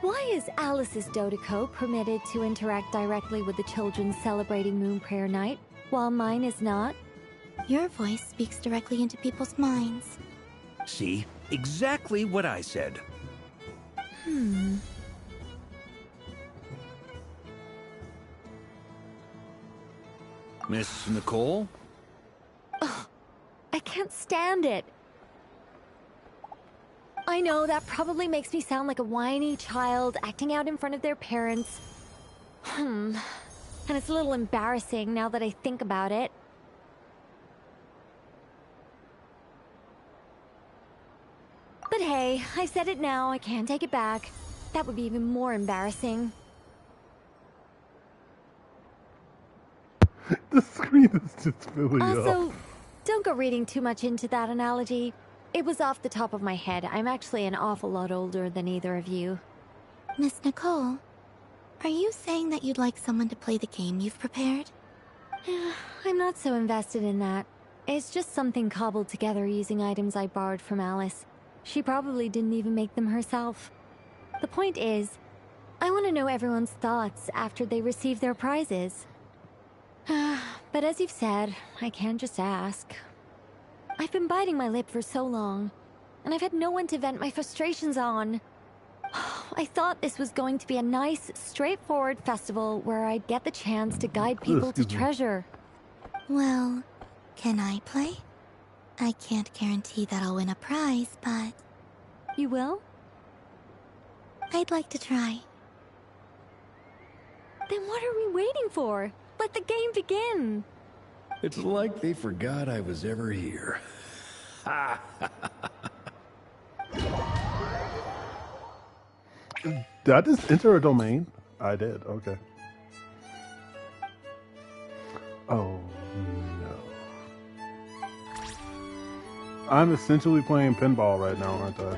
Speaker 13: why is Alice's Dodoco permitted to interact directly with the children celebrating Moon Prayer Night, while mine is not?
Speaker 4: Your voice speaks directly into people's minds.
Speaker 5: See? Exactly what I said. Miss Nicole?
Speaker 13: Ugh, I can't stand it. I know that probably makes me sound like a whiny child acting out in front of their parents. And it's a little embarrassing now that I think about it. But hey, I said it now, I can't take it back. That would be even more embarrassing.
Speaker 1: The screen is just filling up.
Speaker 13: Also, don't go reading too much into that analogy. It was off the top of my head. I'm actually an awful lot older than either of you.
Speaker 4: Miss Nicole, are you saying that you'd like someone to play the game you've prepared?
Speaker 13: I'm not so invested in that. It's just something cobbled together using items I borrowed from Alice. She probably didn't even make them herself. The point is, I want to know everyone's thoughts after they receive their prizes. But as you've said, I can't just ask. I've been biting my lip for so long, and I've had no one to vent my frustrations on. I thought this was going to be a nice, straightforward festival where I'd get the chance to guide people to treasure.
Speaker 4: Well, can I play? I can't guarantee that I'll win a prize, but...
Speaker 13: You will?
Speaker 4: I'd like to try.
Speaker 13: Then what are we waiting for? Let the game begin!
Speaker 8: It's like they forgot I was ever here.
Speaker 1: Did I just enter a domain? I did, okay. Oh, no. I'm essentially playing pinball right now, aren't I?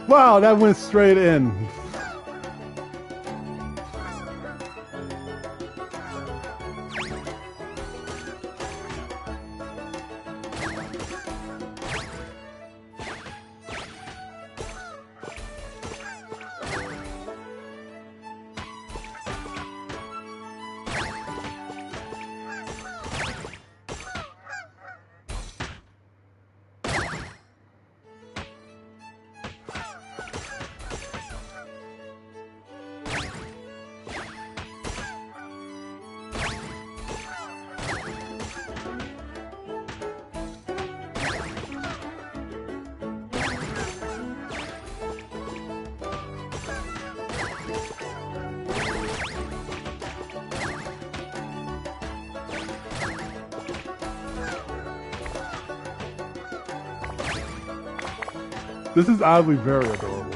Speaker 1: Wow, that went straight in. This is oddly very adorable.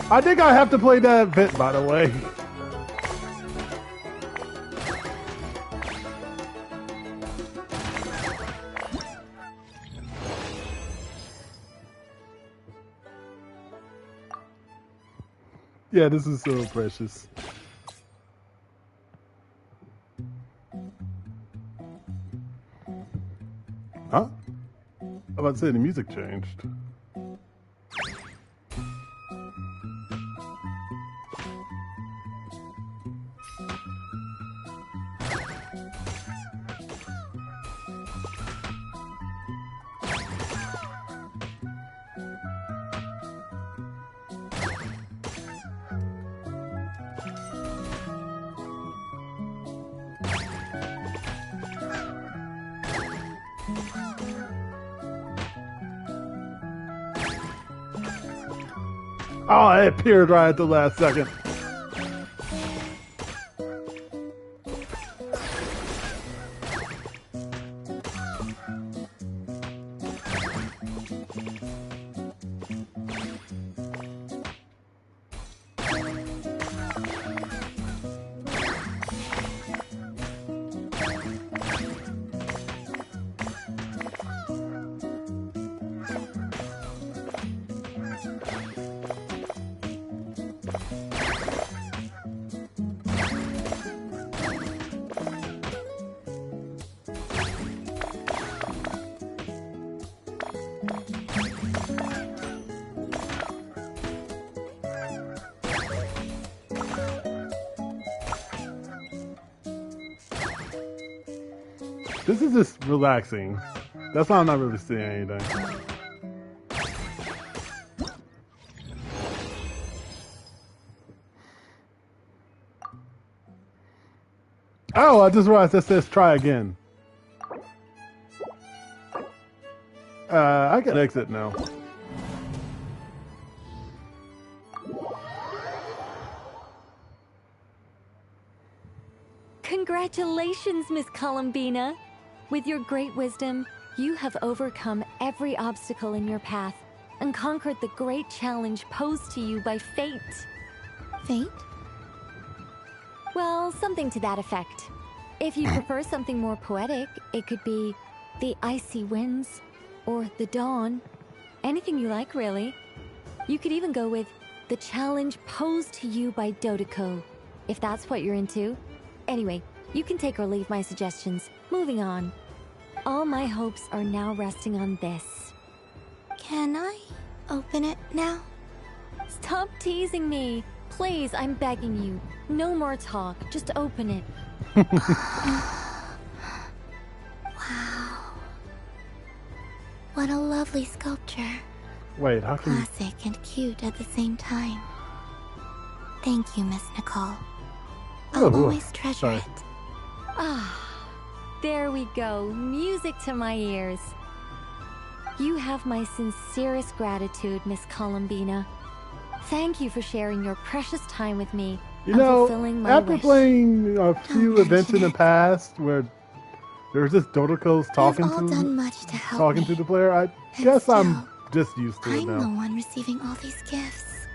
Speaker 1: I think I have to play that bit, by the way. Yeah, this is so precious. Huh? I'm about to say the music changed. Oh, it appeared right at the last second. This is just relaxing. That's why I'm not really seeing anything. Oh, I just realized that says try again. I can exit now.
Speaker 13: Congratulations, Miss Columbina! With your great wisdom, you have overcome every obstacle in your path and conquered the great challenge posed to you by fate.
Speaker 4: Fate?
Speaker 13: Well, something to that effect. If you prefer something more poetic, it could be the icy winds or the dawn. Anything you like, really. You could even go with the challenge posed to you by Dodeko, if that's what you're into. Anyway, you can take or leave my suggestions. Moving on. All my hopes are now resting on this.
Speaker 4: Can I open it now?
Speaker 13: Stop teasing me. Please, I'm begging you. No more talk. Just open it.
Speaker 4: Wow. What a lovely sculpture.
Speaker 1: Wait, how can
Speaker 4: Classic and cute at the same time. Thank you, Miss Nicole. I'll always treasure it.
Speaker 13: Ah, there we go. Music to my ears. You have my sincerest gratitude, Miss Columbina. Thank you for sharing your precious time with me.
Speaker 1: You
Speaker 13: and
Speaker 1: know,
Speaker 13: fulfilling my
Speaker 1: after
Speaker 13: wish.
Speaker 1: playing a few events in the past where there's just Dodoko's talking
Speaker 4: You've all done much to help
Speaker 1: talking
Speaker 4: me.
Speaker 1: to the player, I
Speaker 4: And
Speaker 1: guess
Speaker 4: still,
Speaker 1: I'm just used to it
Speaker 4: I'm
Speaker 1: now.
Speaker 4: the one receiving all these gifts.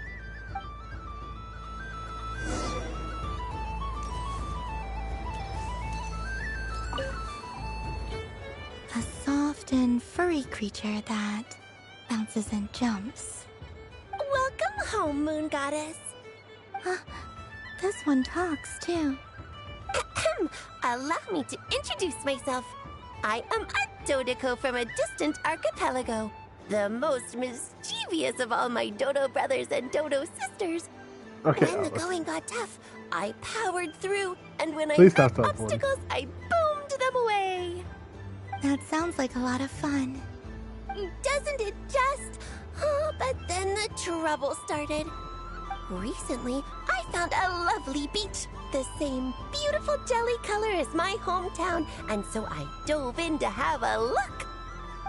Speaker 4: A soft and furry creature that bounces and jumps.
Speaker 17: Welcome home, Moon Goddess.
Speaker 4: This one talks too.
Speaker 17: Allow me to introduce myself. I am a Dodoko from a distant archipelago, the most mischievous of all my Dodo brothers and Dodo sisters.
Speaker 1: Okay,
Speaker 17: When the
Speaker 1: Alice.
Speaker 17: going got tough, I powered through, and when
Speaker 1: Please
Speaker 17: I
Speaker 1: stop
Speaker 17: met
Speaker 1: teleporting.
Speaker 17: obstacles, I boomed them away.
Speaker 4: That sounds like a lot of fun.
Speaker 17: Doesn't it just? Oh, but then the trouble started. Recently, I found a lovely beach, the same beautiful jelly color as my hometown, and so I dove in to have a look.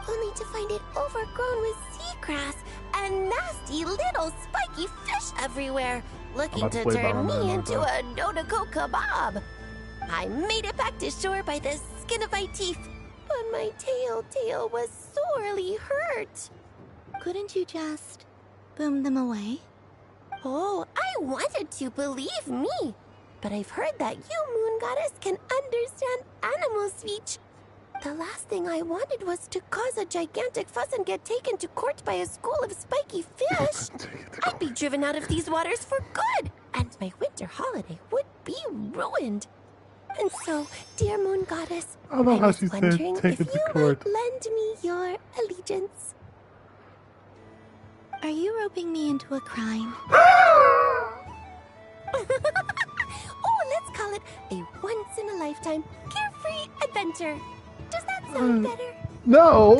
Speaker 17: Only to find it overgrown with seagrass and nasty little spiky fish everywhere, looking
Speaker 1: about to
Speaker 17: to
Speaker 1: play
Speaker 17: turn
Speaker 1: Bomberman
Speaker 17: me
Speaker 1: right
Speaker 17: into
Speaker 1: now.
Speaker 17: a Dodoko kebab. I made it back to shore by the skin of my teeth, but my tail was sorely hurt.
Speaker 4: Couldn't you just boom them away?
Speaker 17: Oh, I wanted to, believe me. But I've heard that you, Moon Goddess, can understand animal speech. The last thing I wanted was to cause a gigantic fuss and get taken to court by a school of spiky fish. I'd be driven out of these waters for good, and my winter holiday would be ruined. And so, dear Moon Goddess,
Speaker 1: I love how
Speaker 17: was
Speaker 1: she said,
Speaker 17: wondering
Speaker 1: "Take
Speaker 17: if
Speaker 1: it to
Speaker 17: you
Speaker 1: court."
Speaker 17: might lend me your allegiance.
Speaker 4: Are you roping me into a crime?
Speaker 17: Oh, let's call it a once-in-a-lifetime carefree adventure. Does that sound better?
Speaker 1: No!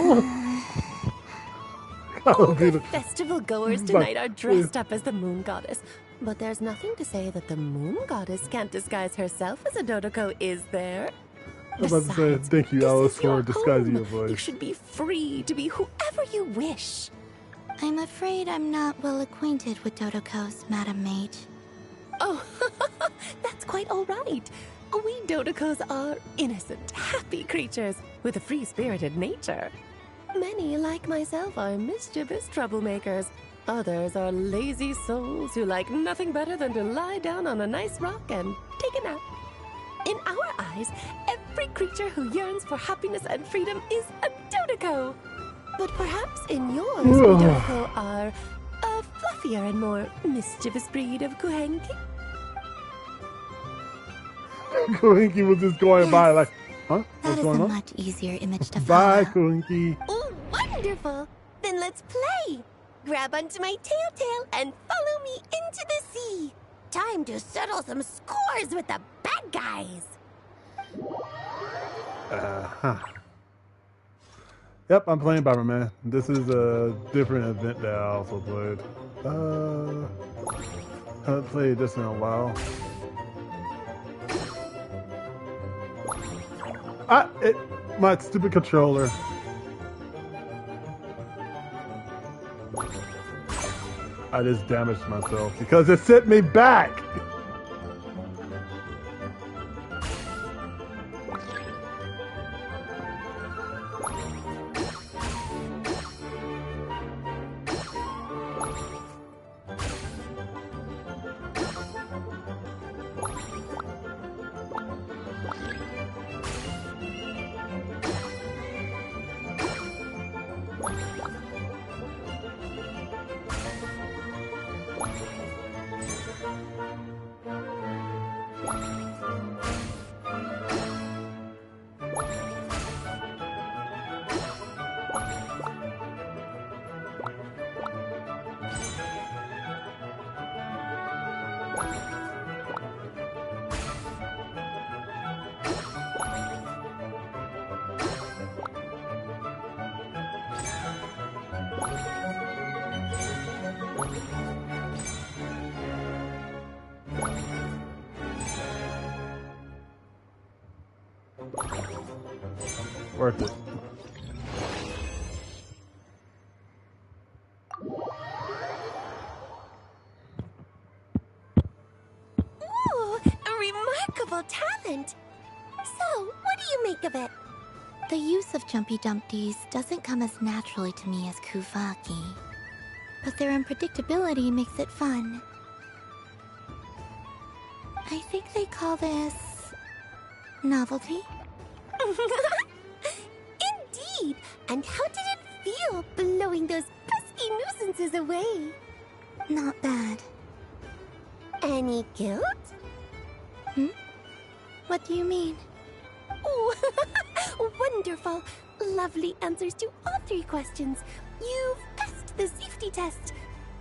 Speaker 17: All the festival goers
Speaker 1: Like,
Speaker 17: tonight are dressed up as the Moon Goddess. But there's nothing to say that the Moon Goddess can't disguise herself as a Dodoko, is there?
Speaker 1: I was about to say, thank you, Alice, for disguising your
Speaker 17: You
Speaker 1: voice.
Speaker 17: should be free to be whoever you wish.
Speaker 4: I'm afraid I'm not well acquainted with Dodokos, Madam Mage.
Speaker 17: Oh, that's quite all right. We Dodokos are innocent, happy creatures with a free-spirited nature. Many, like myself, are mischievous troublemakers. Others are lazy souls who like nothing better than to lie down on a nice rock and take a nap. In our eyes, every creature who yearns for happiness and freedom is a Dodoko. But perhaps in yours, we Dodoko are a fluffier and more mischievous breed of Kuhenki.
Speaker 1: Kuhinki was just going by like, huh?
Speaker 4: That
Speaker 1: What's
Speaker 4: is
Speaker 1: going
Speaker 4: a
Speaker 1: on?
Speaker 4: much easier image to
Speaker 1: Bye,
Speaker 4: follow.
Speaker 1: Kuhinki.
Speaker 17: Oh, wonderful! Then let's play! Grab onto my tail and follow me into the sea! Time to settle some scores with the bad guys!
Speaker 1: Huh. Yep, I'm playing Bomberman. This is a different event that I also played. I haven't played this in a while. My stupid controller. I just damaged myself because it sent me back. Worth it.
Speaker 17: remarkable talent. So, what do you make of it?
Speaker 4: The use of Jumpy Dumpties doesn't come as naturally to me as Kuvaki, but their unpredictability makes it fun. I think they call this... novelty?
Speaker 17: Indeed! And how did it feel blowing those pesky nuisances away?
Speaker 4: Not bad.
Speaker 17: Any guilt?
Speaker 4: What do you mean?
Speaker 17: Oh, wonderful! Lovely answers to all 3 questions. You've passed the safety test.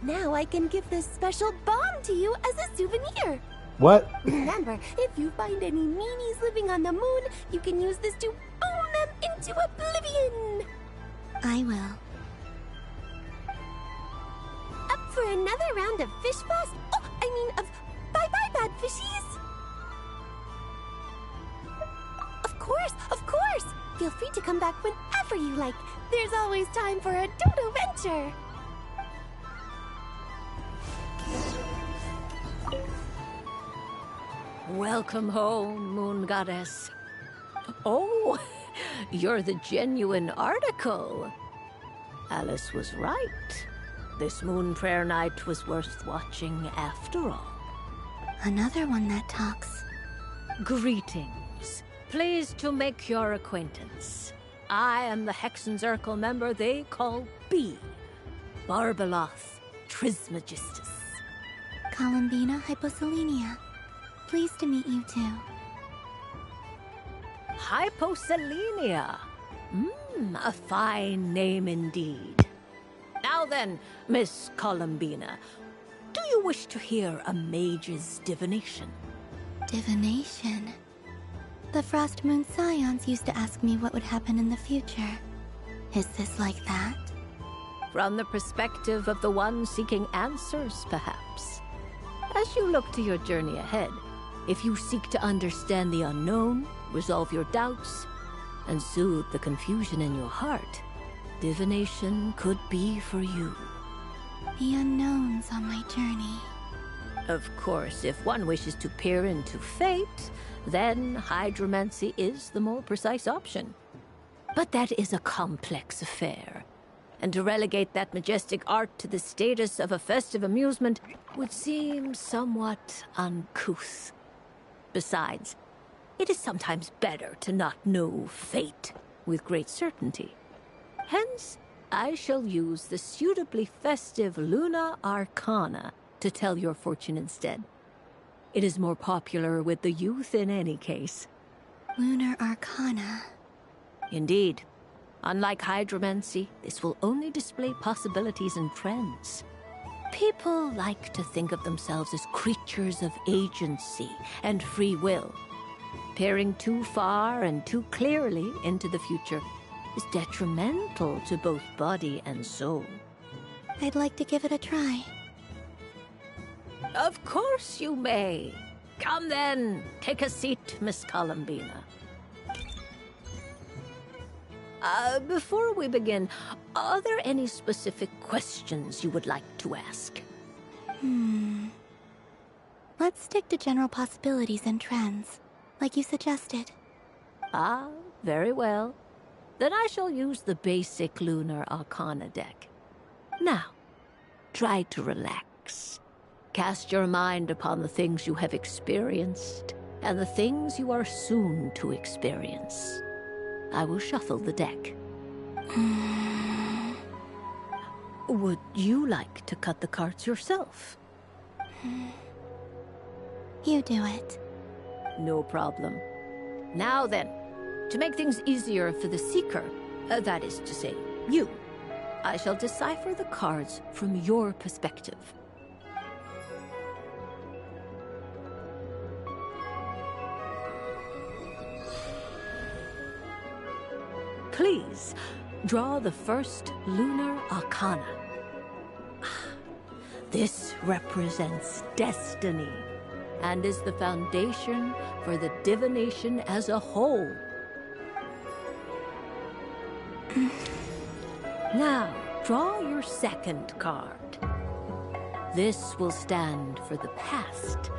Speaker 17: Now I can give this special bomb to you as a souvenir.
Speaker 1: What?
Speaker 17: Remember, if you find any meanies living on the moon, you can use this to boom them into oblivion.
Speaker 4: I will.
Speaker 17: Up for another round of fish blast? Oh, I mean of bye-bye bad fishies. Of course! Feel free to come back whenever you like. There's always time for a dodo venture.
Speaker 12: Welcome home, Moon Goddess. Oh, you're the genuine article. Alice was right. This moon prayer night was worth watching after all.
Speaker 4: Another one that talks.
Speaker 12: Greetings. Pleased to make your acquaintance. I am the Hexenzirkel member they call B. Barbeloth Trismegistus.
Speaker 4: Columbina Hyposelenia. Pleased to meet you too.
Speaker 12: Hyposelenia. A fine name indeed. Now then, Miss Columbina, do you wish to hear a mage's divination?
Speaker 4: Divination? The Frost Moon Scions used to ask me what would happen in the future. Is this like that?
Speaker 12: From the perspective of the one seeking answers, perhaps. As you look to your journey ahead, if you seek to understand the unknown, resolve your doubts, and soothe the confusion in your heart, divination could be for you.
Speaker 4: The unknowns on my journey.
Speaker 12: Of course, if one wishes to peer into fate, then hydromancy is the more precise option. But that is a complex affair, and to relegate that majestic art to the status of a festive amusement would seem somewhat uncouth. Besides, it is sometimes better to not know fate with great certainty. Hence, I shall use the suitably festive Luna Arcana to tell your fortune instead. It is more popular with the youth in any case.
Speaker 4: Lunar Arcana.
Speaker 12: Indeed. Unlike hydromancy, this will only display possibilities and trends. People like to think of themselves as creatures of agency and free will. Peering too far and too clearly into the future is detrimental to both body and soul.
Speaker 4: I'd like to give it a try.
Speaker 12: Of course you may. Come then, take a seat, Miss Columbina. Before we begin, are there any specific questions you would like to ask?
Speaker 4: Let's stick to general possibilities and trends, like you suggested.
Speaker 12: Ah, very well. Then I shall use the basic Lunar Arcana deck. Now, try to relax. Cast your mind upon the things you have experienced and the things you are soon to experience. I will shuffle the deck. Would you like to cut the cards yourself?
Speaker 4: You do it.
Speaker 12: No problem. Now then, to make things easier for the Seeker, that is to say, you, I shall decipher the cards from your perspective. Please, draw the first Lunar Arcana. This represents destiny and is the foundation for the divination as a whole. Now, draw your second card. This will stand for the past,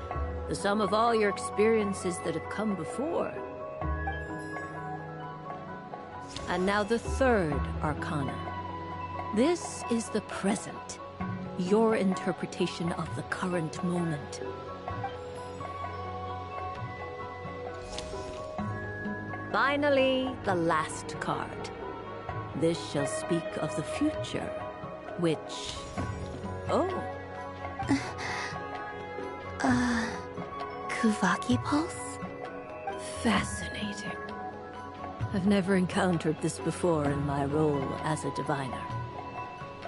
Speaker 12: the sum of all your experiences that have come before. And now the third arcana. This is the present, your interpretation of the current moment. Finally, the last card. This shall speak of the future, which... Oh.
Speaker 4: Kuvaki Pulse?
Speaker 12: Fascinating. I've never encountered this before in my role as a diviner.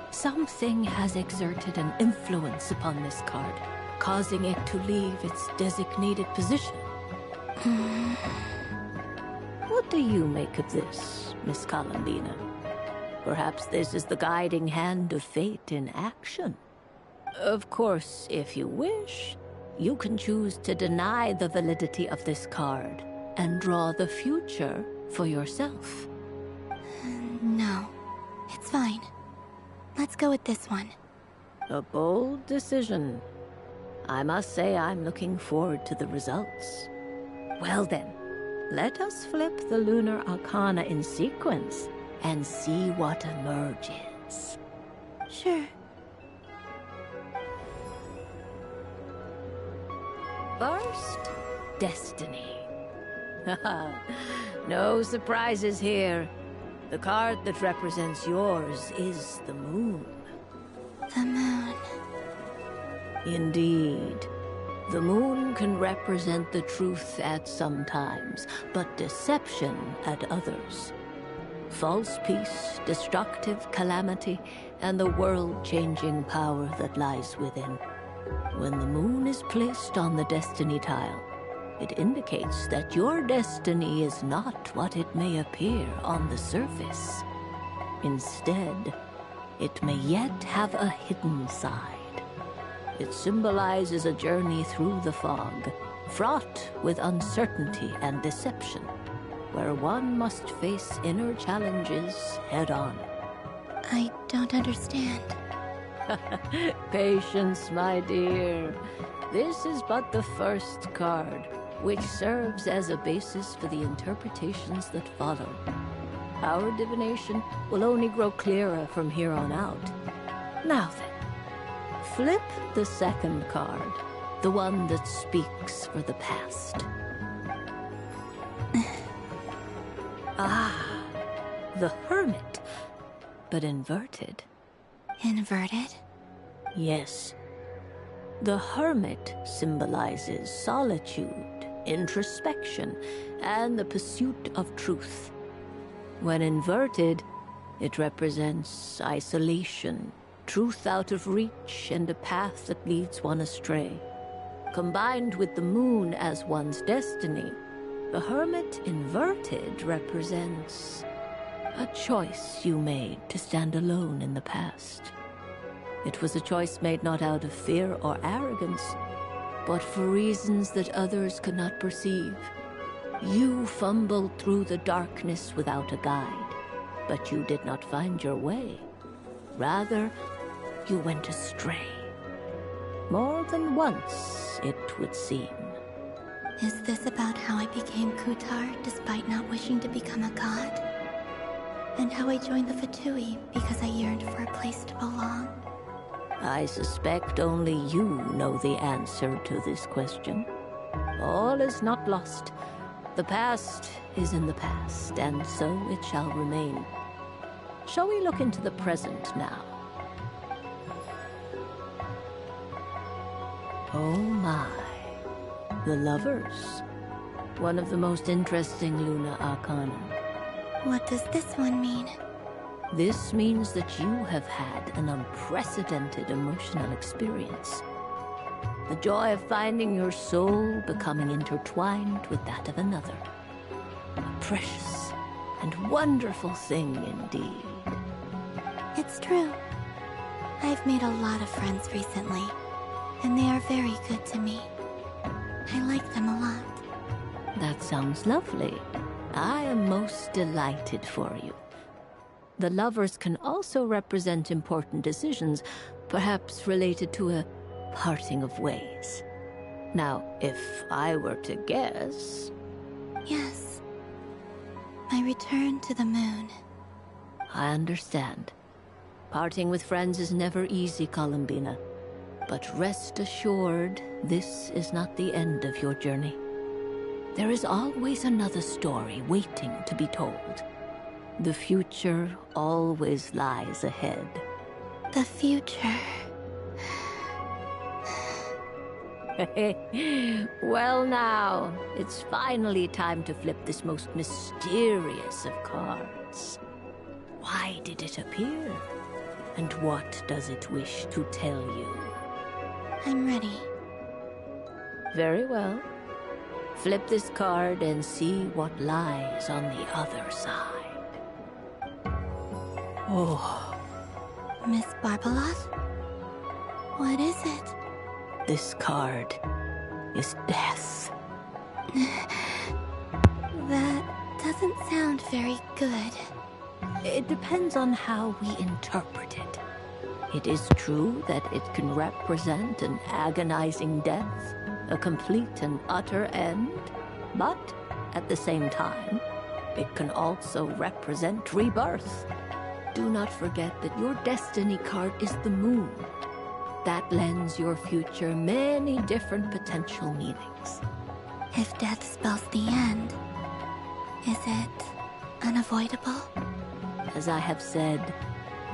Speaker 12: Something has exerted an influence upon this card, causing it to leave its designated position. What do you make of this, Miss Columbina? Perhaps this is the guiding hand of fate in action. Of course, if you wish, you can choose to deny the validity of this card and draw the future for yourself.
Speaker 4: No, it's fine. Let's go with this one.
Speaker 12: A bold decision. I must say I'm looking forward to the results. Well then, let us flip the Lunar Arcana in sequence and see what emerges.
Speaker 4: Sure.
Speaker 12: First, Destiny. No surprises here. The card that represents yours is the Moon.
Speaker 4: The Moon.
Speaker 12: Indeed. The Moon can represent the truth at some times, but deception at others. False peace, destructive calamity, and the world-changing power that lies within. When the Moon is placed on the Destiny tile, it indicates that your destiny is not what it may appear on the surface. Instead, it may yet have a hidden side. It symbolizes a journey through the fog, fraught with uncertainty and deception, where one must face inner challenges head-on.
Speaker 4: I don't understand.
Speaker 12: Patience, my dear. This is but the first card, which serves as a basis for the interpretations that follow. Our divination will only grow clearer from here on out. Now then, flip the second card, the one that speaks for the past. Ah, the Hermit, but inverted.
Speaker 4: Inverted?
Speaker 12: Yes. The Hermit symbolizes solitude, introspection, and the pursuit of truth. When inverted, it represents isolation, truth out of reach, and a path that leads one astray. Combined with the Moon as one's destiny, the Hermit inverted represents a choice you made to stand alone in the past. It was a choice made not out of fear or arrogance, but for reasons that others could not perceive. You fumbled through the darkness without a guide, but you did not find your way. Rather, you went astray. More than once, it would seem.
Speaker 4: Is this about how I became Kutar despite not wishing to become a god? And how I joined the Fatui because I yearned for a place to belong?
Speaker 12: I suspect only you know the answer to this question. All is not lost. The past is in the past, and so it shall remain. Shall we look into the present now? Oh my. The Lovers. One of the most interesting Luna Arcana.
Speaker 4: What does this one mean?
Speaker 12: This means that you have had an unprecedented emotional experience. The joy of finding your soul becoming intertwined with that of another. A precious and wonderful thing indeed.
Speaker 4: It's true. I've made a lot of friends recently, and they are very good to me. I like them a lot.
Speaker 12: That sounds lovely. I am most delighted for you. The Lovers can also represent important decisions, perhaps related to a parting of ways. Now, if I were to guess...
Speaker 4: Yes. My return to the moon.
Speaker 12: I understand. Parting with friends is never easy, Columbina. But rest assured, this is not the end of your journey. There is always another story waiting to be told. The future always lies ahead.
Speaker 4: The future.
Speaker 12: Well now, it's finally time to flip this most mysterious of cards. Why did it appear? And what does it wish to tell you?
Speaker 4: I'm ready.
Speaker 12: Very well. Flip this card and see what lies on the other side. Oh.
Speaker 4: Miss Barbeloth? What is it?
Speaker 12: This card is death.
Speaker 4: That doesn't sound very good.
Speaker 12: It depends on how we interpret it. It is true that it can represent an agonizing death, a complete and utter end, but at the same time, it can also represent rebirth. Do not forget that your destiny card is the moon. That lends your future many different potential meanings.
Speaker 4: If death spells the end, is it unavoidable?
Speaker 12: As I have said,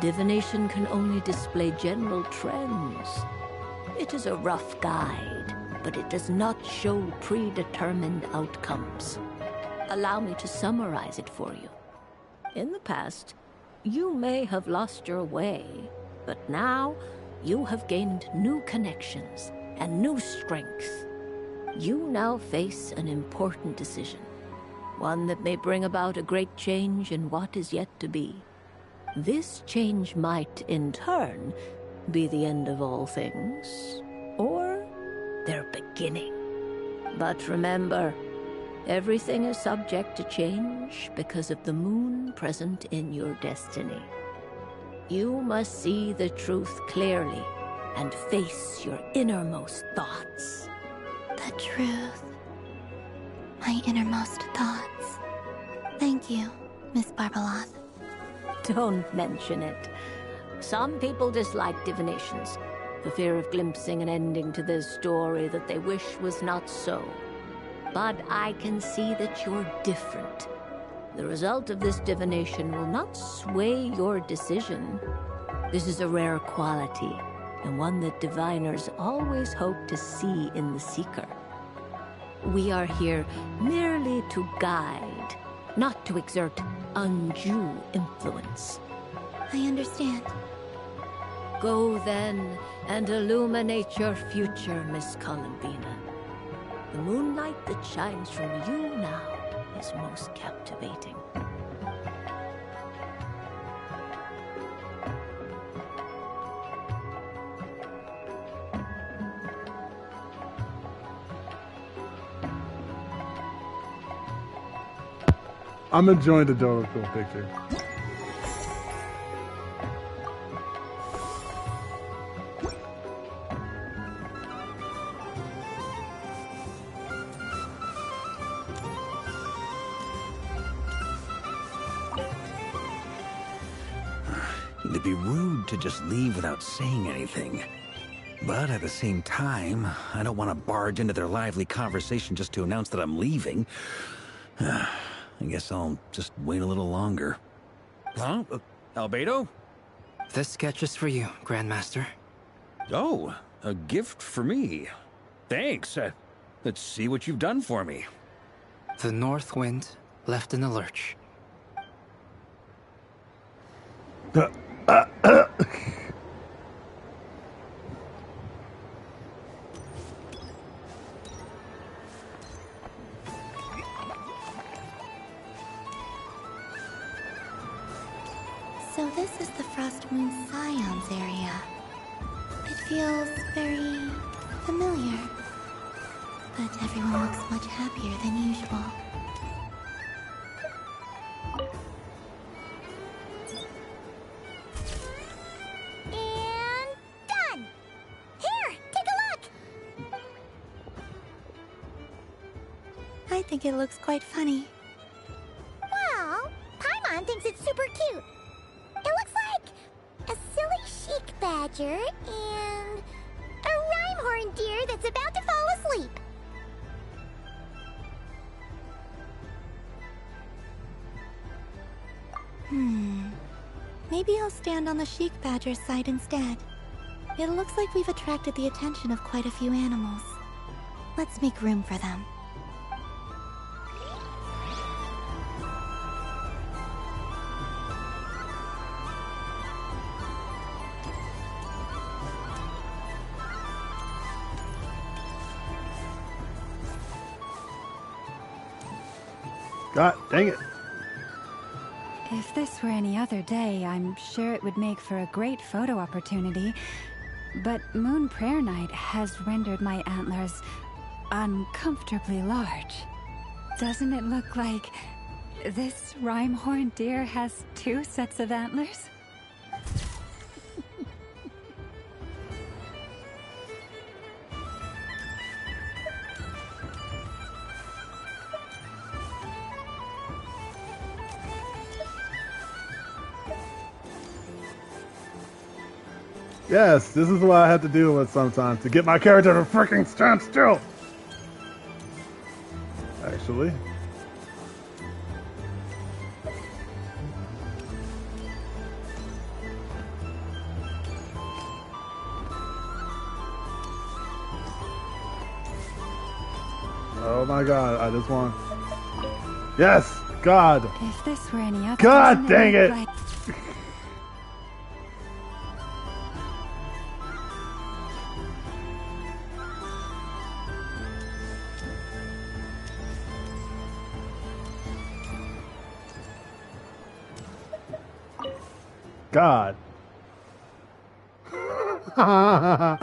Speaker 12: divination can only display general trends. It is a rough guide, but it does not show predetermined outcomes. Allow me to summarize it for you. In the past, you may have lost your way, but now you have gained new connections and new strength. You now face an important decision, one that may bring about a great change in what is yet to be. This change might, in turn, be the end of all things, or their beginning. But remember, everything is subject to change because of the moon present in your destiny. You must see the truth clearly and face your innermost thoughts.
Speaker 4: The truth. My innermost thoughts. Thank you, Miss Barbeloth.
Speaker 12: Don't mention it. Some people dislike divinations, the fear of glimpsing an ending to their story that they wish was not so. But I can see that you're different. The result of this divination will not sway your decision. This is a rare quality, and one that diviners always hope to see in the seeker. We are here merely to guide, not to exert undue influence.
Speaker 4: I understand.
Speaker 12: Go then and illuminate your future, Miss Columbina. The moonlight that shines from you now is most captivating.
Speaker 1: I'm enjoying the Dodo picture.
Speaker 5: It'd be rude to just leave without saying anything. But at the same time, I don't want to barge into their lively conversation just to announce that I'm leaving. I guess I'll just wait a little longer. Huh? Albedo?
Speaker 15: This sketch is for you, Grandmaster.
Speaker 5: Oh, a gift for me. Thanks. Let's see what you've done for me.
Speaker 15: The North Wind left in a lurch.
Speaker 4: So this is the Frost Moon Scions area. It feels very familiar. But everyone looks much happier than usual.
Speaker 3: And done! Here, take a look!
Speaker 4: I think it looks quite funny.
Speaker 3: Well, Paimon thinks it's super cute. It looks like a silly chic badger and a rhyme-horned deer that's about to fall asleep.
Speaker 4: Maybe I'll stand on the chic badger's side instead. It looks like we've attracted the attention of quite a few animals. Let's make room for them.
Speaker 1: God dang it.
Speaker 2: If this were any other day, I'm sure it would make for a great photo opportunity. But Moon Prayer Night has rendered my antlers uncomfortably large. Doesn't it look like this rhyme-horned deer has 2 sets of antlers?
Speaker 1: Yes, this is what I have to deal with sometimes to get my character to freaking stand still. Actually. Oh my god, I just want... Yes! God!
Speaker 2: If this were any other...
Speaker 1: God dang it!
Speaker 2: Like...
Speaker 1: God. That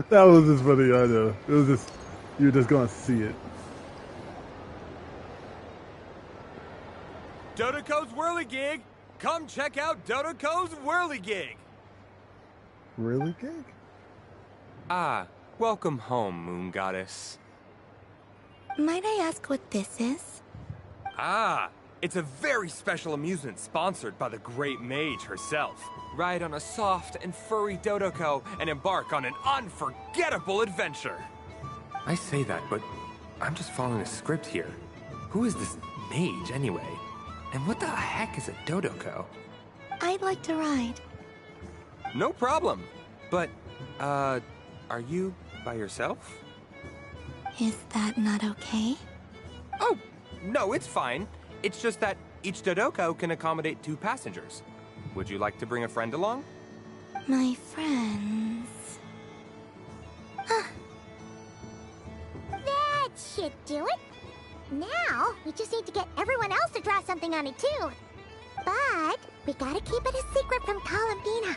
Speaker 1: was just funny, I know. It was just, you're just gonna see it.
Speaker 18: Dodoko's Whirligig! Come check out Dodoko's Whirligig!
Speaker 1: Really, Gig?
Speaker 18: Ah, welcome home, Moon Goddess.
Speaker 4: Might I ask what this is?
Speaker 18: Ah, it's a very special amusement sponsored by the Great Mage herself. Ride on a soft and furry Dodoko and embark on an unforgettable adventure. I say that, but I'm just following a script here. Who is this mage, anyway? And what the heck is a Dodoko?
Speaker 4: I'd like to ride.
Speaker 18: No problem. But, are you by yourself?
Speaker 4: Is that not okay?
Speaker 18: Oh, no, it's fine. It's just that each Dodoko can accommodate 2 passengers. Would you like to bring a friend along?
Speaker 4: My friends...
Speaker 3: That should do it. Now, we just need to get everyone else to draw something on it too. But we gotta keep it a secret from Columbina.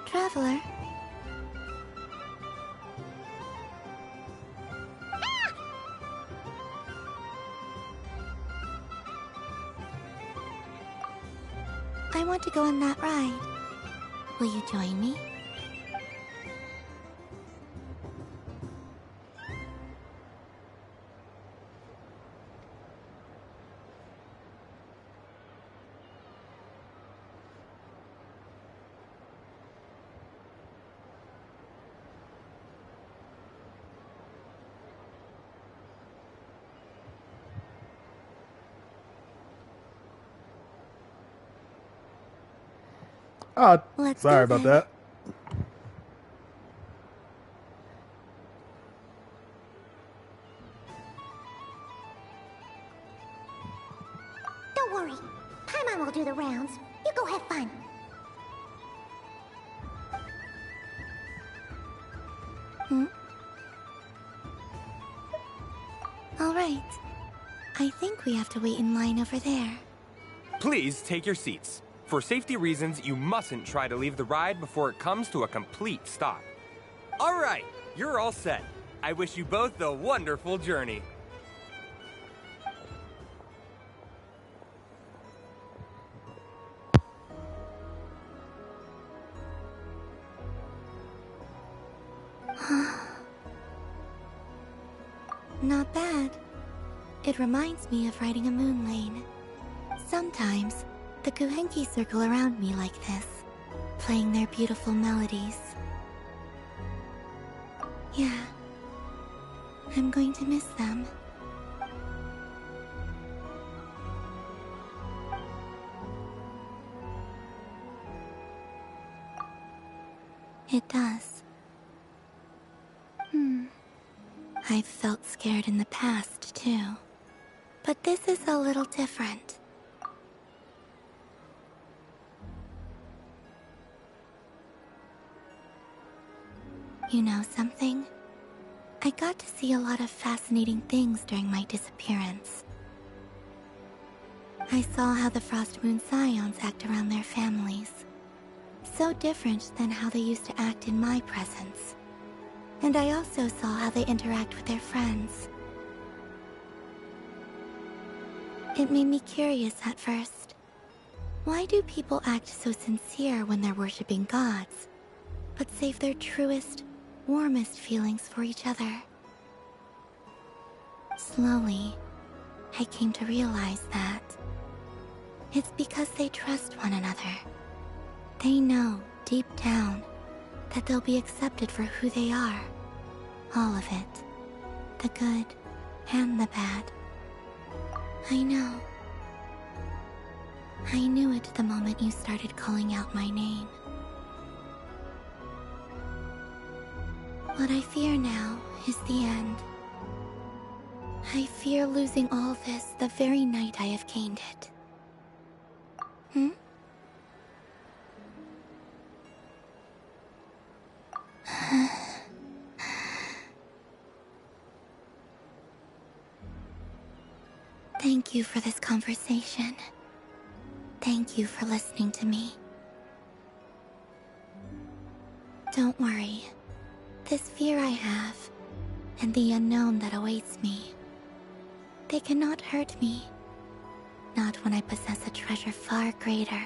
Speaker 4: Traveler. I want to go on that ride. Will you join me?
Speaker 1: Oh,
Speaker 4: Let's
Speaker 1: sorry
Speaker 4: go
Speaker 1: about
Speaker 4: then.
Speaker 1: that.
Speaker 3: Don't worry. Paimon will do the rounds. You go have fun.
Speaker 4: All right. I think we have to wait in line over there.
Speaker 18: Please take your seats. For safety reasons, you mustn't try to leave the ride before it comes to a complete stop. All right, you're all set. I wish you both a wonderful journey.
Speaker 4: Not bad. It reminds me of riding a moon lane. Sometimes, the Kuhenki circle around me like this, playing their beautiful melodies. Yeah, I'm going to miss them. It does. I've felt scared in the past, too. But this is a little different. You know something? I got to see a lot of fascinating things during my disappearance. I saw how the Frost Moon Scions act around their families. So different than how they used to act in my presence. And I also saw how they interact with their friends. It made me curious at first. Why do people act so sincere when they're worshipping gods, but save their truest, warmest feelings for each other? Slowly, I came to realize that it's because they trust one another. They know, deep down, that they'll be accepted for who they are. All of it. The good and the bad. I know. I knew it the moment you started calling out my name. What I fear now is the end. I fear losing all this the very night I have gained it. Thank you for this conversation. Thank you for listening to me. Don't worry. This fear I have, and the unknown that awaits me, they cannot hurt me. Not when I possess a treasure far greater.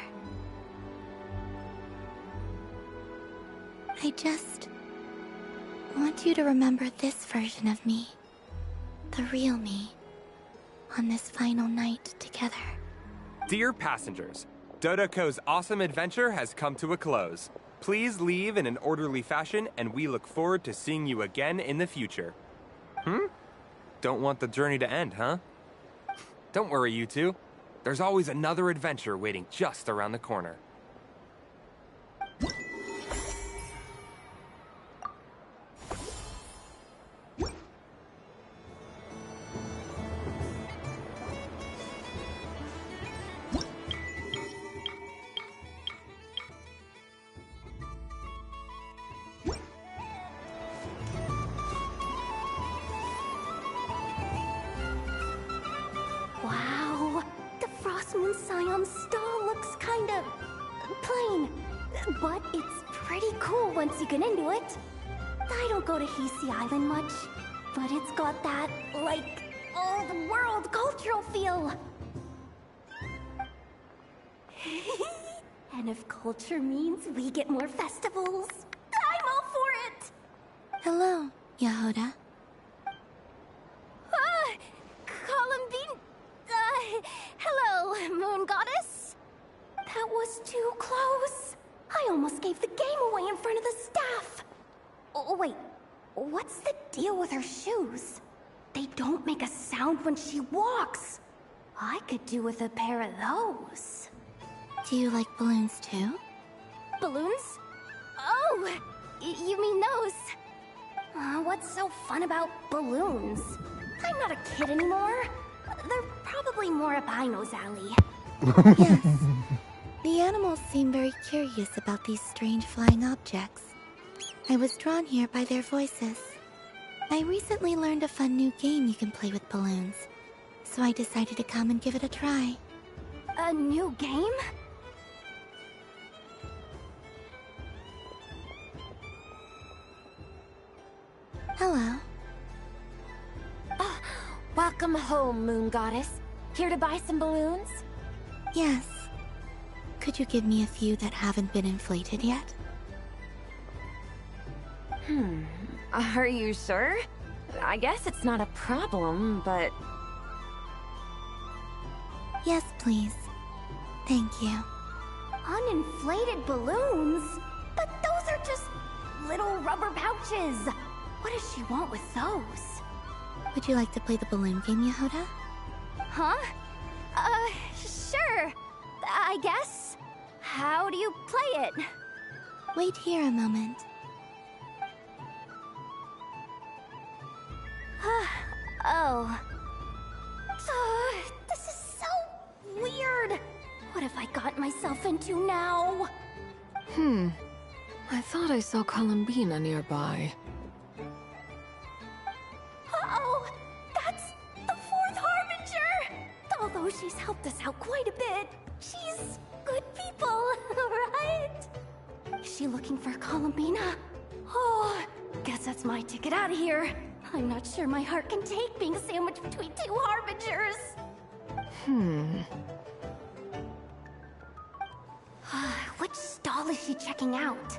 Speaker 4: I just want you to remember this version of me. The real me. On this final night together.
Speaker 18: Dear passengers, Dodoko's awesome adventure has come to a close. Please leave in an orderly fashion, and we look forward to seeing you again in the future. Don't want the journey to end, huh? Don't worry, you two. There's always another adventure waiting just around the corner.
Speaker 17: Wow, the Frost Moon Scion's stall looks kind of plain, but it's pretty cool once you get into it. I don't go to Hisi Island much, but it's got that, like, old world cultural feel. And if culture means we get more festivals, I'm all for it!
Speaker 4: Hello, Yahoda.
Speaker 17: Columbine... hello, Moon Goddess. That was too close. I almost gave the game away in front of the staff. Oh, wait, what's the deal with her shoes? They don't make a sound when she walks. I could do with a pair of those.
Speaker 4: Do you like balloons too?
Speaker 17: Balloons? Oh, you mean those? What's so fun about balloons? I'm not a kid anymore. They're probably more up Aino's alley.
Speaker 4: Yes. The animals seem very curious about these strange flying objects. I was drawn here by their voices. I recently learned a fun new game you can play with balloons, so I decided to come and give it a try.
Speaker 17: A new game?
Speaker 4: Hello.
Speaker 13: Welcome home, Moon Goddess. Here to buy some balloons?
Speaker 4: Yes. Could you give me a few that haven't been inflated yet?
Speaker 13: Are you sure? I guess it's not a problem, but...
Speaker 4: Yes, please. Thank you.
Speaker 17: Uninflated balloons? But those are just little rubber pouches. What does she want with those?
Speaker 4: Would you like to play the balloon game, Yehoda?
Speaker 17: Huh? Sure. I guess. How do you play it?
Speaker 4: Wait here a moment.
Speaker 17: Oh. This is so weird. What have I got myself into now?
Speaker 9: I thought I saw Columbina nearby.
Speaker 17: Uh-oh! That's the fourth Harbinger! Although she's helped us out quite a bit, she's good people, right? Is she looking for Columbina? Oh, guess that's my ticket out of here. I'm not sure my heart can take being sandwiched between two Harbingers. Which stall is she checking out?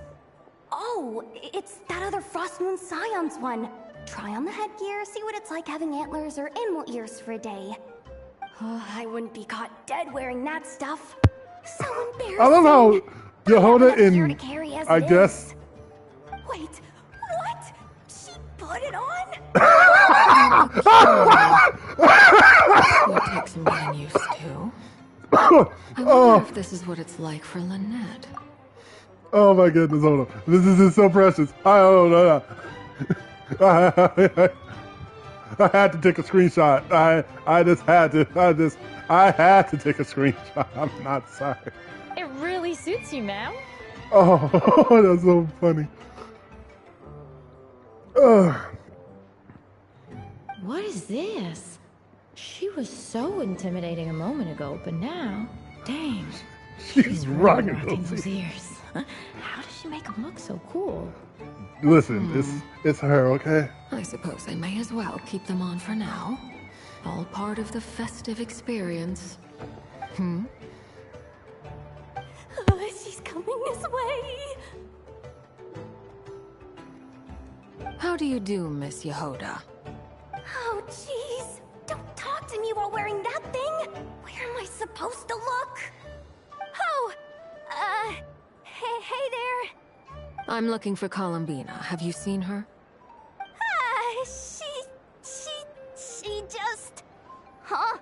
Speaker 17: Oh, it's that other Frost Moon Scions one. Try on the headgear, see what it's like having antlers or animal ears for a day. Oh, I wouldn't be caught dead wearing that stuff. So embarrassing.
Speaker 1: I love how Yehoda
Speaker 17: gear to
Speaker 1: in,
Speaker 17: carry as
Speaker 1: I
Speaker 17: it
Speaker 1: guess.
Speaker 17: is. Wait, what? She put it on?
Speaker 9: It takes some getting used to. I wonder if this is what it's like for Lynette.
Speaker 1: Oh my goodness, hold on. This is just so precious. I had to take a screenshot. I just had to. I had to take a screenshot. I'm not sorry.
Speaker 11: It really suits you, ma'am.
Speaker 1: Oh, that's so funny.
Speaker 11: What is this? She was so intimidating a moment ago, but now, dang,
Speaker 1: She's
Speaker 11: really
Speaker 1: rocking
Speaker 11: those ears. How does she make them look so cool?
Speaker 1: Listen, it's her, okay?
Speaker 9: I suppose I may as well keep them on for now. All part of the festive experience.
Speaker 17: She's coming this way.
Speaker 9: How do you do, Miss Yehoda?
Speaker 17: Oh, jeez. Don't talk to me while wearing that thing. Where am I supposed to look? Oh, hey there.
Speaker 9: I'm looking for Columbina. Have you seen her?
Speaker 17: She just... Huh?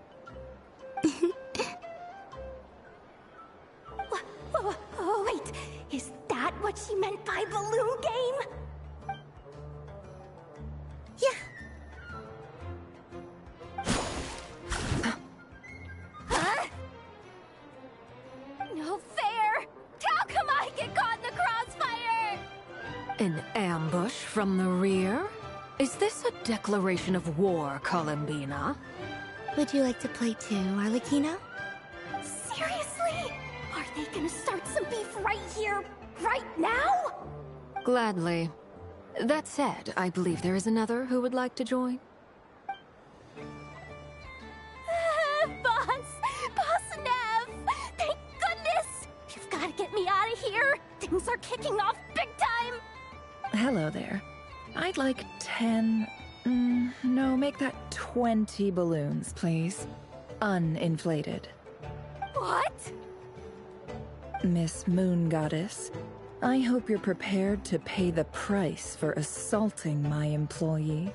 Speaker 17: Wait, is that what she meant by balloon game?
Speaker 4: Yeah.
Speaker 17: Huh? No fair! How come I get caught in the crossfire?
Speaker 9: An ambush from the rear? Is this a declaration of war, Columbina?
Speaker 4: Would you like to play too, Arlecchino?
Speaker 17: Seriously? Are they gonna start some beef right here, right now?
Speaker 9: Gladly. That said, I believe there is another who would like to join.
Speaker 17: Boss Nev! Thank goodness! You've gotta get me out of here! Things are kicking off big time!
Speaker 14: Hello there. I'd like 10... no, make that 20 balloons, please. Uninflated.
Speaker 17: What?
Speaker 14: Miss Moon Goddess, I hope you're prepared to pay the price for assaulting my employee.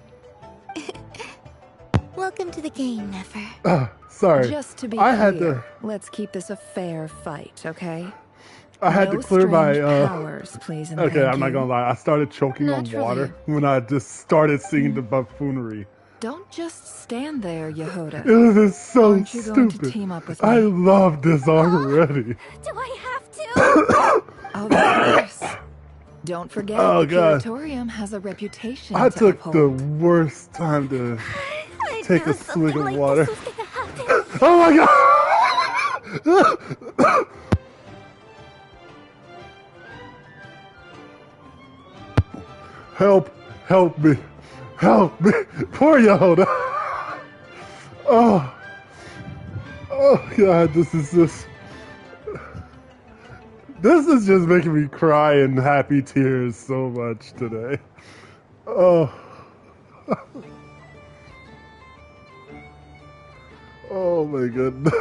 Speaker 4: Welcome to the game, Nefer.
Speaker 1: Sorry.
Speaker 14: Just to be
Speaker 1: I
Speaker 14: clear,
Speaker 1: had to.
Speaker 14: let's keep this a fair fight, okay?
Speaker 1: I had
Speaker 14: No
Speaker 1: to clear my.
Speaker 14: strange powers, please, and
Speaker 1: Okay,
Speaker 14: thank
Speaker 1: I'm not
Speaker 14: you.
Speaker 1: gonna lie. I started choking on
Speaker 14: Naturally.
Speaker 1: water when I just started seeing the buffoonery.
Speaker 14: Don't just stand there, Yehoda.
Speaker 1: This is so
Speaker 14: Aren't you going to
Speaker 1: stupid.
Speaker 14: team up with
Speaker 1: I
Speaker 14: me?
Speaker 1: love this already.
Speaker 17: Do I have to?
Speaker 14: Of course. Don't forget,
Speaker 1: Oh,
Speaker 14: the
Speaker 1: God.
Speaker 14: Curatorium has a reputation
Speaker 1: I
Speaker 14: to
Speaker 1: took
Speaker 14: uphold.
Speaker 1: the worst time to take
Speaker 17: knew
Speaker 1: a swig of
Speaker 17: something like
Speaker 1: water.
Speaker 17: this was gonna happen.
Speaker 1: Oh my god! Help me. Help me. Poor Yehoda. Oh god, this is just making me cry in happy tears so much today. Oh. Oh my goodness.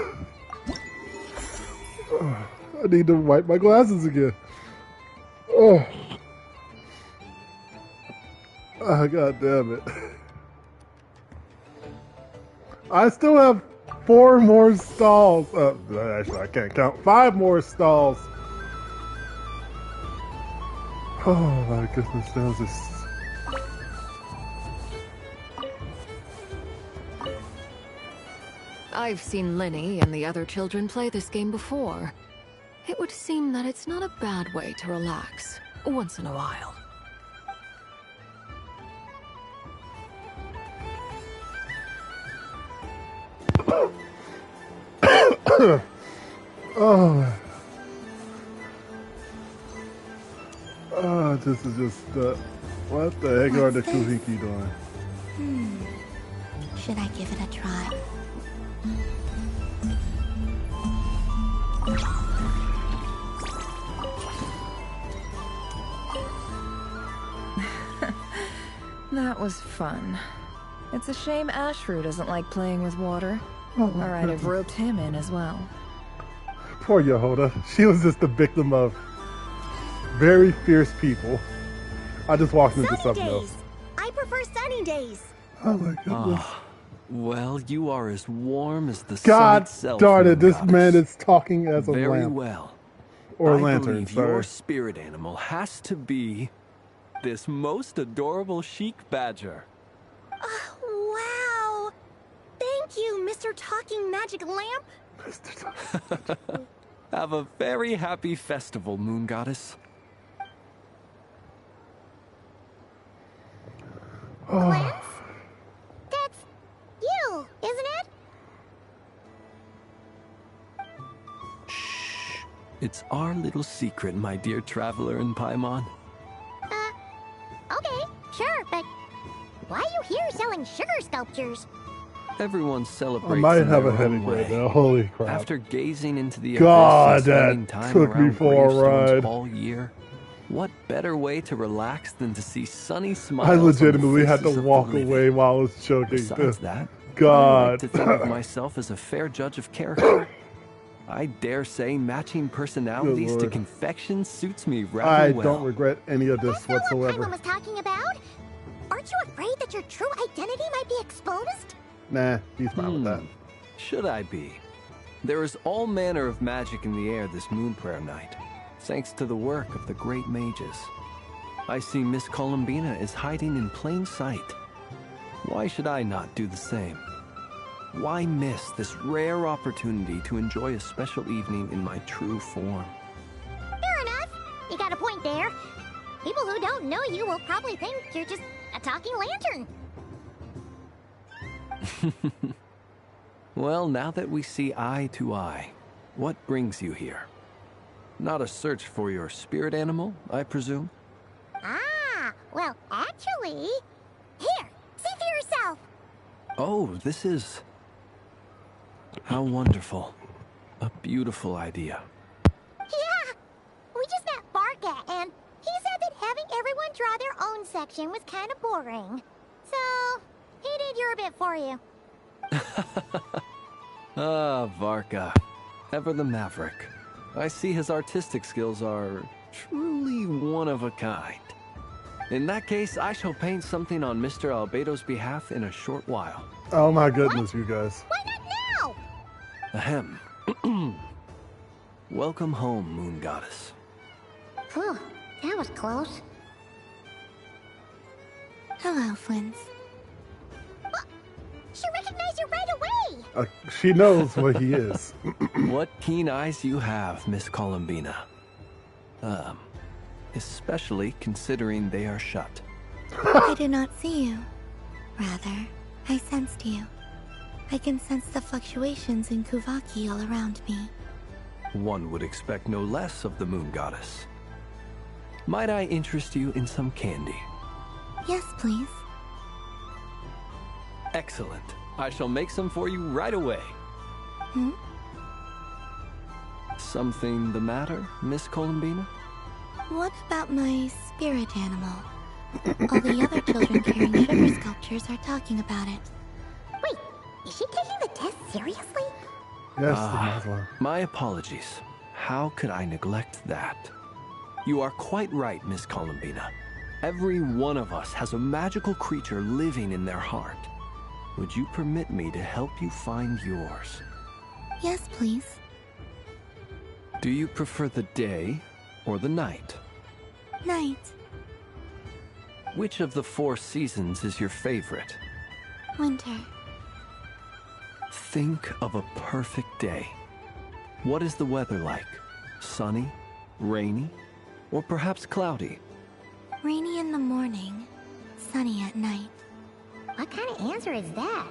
Speaker 1: I need to wipe my glasses again. Oh. Oh, God damn it. I still have 4 more stalls. Actually, I can't count. 5 more stalls. Oh my goodness, that was just...
Speaker 9: I've seen Lenny and the other children play this game before. It would seem that it's not a bad way to relax once in a while.
Speaker 1: Oh. Oh, this is just, what the heck are the Kuhiki doing?
Speaker 4: Should I give it a try?
Speaker 14: That was fun. It's a shame Ashru doesn't like playing with water. Alright, I've roped him in as well.
Speaker 1: Poor Yehoda. She was just the victim of very fierce people. I just walked into something else.
Speaker 3: I prefer sunny days.
Speaker 1: Oh my goodness.
Speaker 16: Well, you are as warm as the
Speaker 1: God
Speaker 16: sun itself.
Speaker 1: darn it, this
Speaker 16: Goddess.
Speaker 1: man is talking as a
Speaker 16: Very
Speaker 1: lamp.
Speaker 16: well.
Speaker 1: Or
Speaker 16: I
Speaker 1: lantern,
Speaker 16: believe
Speaker 1: sorry.
Speaker 16: your spirit animal has to be this most adorable chic badger.
Speaker 3: Wow. Thank you, Mr. Talking Magic Lamp.
Speaker 16: Have a very happy festival, Moon Goddess.
Speaker 3: Glance? That's you, isn't it?
Speaker 16: It's our little secret, my dear traveler in Paimon.
Speaker 3: Okay, sure, but why are you here selling sugar sculptures?
Speaker 16: Everyone celebrates.
Speaker 1: I might
Speaker 16: in
Speaker 1: have
Speaker 16: their
Speaker 1: a
Speaker 16: own
Speaker 1: headache right
Speaker 16: way.
Speaker 1: now. Holy crap.
Speaker 16: After gazing into the
Speaker 1: God,
Speaker 16: abyss and spending
Speaker 1: that
Speaker 16: time
Speaker 1: took me
Speaker 16: around
Speaker 1: for a
Speaker 16: gravestones
Speaker 1: ride.
Speaker 16: all year, what better way to relax than to see sunny smiles?
Speaker 1: I
Speaker 16: on the
Speaker 1: legitimately had to
Speaker 16: faces of the
Speaker 1: walk
Speaker 16: living?
Speaker 1: away while I was choking.
Speaker 16: Besides that,
Speaker 1: God.
Speaker 16: I like to think of myself as a fair judge of character. I dare say matching personalities to
Speaker 1: Lord.
Speaker 16: confection suits me rather
Speaker 1: I
Speaker 16: well.
Speaker 1: don't regret any of this whatsoever.
Speaker 3: Paimon was talking about? Aren't you afraid that your true identity might be exposed?
Speaker 1: Nah, he's fine with that.
Speaker 16: Should I be? There is all manner of magic in the air this moon prayer night, thanks to the work of the great mages. I see Miss Columbina is hiding in plain sight. Why should I not do the same? Why miss this rare opportunity to enjoy a special evening in my true form?
Speaker 3: Fair enough. You got a point there. People who don't know you will probably think you're just a talking lantern.
Speaker 16: Well, now that we see eye to eye, what brings you here? Not a search for your spirit animal, I presume?
Speaker 3: Ah, well, actually... Here, see for yourself.
Speaker 16: Oh, this is... How wonderful. A beautiful idea.
Speaker 3: Yeah, we just met Barca, and he said that having everyone draw their own section was kind of boring. So, he did your bit for you.
Speaker 16: Ah, Varka. Ever the maverick. I see his artistic skills are truly one of a kind. In that case, I shall paint something on Mr. Albedo's behalf in a short while.
Speaker 1: Oh my goodness, you guys.
Speaker 3: Why not now?
Speaker 16: Ahem. Welcome home, Moon Goddess.
Speaker 3: Phew, that was close.
Speaker 4: Hello, Flint.
Speaker 3: She recognized you right away!
Speaker 1: She knows what he is.
Speaker 16: What keen eyes you have, Miss Columbina. Especially considering they are shut.
Speaker 4: I did not see you. Rather, I sensed you. I can sense the fluctuations in Kuvaki all around me.
Speaker 16: One would expect no less of the Moon Goddess. Might I interest you in some candy?
Speaker 4: Yes, please.
Speaker 16: Excellent. I shall make some for you right away.
Speaker 4: Hmm?
Speaker 16: Something the matter, Miss Columbina?
Speaker 4: What about my spirit animal? All the other children carrying sugar sculptures are talking about it.
Speaker 3: Wait, is she taking the test seriously?
Speaker 1: Yes,
Speaker 16: my apologies. How could I neglect that? You are quite right, Miss Columbina. Every one of us has a magical creature living in their heart. Would you permit me to help you find yours?
Speaker 4: Yes, please.
Speaker 16: Do you prefer the day or the night?
Speaker 4: Night.
Speaker 16: Which of the 4 seasons is your favorite?
Speaker 4: Winter.
Speaker 16: Think of a perfect day. What is the weather like? Sunny, rainy, or perhaps cloudy?
Speaker 4: Rainy in the morning, sunny at night.
Speaker 3: What kind of answer is that?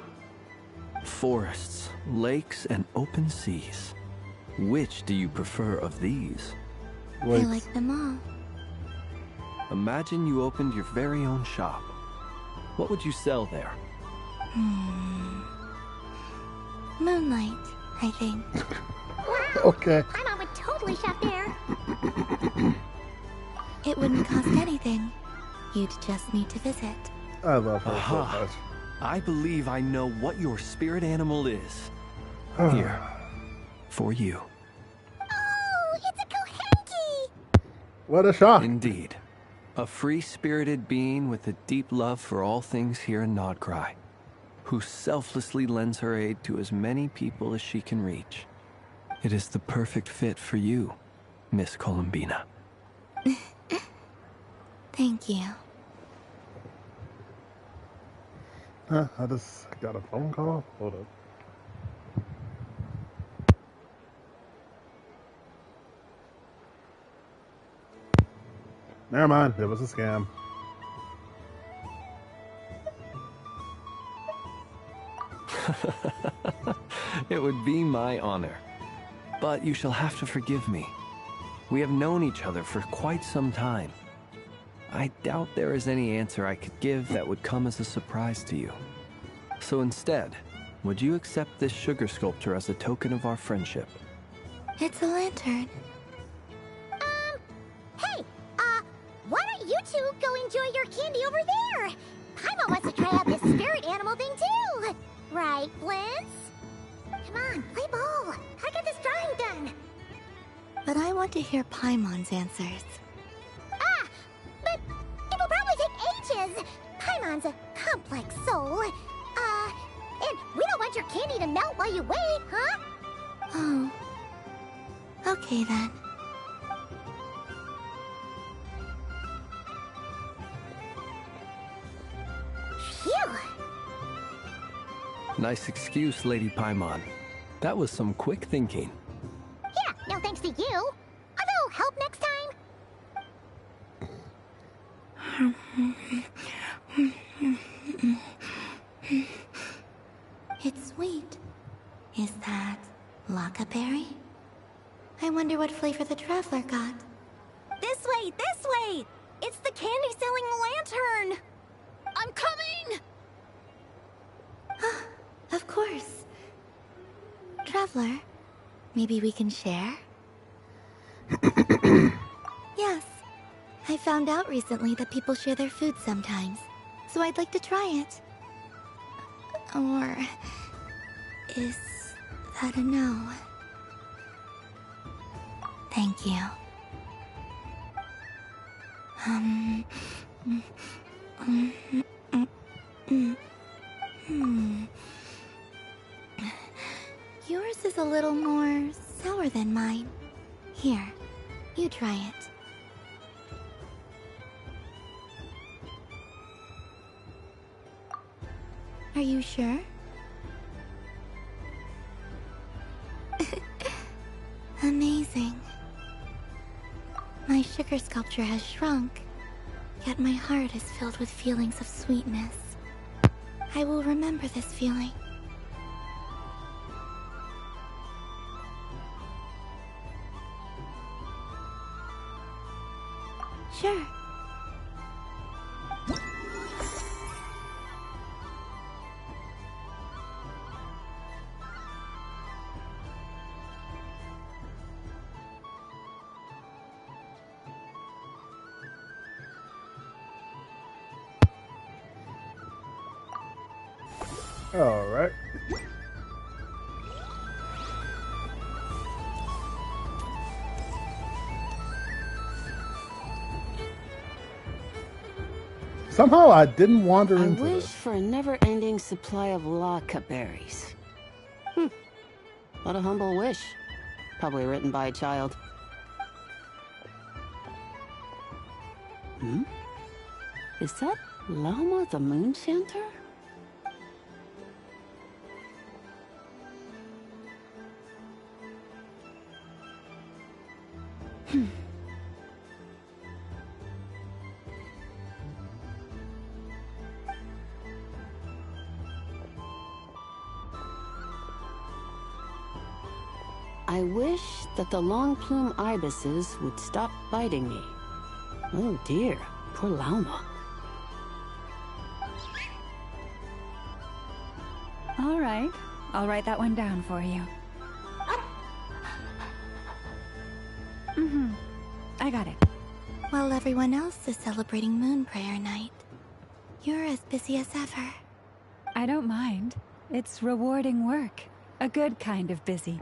Speaker 16: Forests, lakes, and open seas. Which do you prefer of these?
Speaker 4: I like them all.
Speaker 16: Imagine you opened your very own shop. What would you sell there?
Speaker 4: Moonlight, I think.
Speaker 1: Okay.
Speaker 3: My mom would totally shop there.
Speaker 4: It wouldn't cost anything. You'd just need to visit.
Speaker 1: I love her so much.
Speaker 16: I believe I know what your spirit animal is. Here, for you.
Speaker 3: Oh, it's a Kohenki!
Speaker 1: What a shock.
Speaker 16: Indeed. A free-spirited being with a deep love for all things here in Nodcry, who selflessly lends her aid to as many people as she can reach. It is the perfect fit for you, Miss Columbina.
Speaker 4: Thank you.
Speaker 1: I just got a phone call. Hold up. Never mind. It was a scam.
Speaker 16: It would be my honor. But you shall have to forgive me. We have known each other for quite some time. I doubt there is any answer I could give that would come as a surprise to you. So instead, would you accept this sugar sculpture as a token of our friendship?
Speaker 4: It's a lantern.
Speaker 3: Hey, why don't you two go enjoy your candy over there? Paimon wants to try out this spirit animal thing too. Right, Blintz? Come on, play ball. I got this drawing done.
Speaker 4: But I want to hear Paimon's answers.
Speaker 3: But it'll probably take ages. Paimon's a complex soul. And we don't want your candy to melt while you wait, huh?
Speaker 4: Oh. Okay then.
Speaker 3: Phew.
Speaker 16: Nice excuse, Lady Paimon. That was some quick thinking.
Speaker 3: Yeah, no thanks to you. A little help next time?
Speaker 4: It's sweet. Is that Lockaberry? I wonder what flavor the traveler got.
Speaker 17: This way, this way! It's the candy-selling lantern! I'm coming!
Speaker 4: Of course. Traveler, maybe we can share? Yes. I found out recently that people share their food sometimes, so I'd like to try it. Or... is that a no? Thank you. Yours is a little more sour than mine. Here, you try it. Are you sure? Amazing. My sugar sculpture has shrunk, yet my heart is filled with feelings of sweetness. I will remember this feeling. Sure.
Speaker 1: Alright. Somehow I didn't wander
Speaker 20: I
Speaker 1: into
Speaker 20: wish
Speaker 1: this.
Speaker 20: for a never-ending supply of laka berries. What a humble wish. Probably written by a child. Is that Lama the Moon Chanter? I wish that the long plume ibises would stop biting me. Oh dear, poor Lauma.
Speaker 2: All right, I'll write that one down for you. I got it.
Speaker 4: While everyone else is celebrating Moon Prayer Night, you're as busy as ever.
Speaker 2: I don't mind. It's rewarding work. A good kind of busy.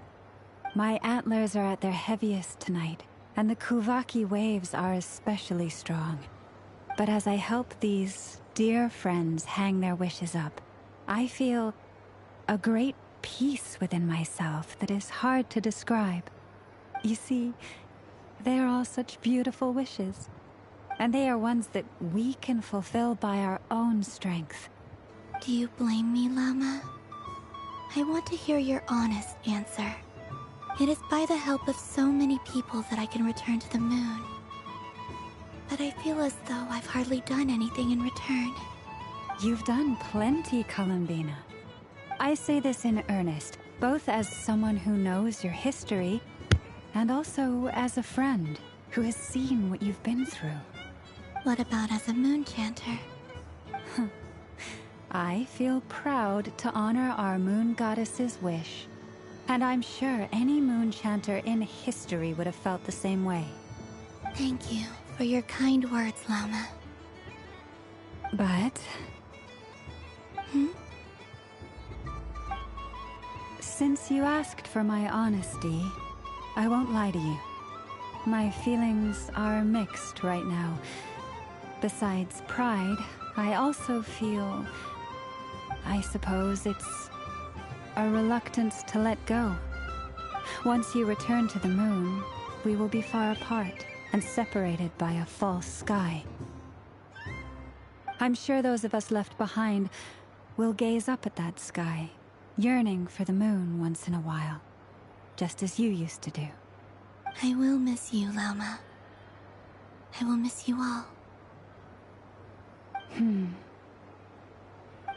Speaker 2: My antlers are at their heaviest tonight, and the Kuvaki waves are especially strong. But as I help these dear friends hang their wishes up, I feel a great peace within myself that is hard to describe. You see, they are all such beautiful wishes, and they are ones that we can fulfill by our own strength.
Speaker 4: Do you blame me, Lama? I want to hear your honest answer. It is by the help of so many people that I can return to the moon. But I feel as though I've hardly done anything in return.
Speaker 2: You've done plenty, Columbina. I say this in earnest, both as someone who knows your history, and also as a friend who has seen what you've been through.
Speaker 4: What about as a moon chanter?
Speaker 2: I feel proud to honor our moon goddess's wish. And I'm sure any moon chanter in history would have felt the same way.
Speaker 4: Thank you for your kind words, Lama.
Speaker 2: But... Since you asked for my honesty, I won't lie to you. My feelings are mixed right now. Besides pride, I also feel... I suppose it's... a reluctance to let go. Once you return to the moon, we will be far apart and separated by a false sky. I'm sure those of us left behind will gaze up at that sky, yearning for the moon once in a while, just as you used to do.
Speaker 4: I will miss you, Lama. I will miss you all.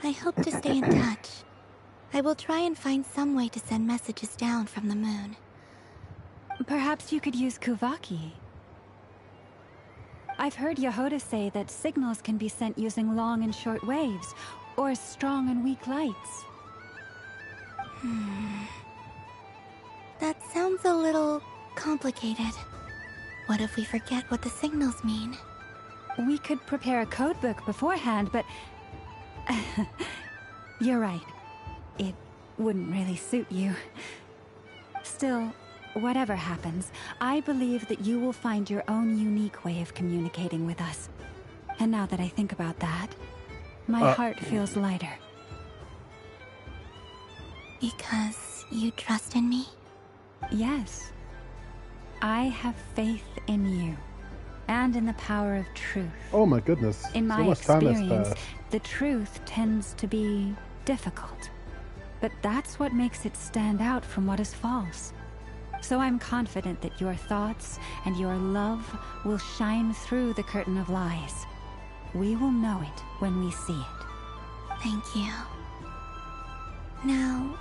Speaker 4: I hope to stay in touch. I will try and find some way to send messages down from the moon.
Speaker 2: Perhaps you could use Kuvaki. I've heard Yehoda say that signals can be sent using long and short waves, or strong and weak lights.
Speaker 4: That sounds a little complicated. What if we forget what the signals mean?
Speaker 2: We could prepare a codebook beforehand, but... You're right. It wouldn't really suit you. Still, whatever happens, I believe that you will find your own unique way of communicating with us. And now that I think about that, my heart feels lighter.
Speaker 4: Because you trust in me?
Speaker 2: Yes. I have faith in you, and in the power of truth.
Speaker 1: Oh my goodness.
Speaker 2: In my
Speaker 1: so much time has
Speaker 2: experience,
Speaker 1: passed.
Speaker 2: the truth tends to be difficult. But that's what makes it stand out from what is false. So I'm confident that your thoughts and your love will shine through the curtain of lies. We will know it when we see it.
Speaker 4: Thank you. Now,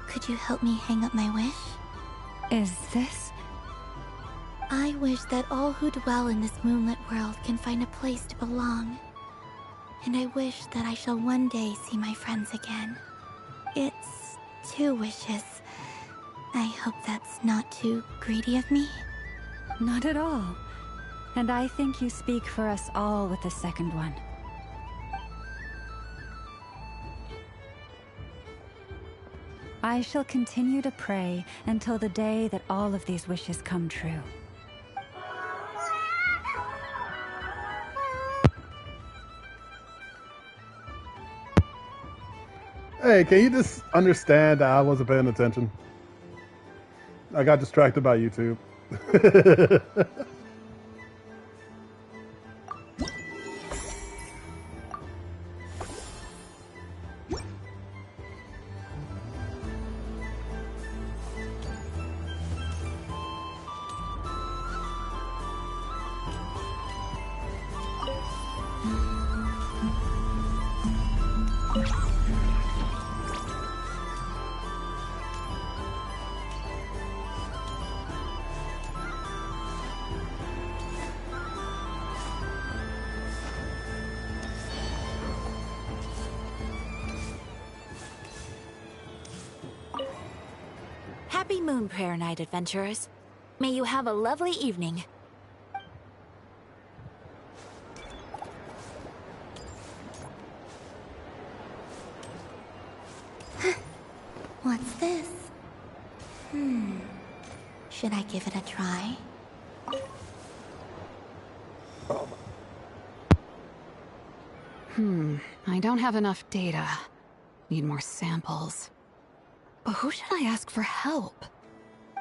Speaker 4: could you help me hang up my wish?
Speaker 2: Is this?
Speaker 4: I wish that all who dwell in this moonlit world can find a place to belong. And I wish that I shall one day see my friends again. It's 2 wishes. I hope that's not too greedy of me.
Speaker 2: Not at all. And I think you speak for us all with the second one. I shall continue to pray until the day that all of these wishes come true.
Speaker 1: Hey, can you just understand that I wasn't paying attention? I got distracted by YouTube.
Speaker 10: Happy Moon Prayer Night, adventurers. May you have a lovely evening.
Speaker 4: What's this? Should I give it a try?
Speaker 22: I don't have enough data. Need more samples. But who should I ask for help?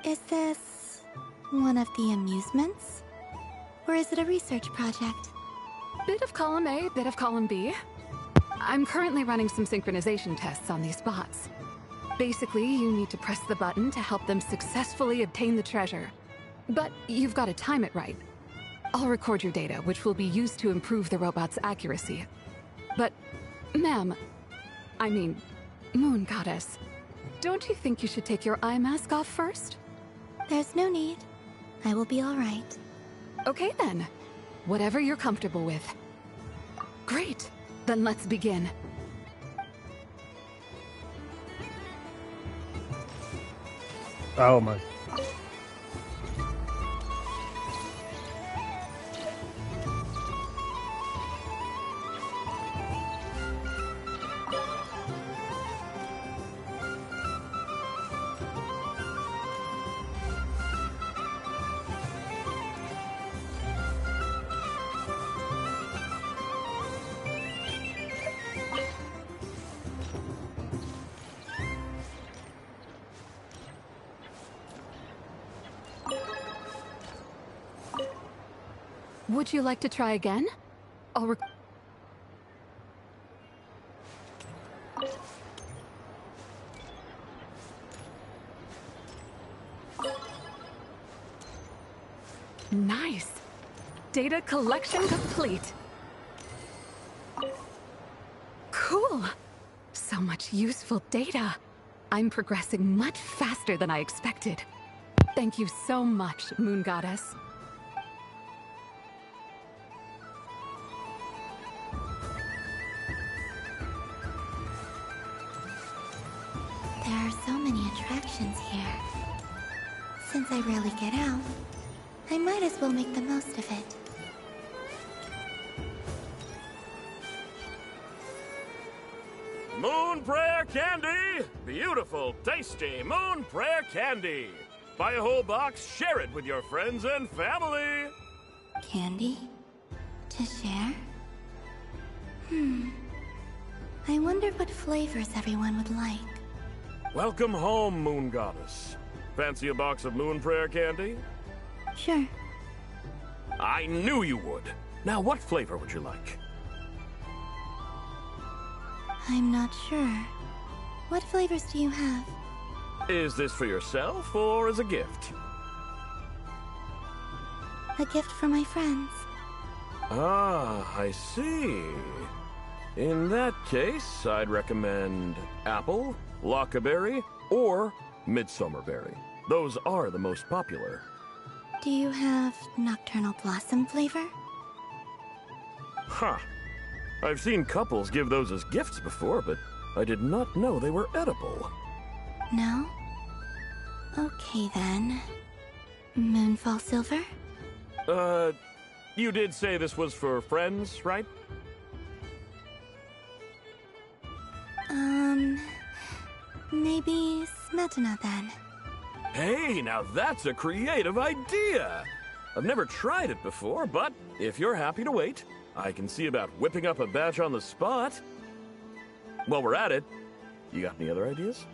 Speaker 4: Is this one of the amusements? Or is it a research project?
Speaker 22: Bit of column A, bit of column B. I'm currently running some synchronization tests on these bots. Basically, you need to press the button to help them successfully obtain the treasure. But you've got to time it right. I'll record your data, which will be used to improve the robot's accuracy. But, ma'am, I mean, Moon Goddess, don't you think you should take your eye mask off first?
Speaker 4: There's no need. I will be all right.
Speaker 22: Okay then. Whatever you're comfortable with. Great. Then let's begin.
Speaker 1: Oh my.
Speaker 22: Would you like to try again? I'll Nice! Data collection complete! Cool! So much useful data! I'm progressing much faster than I expected. Thank you so much, Moon Goddess.
Speaker 4: There are so many attractions here. Since I rarely get out, I might as well make the most of it.
Speaker 23: Moon Prayer Candy! Beautiful, tasty Moon Prayer Candy! Buy a whole box, share it with your friends and family!
Speaker 4: Candy? To share? I wonder what flavors everyone would like.
Speaker 23: Welcome home, Moon Goddess. Fancy a box of Moon Prayer Candy?
Speaker 4: Sure.
Speaker 23: I knew you would. Now, what flavor would you like?
Speaker 4: I'm not sure. What flavors do you have?
Speaker 23: Is this for yourself or as a gift?
Speaker 4: A gift for my friends.
Speaker 23: Ah, I see. In that case, I'd recommend apple, lockaberry, or midsummerberry. Those are the most popular.
Speaker 4: Do you have nocturnal blossom flavor?
Speaker 23: Huh. I've seen couples give those as gifts before, but I did not know they were edible.
Speaker 4: No? Okay then. Moonfall silver?
Speaker 23: You did say this was for friends, right?
Speaker 4: Maybe Metana, then.
Speaker 23: Hey, now that's a creative idea! I've never tried it before, but if you're happy to wait, I can see about whipping up a batch on the spot. While we're at it, you got any other ideas?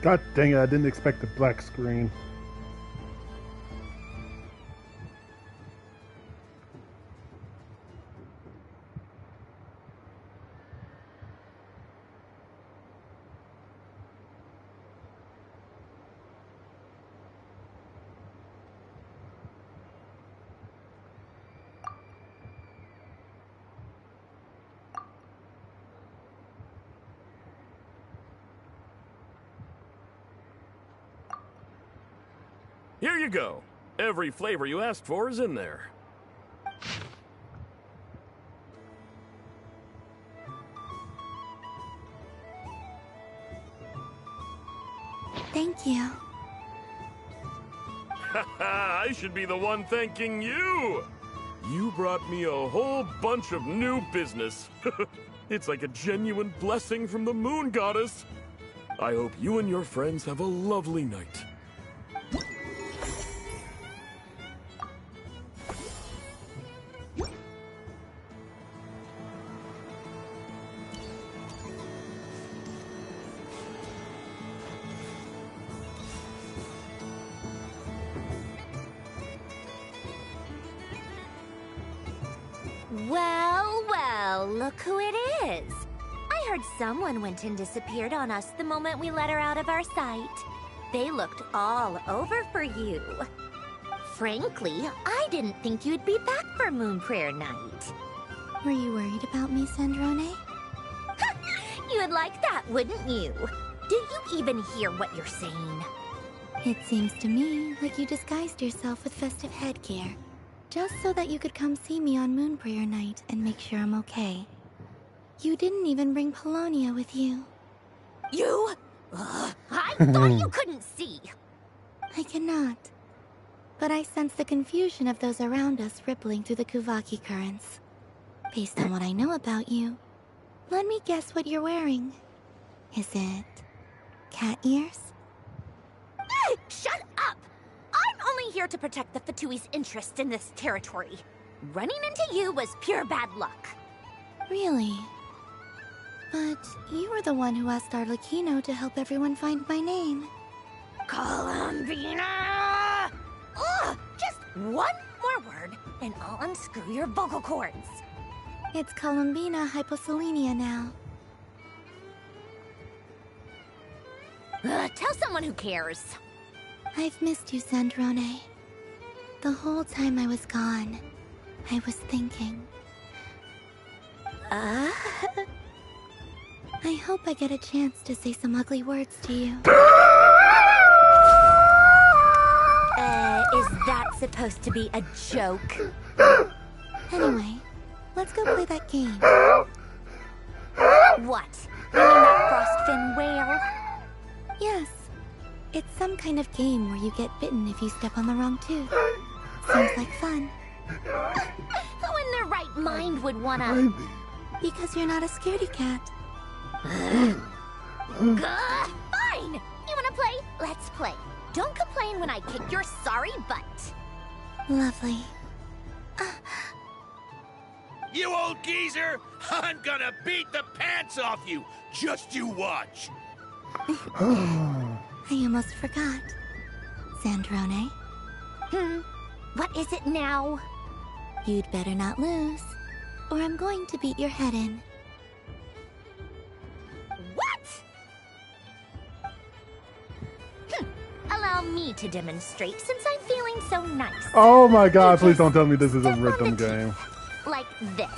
Speaker 1: God dang it, I didn't expect the black screen.
Speaker 23: Here you go. Every flavor you asked for is in there.
Speaker 4: Thank you.
Speaker 23: I should be the one thanking you! You brought me a whole bunch of new business. It's like a genuine blessing from the moon goddess. I hope you and your friends have a lovely night.
Speaker 3: Well, well, look who it is. I heard someone went and disappeared on us the moment we let her out of our sight. They looked all over for you. Frankly, I didn't think you'd be back for Moon Prayer Night.
Speaker 4: Were you worried about me, Sandrone?
Speaker 3: You'd like that, wouldn't you? Do you even hear what you're saying?
Speaker 4: It seems to me like you disguised yourself with festive headgear, just so that you could come see me on Moon Prayer Night and make sure I'm okay. You didn't even bring Polonia with you.
Speaker 3: You? I thought you couldn't see.
Speaker 4: I cannot. But I sense the confusion of those around us rippling through the Kuvaki currents. Based on what I know about you, let me guess what you're wearing. Is it cat ears?
Speaker 3: Shut up! I'm only here to protect the Fatui's interest in this territory. Running into you was pure bad luck.
Speaker 4: Really? But you were the one who asked Arlecchino to help everyone find my name.
Speaker 3: Columbina! Ugh! Just one more word, and I'll unscrew your vocal cords.
Speaker 4: It's Columbina Hyposelenia now.
Speaker 3: Tell someone who cares.
Speaker 4: I've missed you, Sandrone. The whole time I was gone, I was thinking. I hope I get a chance to say some ugly words to you.
Speaker 3: Is that supposed to be a joke?
Speaker 4: Anyway, let's go play that game.
Speaker 3: What? You mean that Frostfin whale?
Speaker 4: Yes. It's some kind of game where you get bitten if you step on the wrong tooth. Seems like fun.
Speaker 3: Who in their right mind would wanna...
Speaker 4: Because you're not a scaredy cat.
Speaker 3: Fine! You wanna play? Let's play. Don't complain when I kick your sorry butt.
Speaker 4: Lovely.
Speaker 7: You old geezer! I'm gonna beat the pants off you! Just you watch!
Speaker 4: I almost forgot. Sandrone?
Speaker 3: What is it now?
Speaker 4: You'd better not lose, or I'm going to beat your head in.
Speaker 3: What? Allow me to demonstrate since I'm feeling so nice.
Speaker 1: Oh my god, please don't tell me this is a rhythm game.
Speaker 3: Like this.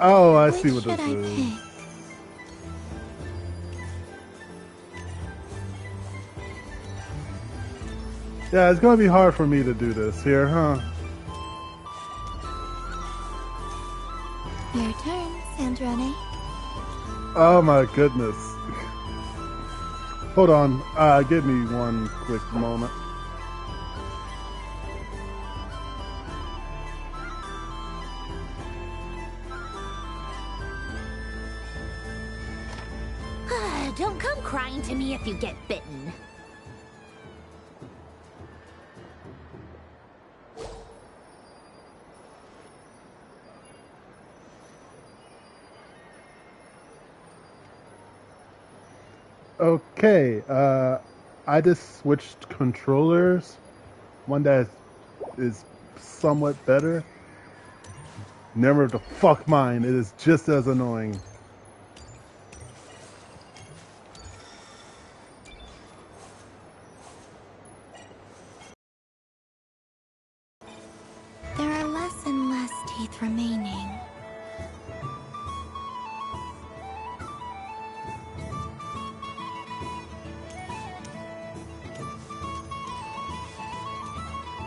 Speaker 1: Oh, I see
Speaker 4: Which
Speaker 1: what this
Speaker 4: should I
Speaker 1: is.
Speaker 4: pick?
Speaker 1: Yeah, it's gonna be hard for me to do this here, huh?
Speaker 4: Your turn, Sandrone.
Speaker 1: Oh my goodness. Hold on, give me one quick moment.
Speaker 3: Don't come crying to me if you get bitten.
Speaker 1: Okay, I just switched controllers. One that is somewhat better. Never the fuck mind, it is just as annoying.
Speaker 4: There are less and less teeth remaining.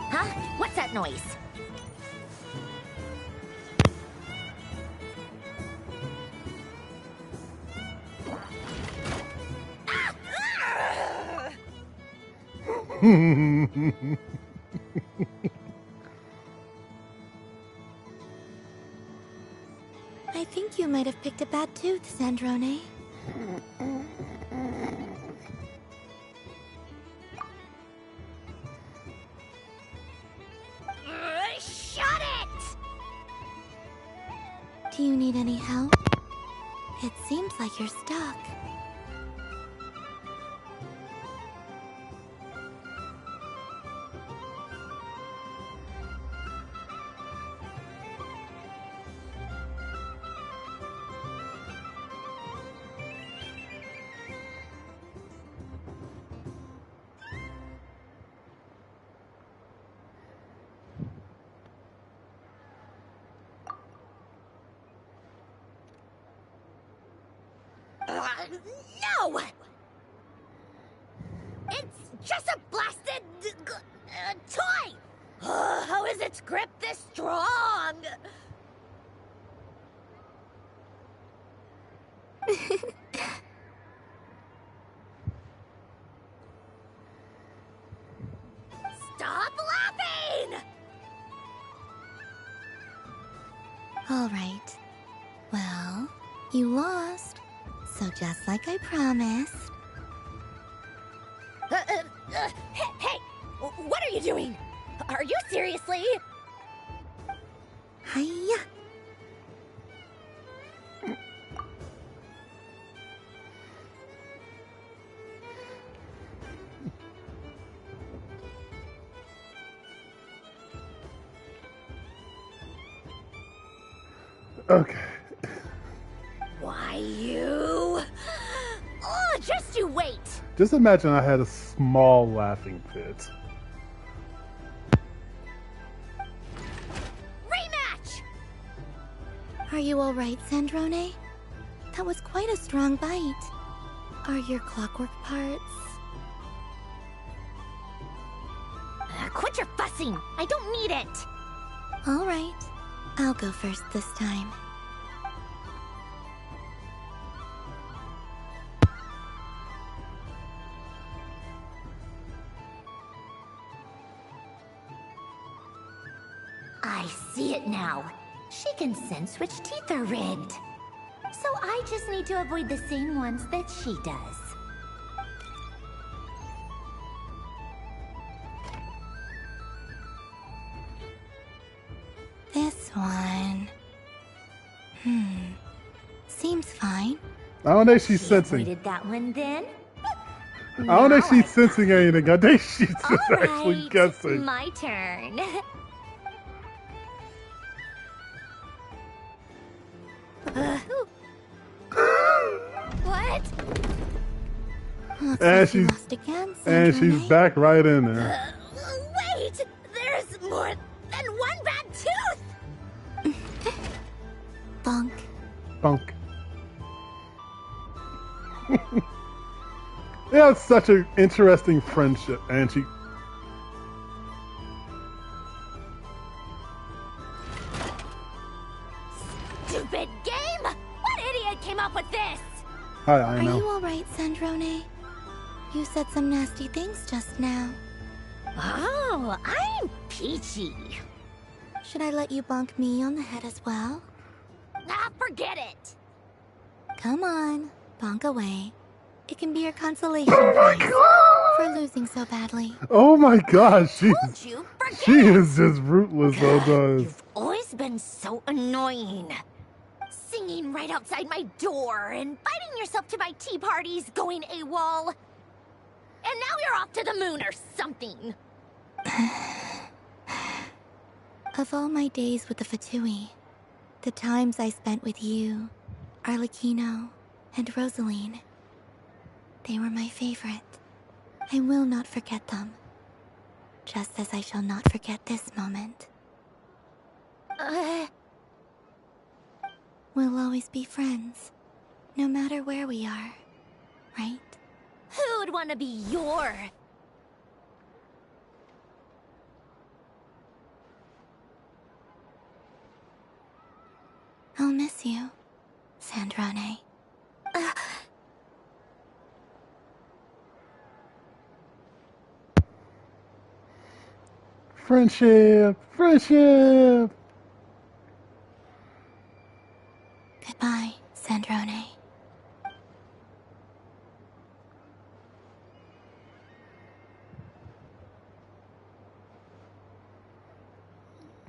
Speaker 3: Huh? What's that noise?
Speaker 4: I think you might have picked a bad tooth, Sandrone.
Speaker 3: Shut it!
Speaker 4: Do you need any help? It seems like you're stuck.
Speaker 3: No! It's just a blasted toy! How is its grip this strong? Stop laughing!
Speaker 4: All right. Well, you lost. So just like I promised.
Speaker 3: Hey! What are you doing? Are you seriously?
Speaker 4: Hiya!
Speaker 1: Okay.
Speaker 3: Why you? Oh, just you wait.
Speaker 1: Just imagine I had a small laughing fit.
Speaker 3: Rematch!
Speaker 4: Are you alright, Sandrone? That was quite a strong bite. Are your clockwork parts?
Speaker 3: Quit your fussing. I don't need it.
Speaker 4: Alright. I'll go first this time.
Speaker 3: I see it now. She can sense which teeth are rigged. So I just need to avoid the same ones that she does.
Speaker 4: This one... Seems fine.
Speaker 1: I don't think she's sensing.
Speaker 3: Avoided that one then?
Speaker 1: I don't think she's sensing anything. I think she's just actually guessing.
Speaker 3: My turn. What?
Speaker 4: Looks
Speaker 1: And
Speaker 4: like you
Speaker 1: she's
Speaker 4: lost again,
Speaker 1: and
Speaker 4: Sandrone.
Speaker 1: she's back right in there.
Speaker 3: Wait! There's more than one bad tooth!
Speaker 1: Bunk. They have such an interesting friendship, and she.
Speaker 17: Stupid game! What idiot came up with this?
Speaker 1: I
Speaker 4: Are
Speaker 1: know.
Speaker 4: you alright, Sandrone? You said some nasty things just now.
Speaker 17: Oh, I'm peachy.
Speaker 4: Should I let you bonk me on the head as well?
Speaker 17: Ah, forget it.
Speaker 4: Come on, bonk away. It can be your consolation prize for losing so badly.
Speaker 1: Oh my gosh, she is
Speaker 17: it.
Speaker 1: just rootless sometimes.
Speaker 17: Always been so annoying. Singing right outside my door, inviting yourself to my tea parties, going AWOL. And now you're off to the moon or something.
Speaker 4: Of all my days with the Fatui, the times I spent with you, Arlecchino, and Rosaline, they were my favorite. I will not forget them. Just as I shall not forget this moment. We'll always be friends, no matter where we are, right?
Speaker 17: Who would want to be your...
Speaker 4: I'll miss you, Sandrone.
Speaker 1: Friendship, friendship.
Speaker 4: Goodbye, Sandrone.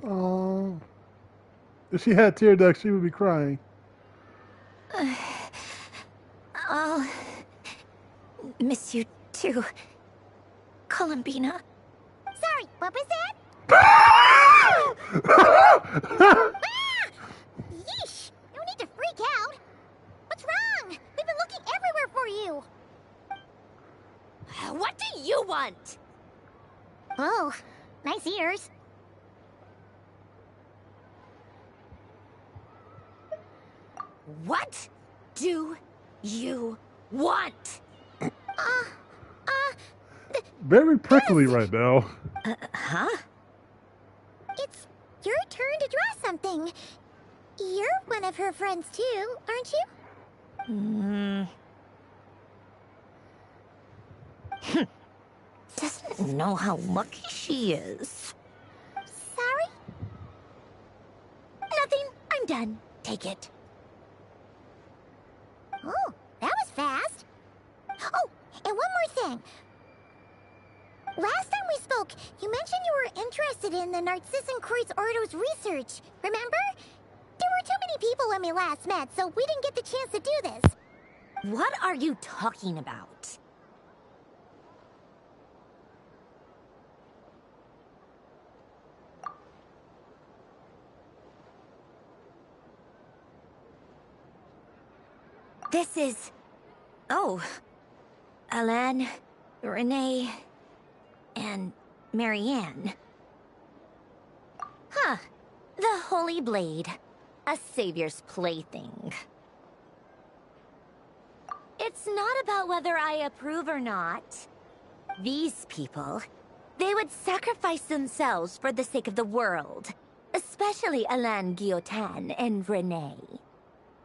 Speaker 1: Oh, if she had tear ducts, she would be crying.
Speaker 17: I'll miss you too, Columbina. Sorry, what was that? Yeesh! No need to freak out. What's wrong? We've been looking everywhere for you. What do you want? Oh, nice ears. What do you want?
Speaker 1: Very prickly right now.
Speaker 17: Huh? It's your turn to draw something. You're one of her friends too, aren't you? Doesn't know how lucky she is. Sorry? Nothing. I'm done. Take it. Oh, that was fast. Oh, and one more thing. Last time we spoke, you mentioned you were interested in the Narcissan Kreuz Ordo's research, remember? There were too many people when we last met, so we didn't get the chance to do this. What are you talking about? This is... Oh. Alain, Renee, and Marianne. Huh. The Holy Blade. A savior's plaything. It's not about whether I approve or not. These people, they would sacrifice themselves for the sake of the world. Especially Alain Guillotin and Renee.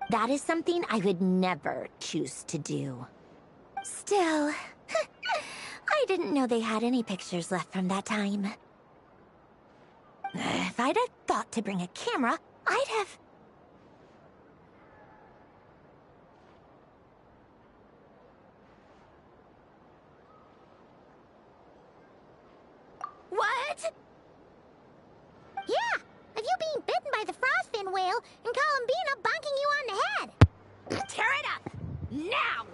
Speaker 17: That is something I would never choose to do. Still, I didn't know they had any pictures left from that time. If I'd have thought to bring a camera, I'd have... What? Yeah, of you being bitten by the frostfin whale and Columbina bonking you on the head. Tear it up! Now!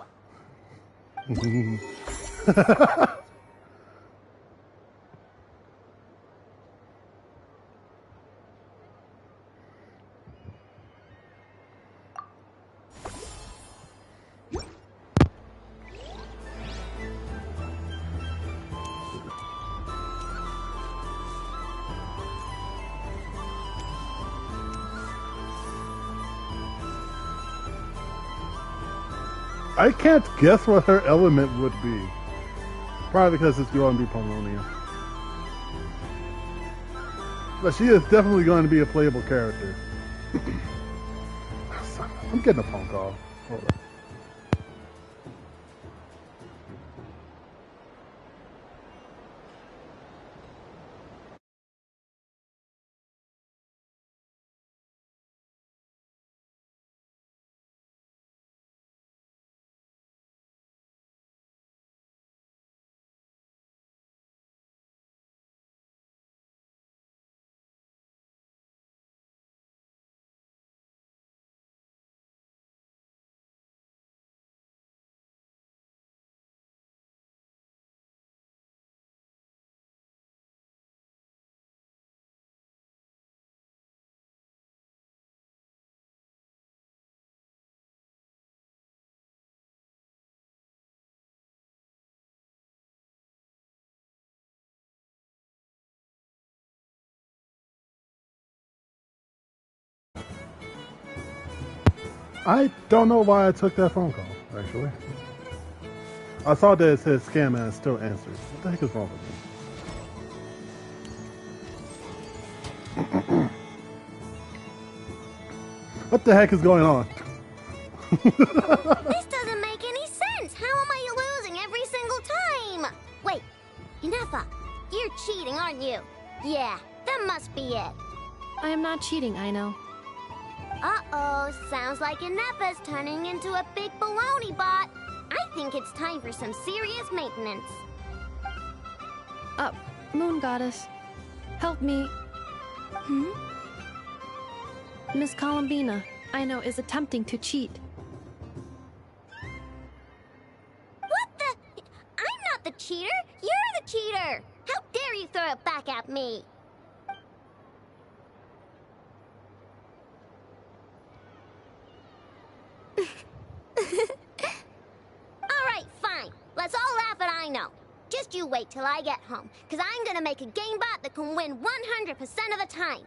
Speaker 1: I can't guess what her element would be. Probably because it's going to be Pomonian. But she is definitely going to be a playable character. I'm getting a phone call. Hold on. I don't know why I took that phone call, actually. I saw that it said scam and it still answered. What the heck is wrong with me? What the heck is going on?
Speaker 3: This doesn't make any sense. How am I losing every single time? Wait, Inefa, you're cheating, aren't you? Yeah, that must be it.
Speaker 6: I am not cheating, Aino.
Speaker 3: Uh-oh, sounds like Inefa's turning into a big baloney bot. I think it's time for some serious maintenance.
Speaker 6: Moon Goddess, help me. Miss Columbina, Aino is attempting to cheat.
Speaker 3: What the? I'm not the cheater. You're the cheater. How dare you throw it back at me? Alright, fine. Let's all laugh at Aino. Just you wait till I get home, because I'm gonna make a game bot that can win 100% of the time.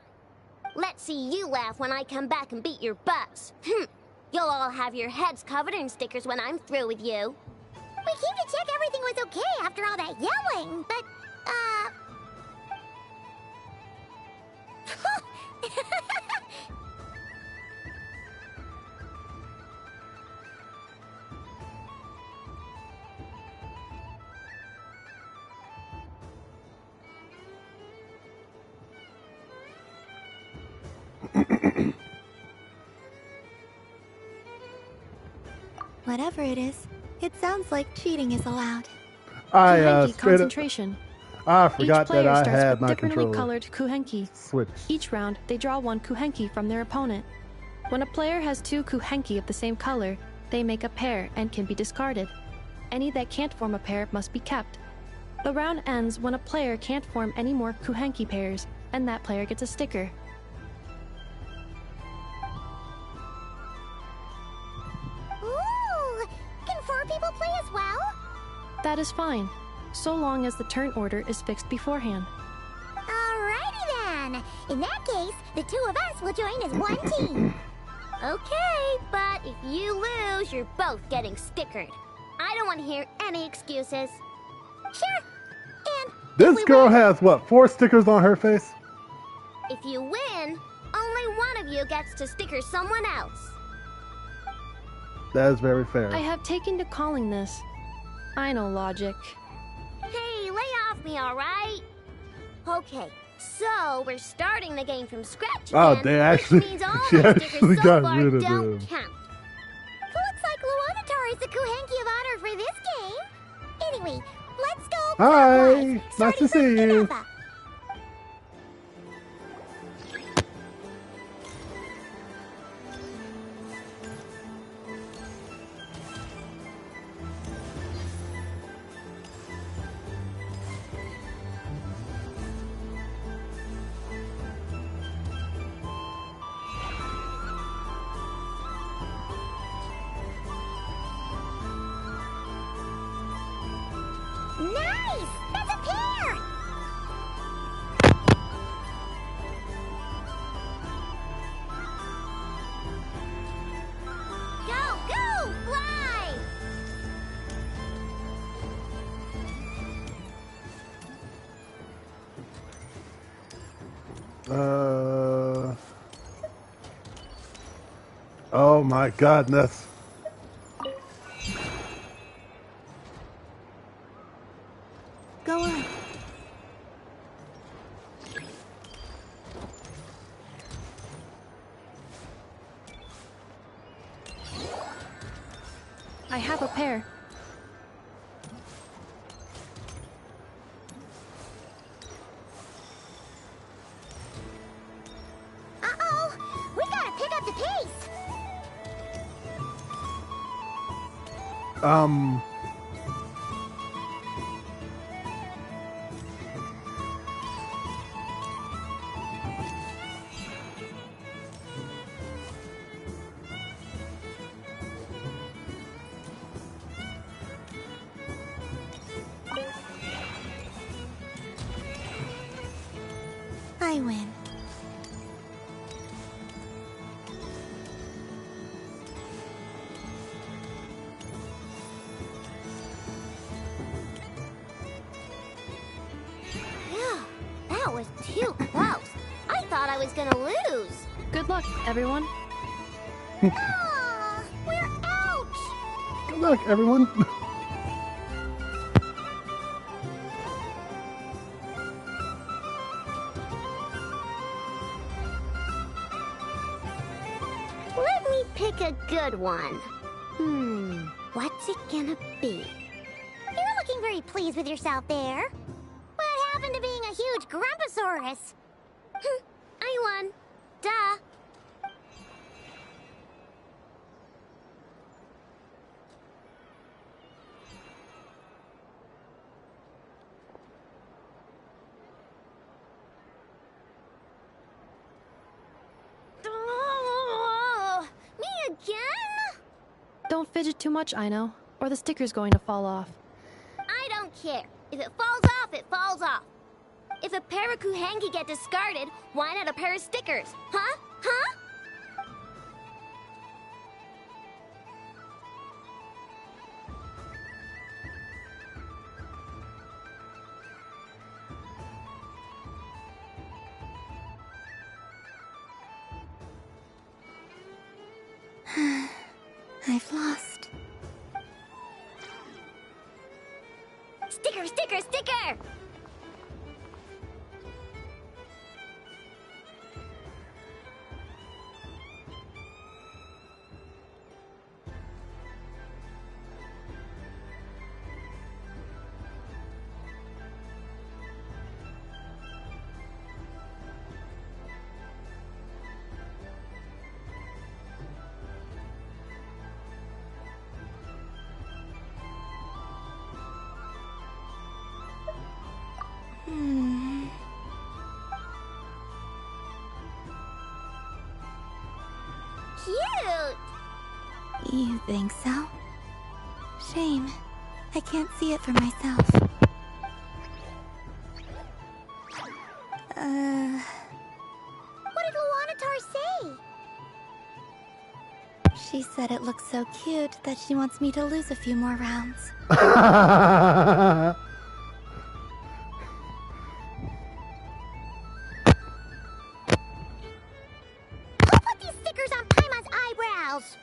Speaker 3: Let's see you laugh when I come back and beat your butts. You'll all have your heads covered in stickers when I'm through with you.
Speaker 17: We came to check everything was okay after all that yelling, but,
Speaker 4: Whatever it is, it sounds like cheating is allowed.
Speaker 6: Kuhenki concentration.
Speaker 1: I forgot
Speaker 6: Each player
Speaker 1: that I
Speaker 6: starts
Speaker 1: had
Speaker 6: with
Speaker 1: my
Speaker 6: differently
Speaker 1: controller.
Speaker 6: colored Kuhenki.
Speaker 1: Switch.
Speaker 6: Each round, they draw one Kuhenki from their opponent. When a player has two Kuhenki of the same color, they make a pair and can be discarded. Any that can't form a pair must be kept. The round ends when a player can't form any more Kuhenki pairs, and that player gets a sticker.
Speaker 17: Ooh! Can 4 people play as well?
Speaker 6: That is fine, so long as the turn order is fixed beforehand.
Speaker 17: Alrighty then. In that case, the 2 of us will join as one team.
Speaker 3: Okay, but if you lose, you're both getting stickered. I don't want to hear any excuses.
Speaker 17: Sure. And
Speaker 1: This girl has, what, 4 stickers on her face?
Speaker 3: if you win, only one of you gets to sticker someone else.
Speaker 1: That is very fair.
Speaker 6: I have taken to calling this. I know logic.
Speaker 3: Hey, lay off me, alright? Okay, so we're starting the game from scratch
Speaker 1: Oh,
Speaker 3: again,
Speaker 1: they actually,
Speaker 3: which means all
Speaker 1: she
Speaker 3: my
Speaker 1: actually
Speaker 3: stickers so
Speaker 1: got
Speaker 3: far
Speaker 1: rid of
Speaker 3: don't
Speaker 1: them.
Speaker 3: count.
Speaker 17: looks like Luanatar is the Kuhenki of honor for this game. Anyway, let's go.
Speaker 1: Hi, nice to see you.
Speaker 17: Inefa.
Speaker 3: Nice! That's a pair!
Speaker 1: Oh my goodness.
Speaker 4: Go on.
Speaker 6: I have a pair.
Speaker 3: Uh-oh! We gotta pick up the pace!
Speaker 4: I win.
Speaker 3: Phew, that was too close. I thought I was gonna lose.
Speaker 6: Good luck, everyone.
Speaker 3: Ah, we're out!
Speaker 1: Good luck, everyone.
Speaker 3: Let me pick a good one. What's it gonna be? You're looking very pleased with yourself there. What happened to being a huge Grumposaurus? I won. Duh. Oh, me again?
Speaker 6: Don't fidget too much, Ino, or the sticker's going to fall off.
Speaker 3: I don't care. If it falls off, it falls off. If a pair of Kuhenki get discarded, why not a pair of stickers? Huh? Huh?
Speaker 4: I've lost.
Speaker 3: Sticker, sticker, sticker! Cute!
Speaker 4: You think so? Shame. I can't see it for myself.
Speaker 3: What did Luanatar say?
Speaker 4: She said it looks so cute that she wants me to lose a few more rounds.
Speaker 3: Who put these stickers on Paimon's eyebrows?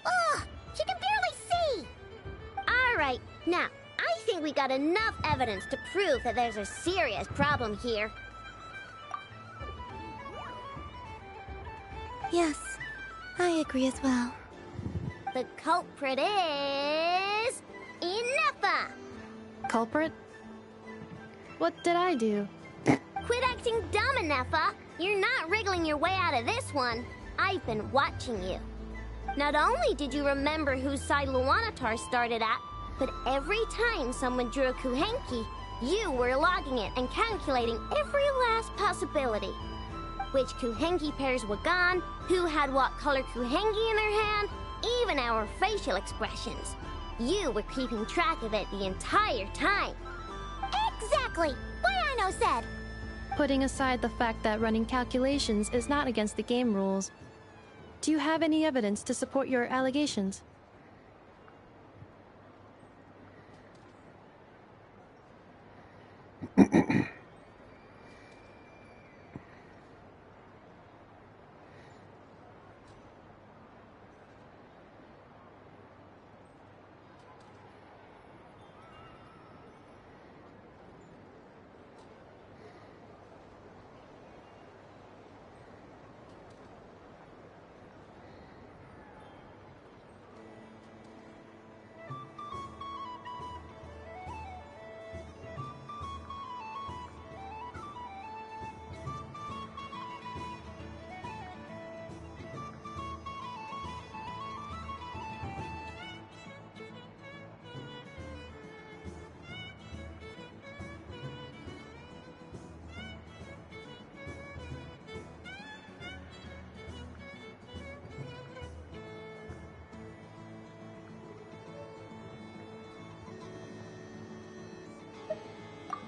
Speaker 3: Ugh, she can barely see! Alright, now, I think we got enough evidence to prove that there's a serious problem here.
Speaker 4: Yes, I agree as well.
Speaker 3: The culprit is... Inefa!
Speaker 6: Culprit? What did I do?
Speaker 3: Quit acting dumb, Inefa! You're not wriggling your way out of this one. I've been watching you. Not only did you remember whose side Luanatar started at, but every time someone drew a Kuhenki, you were logging it and calculating every last possibility. Which Kuhenki pairs were gone, who had what color Kuhenki in their hand, even our facial expressions. You were keeping track of it the entire time. Exactly! What Ino said!
Speaker 6: Putting aside the fact that running calculations is not against the game rules, do you have any evidence to support your allegations?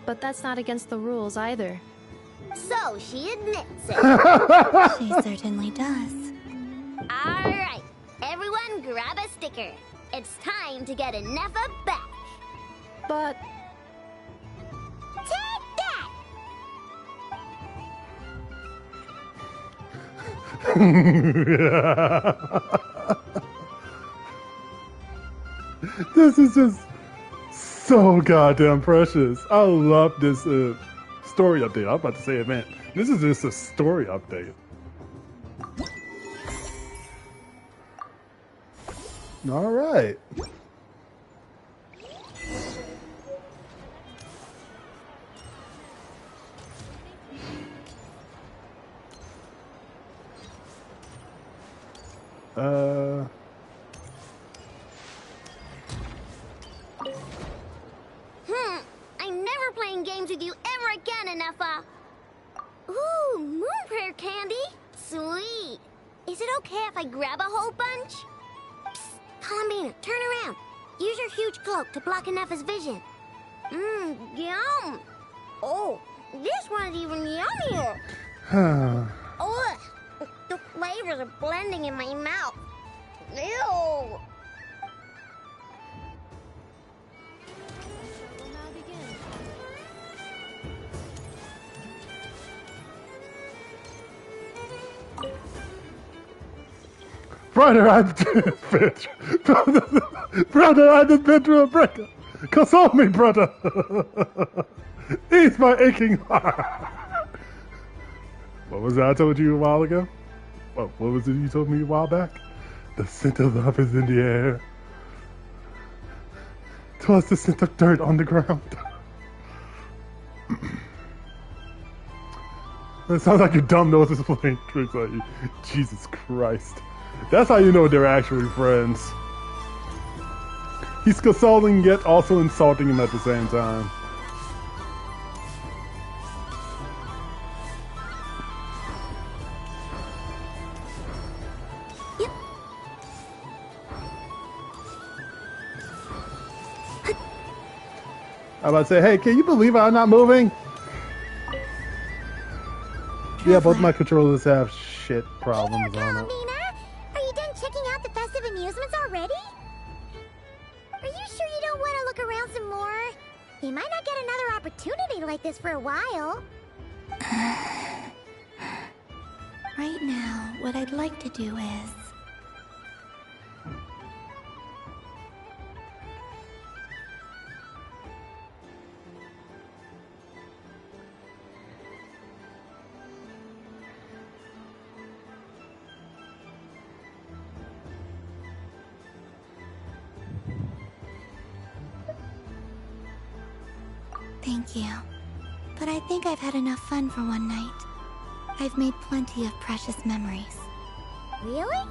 Speaker 6: But that's not against the rules either.
Speaker 3: So she admits it.
Speaker 4: She certainly does.
Speaker 3: Alright, everyone grab a sticker. It's time to get Nefa back.
Speaker 6: But...
Speaker 3: Take that!
Speaker 1: This is just so goddamn precious. I love this story update. I was about to say event. This is just a story update. All right.
Speaker 3: I'm never playing games with you ever again, Nefa. Ooh, moon prayer candy. Sweet. Is it okay if I grab a whole bunch? Psst, Columbina, turn around. Use your huge cloak to block Nefa's vision. Yum. Oh, this one's even yummier. Ugh, the flavors are blending in my mouth. Ew.
Speaker 1: Brother, I've brother, I just been through a breakup. Console me, brother. Ease my aching heart. What was that I told you a while ago? What was it you told me a while back? The scent of love is in the air. 'Twas the scent of dirt on the ground. That sounds like your dumb nose is playing tricks on you. Jesus Christ. That's how you know they're actually friends. He's consoling yet also insulting him at the same time. I'm about to say, hey, can you believe I'm not moving? Yeah, both my controllers have shit problems on it.
Speaker 3: Are you done checking out the festive amusements already? Are you sure you don't want to look around some more? You might not get another opportunity like this for a while.
Speaker 4: Right now, what I'd like to do is... Thank you. But I think I've had enough fun for one night. I've made plenty of precious memories.
Speaker 3: Really?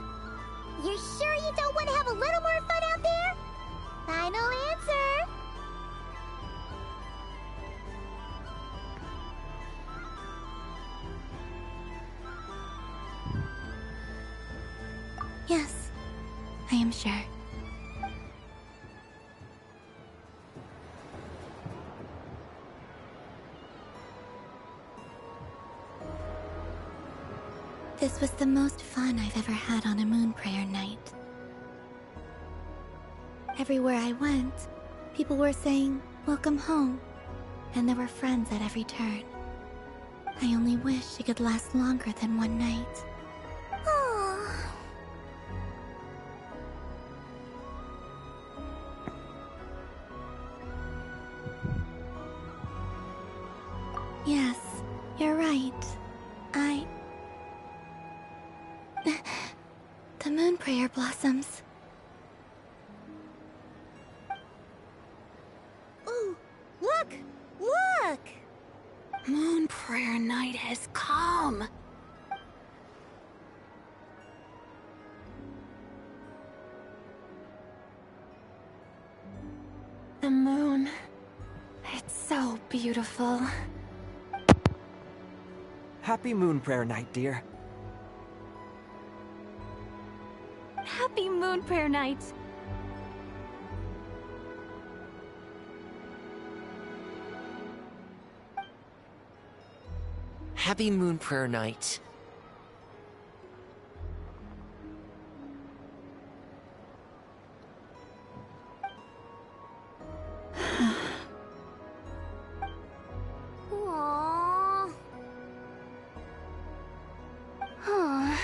Speaker 3: You're sure you don't want to have a little more fun out there? Final answer.
Speaker 4: Yes, I am sure. This was the most fun I've ever had on a moon prayer night. Everywhere I went, people were saying, "Welcome home," and there were friends at every turn. I only wish it could last longer than one night. Yes, you're right. The moon prayer blossoms.
Speaker 3: Ooh, look! Look!
Speaker 22: Moon prayer night has come. The moon. It's so beautiful.
Speaker 8: Happy Moon Prayer Night, dear.
Speaker 13: Happy Moon Prayer Night!
Speaker 12: Happy Moon Prayer Night.
Speaker 3: Aww. Huh.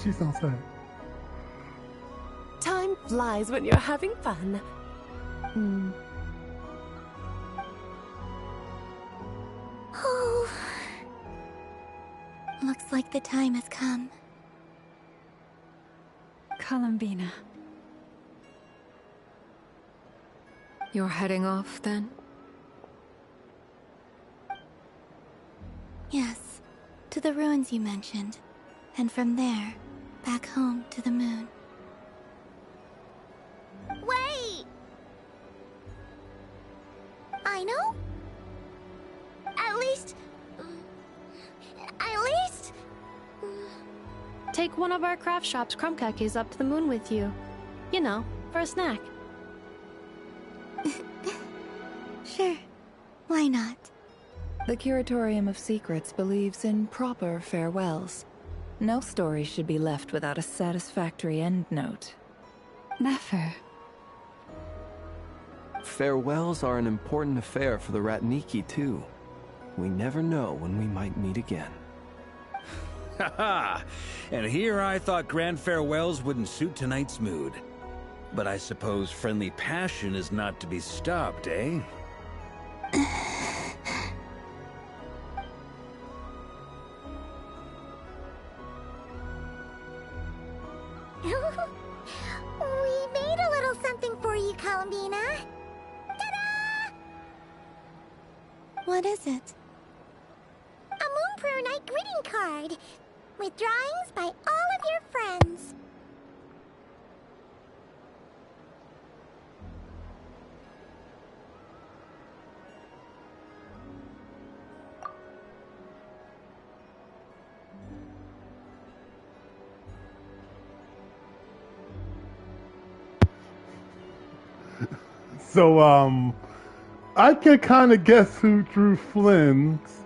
Speaker 1: She's not sad.
Speaker 19: Time flies when you're having fun.
Speaker 4: Oh. Looks like the time has come.
Speaker 2: Columbina.
Speaker 9: You're heading off, then?
Speaker 4: Yes, to the ruins you mentioned. And from there, back home to the moon.
Speaker 3: Wait! I know? At least...
Speaker 6: Take one of our craft shop's crumb cookies up to the moon with you. You know, for a snack.
Speaker 4: Sure. Why not?
Speaker 14: The Curatorium of Secrets believes in proper farewells. No story should be left without a satisfactory endnote.
Speaker 2: Never.
Speaker 16: Farewells are an important affair for the Ratniki, too. We never know when we might meet again.
Speaker 5: Haha! And here I thought grand farewells wouldn't suit tonight's mood. But I suppose friendly passion is not to be stopped, eh?
Speaker 3: We made a little something for you, Columbina. Ta-da!
Speaker 4: What is it?
Speaker 3: A Moon Prayer Night greeting card with drawings by all of your friends.
Speaker 1: So, I can kind of guess who drew Flynn's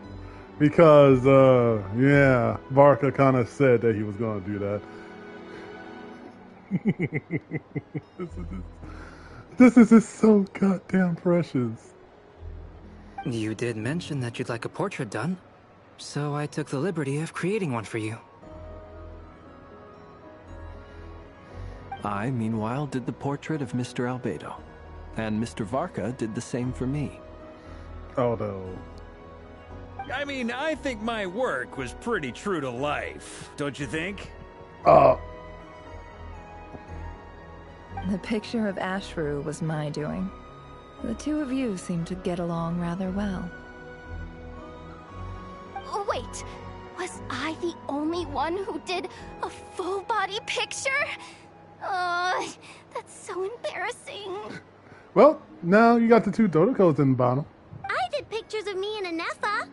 Speaker 1: because, yeah, Varka kind of said that he was going to do that. This is just so goddamn precious.
Speaker 15: You did mention that you'd like a portrait done, so I took the liberty of creating one for you.
Speaker 16: I, meanwhile, did the portrait of Mr. Albedo. And Mr. Varka did the same for me.
Speaker 1: Although...
Speaker 5: I mean, I think my work was pretty true to life, don't you think?
Speaker 14: The picture of Ashru was my doing. The two of you seem to get along rather well.
Speaker 17: Wait, was I the only one who did a full-body picture? That's so embarrassing.
Speaker 1: Well, now you got the two Dodocos in the bottom.
Speaker 3: I did pictures of me and Anefa.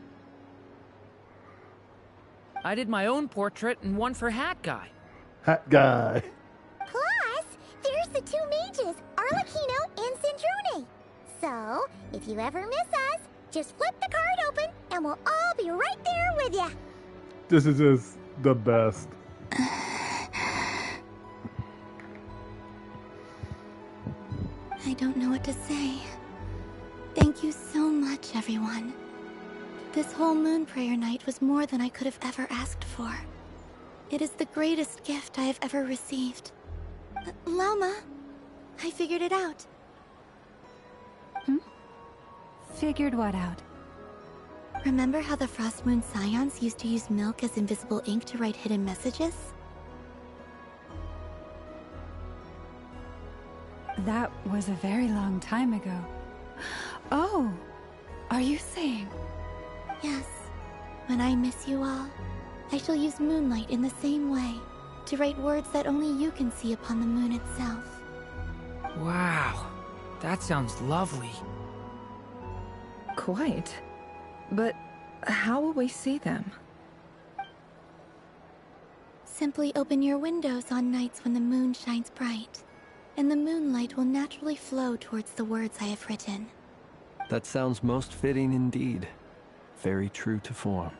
Speaker 21: I did my own portrait and one for Hat Guy.
Speaker 1: Hat Guy.
Speaker 3: Plus, there's the two mages, Arlecchino and Sandrone. So, if you ever miss us, just flip the card open and we'll all be right there with you.
Speaker 1: This is just the best.
Speaker 4: I don't know what to say. Thank you so much, everyone. This whole Moon Prayer Night was more than I could have ever asked for. It is the greatest gift I have ever received. Lauma, I figured it out.
Speaker 2: Figured what out?
Speaker 4: Remember how the Frost Moon Scions used to use milk as invisible ink to write hidden messages?
Speaker 2: That was a very long time ago. Oh, are you saying?
Speaker 4: Yes. When I miss you all, I shall use moonlight in the same way, to write words that only you can see upon the moon itself.
Speaker 21: Wow, that sounds lovely.
Speaker 14: Quite. But how will we see them?
Speaker 4: Simply open your windows on nights when the moon shines bright, and the moonlight will naturally flow towards the words I have written.
Speaker 16: That sounds most fitting indeed. Very true to form.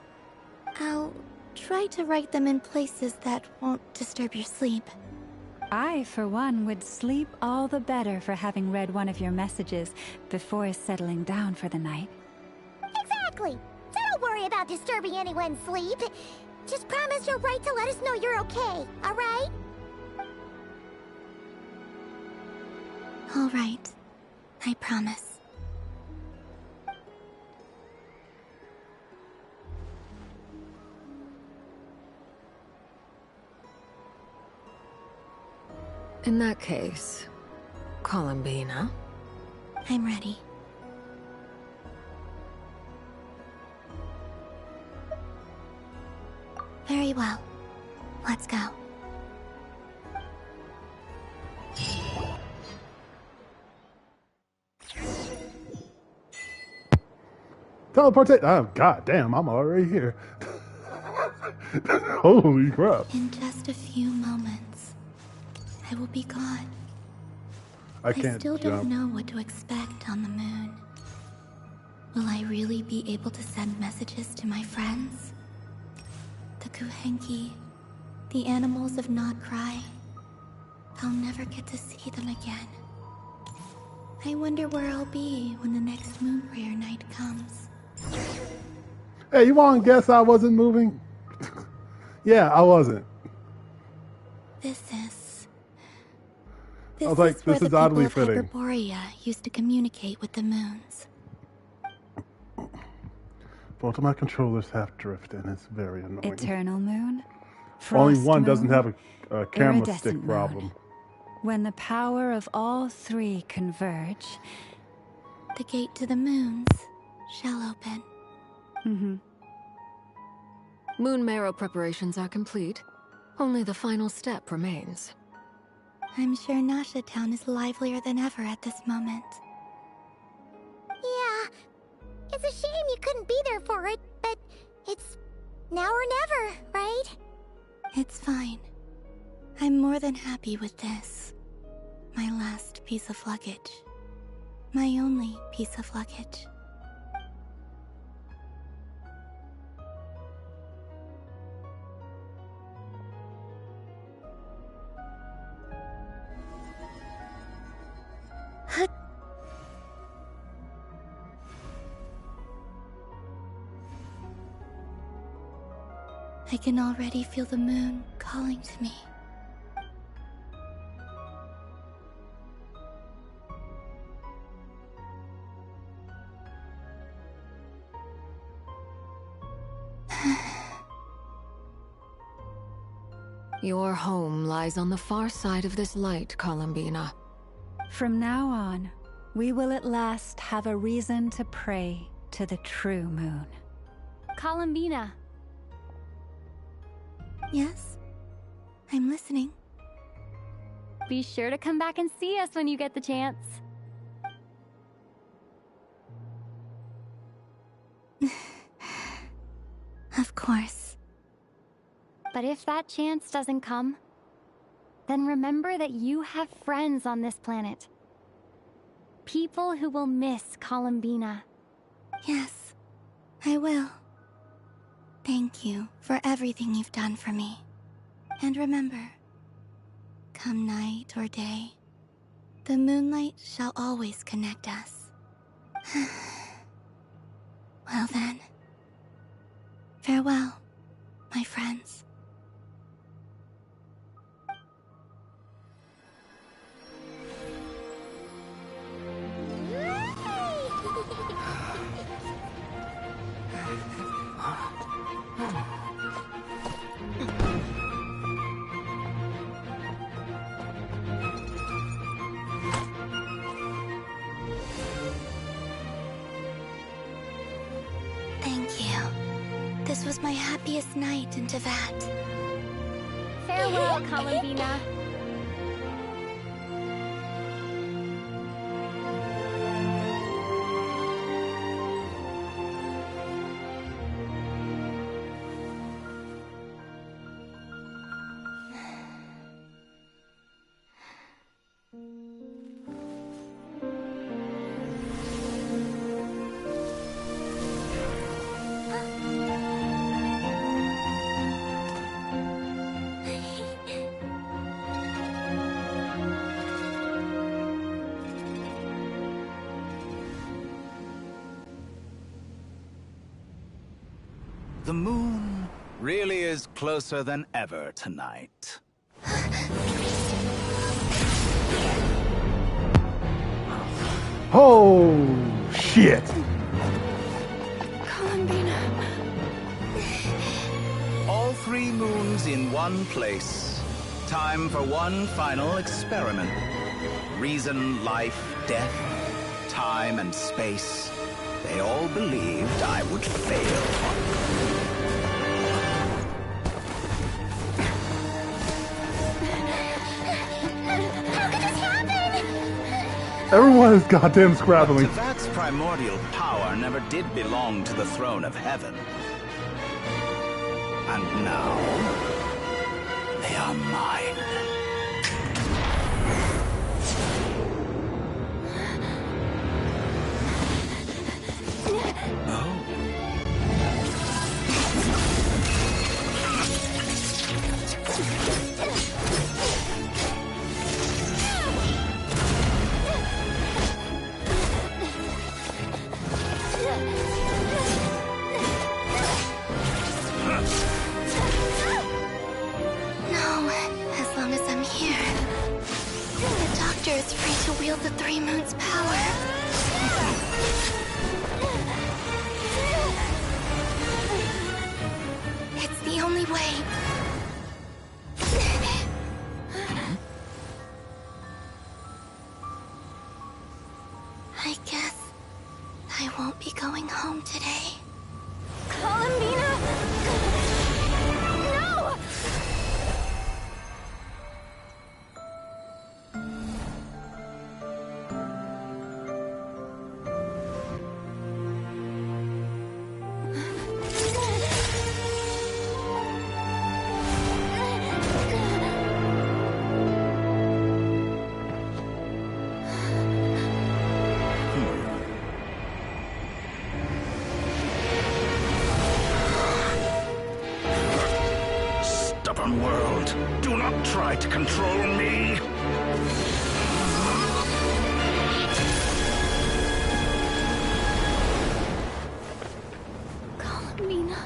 Speaker 4: I'll try to write them in places that won't disturb your sleep.
Speaker 2: I, for one, would sleep all the better for having read one of your messages before settling down for the night.
Speaker 3: Exactly! So don't worry about disturbing anyone's sleep. Just promise you'll write to let us know you're okay, alright?
Speaker 4: Alright. I promise.
Speaker 9: In that case, Columbina?
Speaker 4: I'm ready. Very well. Let's go.
Speaker 1: Teleportate! Oh, god damn, I'm already here. Holy crap.
Speaker 4: In just a few moments, I will be gone.
Speaker 1: I can't
Speaker 4: still
Speaker 1: jump.
Speaker 4: don't know what to expect on the moon. Will I really be able to send messages to my friends? The Kuhenki, the animals of Not Cry. I'll never get to see them again. I wonder where I'll be when the next moon prayer night comes.
Speaker 1: Hey, you want to guess I wasn't moving? Yeah, I wasn't.
Speaker 4: This is
Speaker 1: where
Speaker 4: the people
Speaker 1: oddly
Speaker 4: of
Speaker 1: fitting.
Speaker 4: Hyperborea used to communicate with the moons.
Speaker 1: Both of my controllers have drift, and it's very annoying.
Speaker 2: Eternal moon?
Speaker 1: Only
Speaker 2: Frost
Speaker 1: one doesn't
Speaker 2: moon,
Speaker 1: have a camera
Speaker 2: iridescent
Speaker 1: stick
Speaker 2: moon.
Speaker 1: problem.
Speaker 2: When the power of all three converge...
Speaker 4: The gate to the moons shall open.
Speaker 2: Mm-hmm.
Speaker 9: Moon marrow preparations are complete. Only the final step remains.
Speaker 4: I'm sure Nasha Town is livelier than ever at this moment.
Speaker 3: Yeah, it's a shame you couldn't be there for it, but it's now or never, right?
Speaker 4: It's fine. I'm more than happy with this. My last piece of luggage. My only piece of luggage. I can already feel the moon calling to me.
Speaker 9: Your home lies on the far side of this light, Columbina.
Speaker 2: From now on, we will at last have a reason to pray to the true moon.
Speaker 17: Columbina.
Speaker 4: Yes? I'm listening.
Speaker 17: Be sure to come back and see us when you get the chance.
Speaker 4: Of course.
Speaker 17: But if that chance doesn't come, then remember that you have friends on this planet. People who will miss Columbina.
Speaker 4: Yes, I will. Thank you for everything you've done for me. And remember, come night or day, the moonlight shall always connect us. Well then, farewell, my friends. Thank you. This was my happiest night in Tevat.
Speaker 17: Farewell, Columbina.
Speaker 11: The moon really is closer than ever tonight.
Speaker 1: Oh, shit.
Speaker 4: Columbina.
Speaker 11: All 3 moons in one place. Time for one final experiment. Reason, life, death, time and space. They all believed I would fail.
Speaker 3: How could this happen?
Speaker 1: Everyone is goddamn scrabbling.
Speaker 11: Tevat's primordial power never did belong to the throne of heaven. And now, they are mine.
Speaker 4: No, as long as I'm here. The Doctor is free to wield the 3 moons' power. It's the only way. I guess I won't be going home today.
Speaker 17: Columbina! No!
Speaker 11: Stubborn world, do not try to control me.
Speaker 4: Columbina.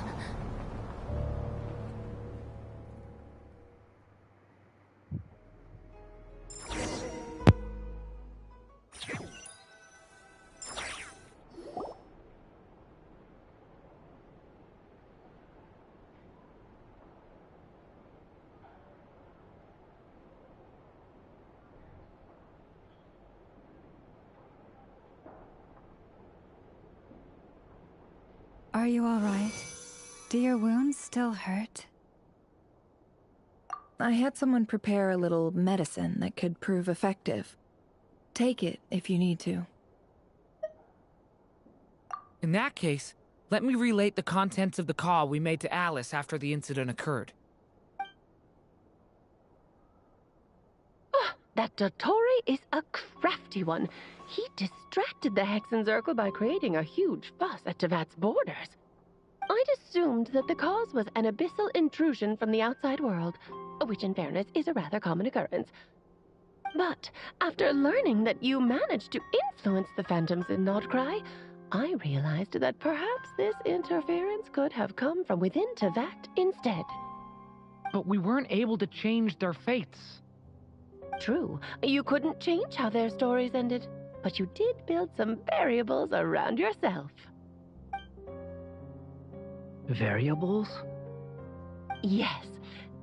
Speaker 2: Are you all right? Do your wounds still hurt?
Speaker 14: I had someone prepare a little medicine that could prove effective. Take it if you need to.
Speaker 21: In that case, let me relate the contents of the call we made to Alice after the incident occurred.
Speaker 12: That Dottore is a crafty one. He distracted the Hexen Circle by creating a huge fuss at Tevat's borders. I'd assumed that the cause was an abyssal intrusion from the outside world, which in fairness is a rather common occurrence. But after learning that you managed to influence the phantoms in Nodcry, I realized that perhaps this interference could have come from within Tevat instead.
Speaker 21: But we weren't able to change their fates.
Speaker 12: True, you couldn't change how their stories ended, but you did build some variables around yourself.
Speaker 21: Variables?
Speaker 12: Yes,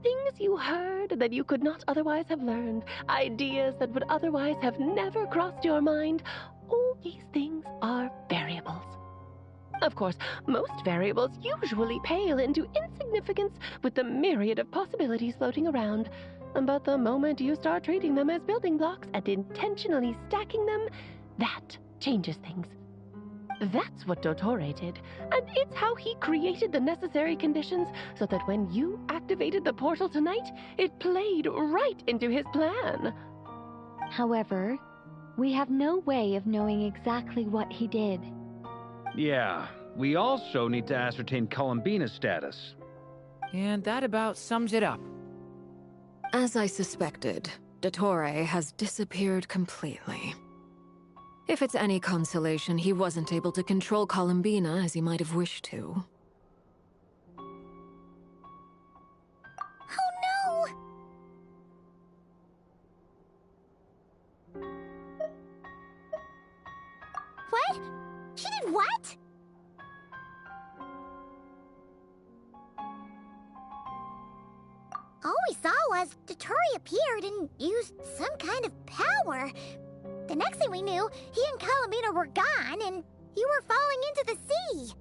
Speaker 12: things you heard that you could not otherwise have learned, ideas that would otherwise have never crossed your mind. All these things are variables. Of course, most variables usually pale into insignificance with the myriad of possibilities floating around. But the moment you start treating them as building blocks and intentionally stacking them, that changes things. That's what Dottore did, and it's how he created the necessary conditions so that when you activated the portal tonight, it played right into his plan.
Speaker 13: However, we have no way of knowing exactly what he did.
Speaker 5: Yeah, we also need to ascertain Columbina's status.
Speaker 21: And that about sums it up.
Speaker 9: As I suspected, Dottore has disappeared completely. If it's any consolation, he wasn't able to control Columbina as he might have wished to.
Speaker 3: All we saw was Dotori appeared and used some kind of power. The next thing we knew, he and Columbina were gone, and you were falling into the sea.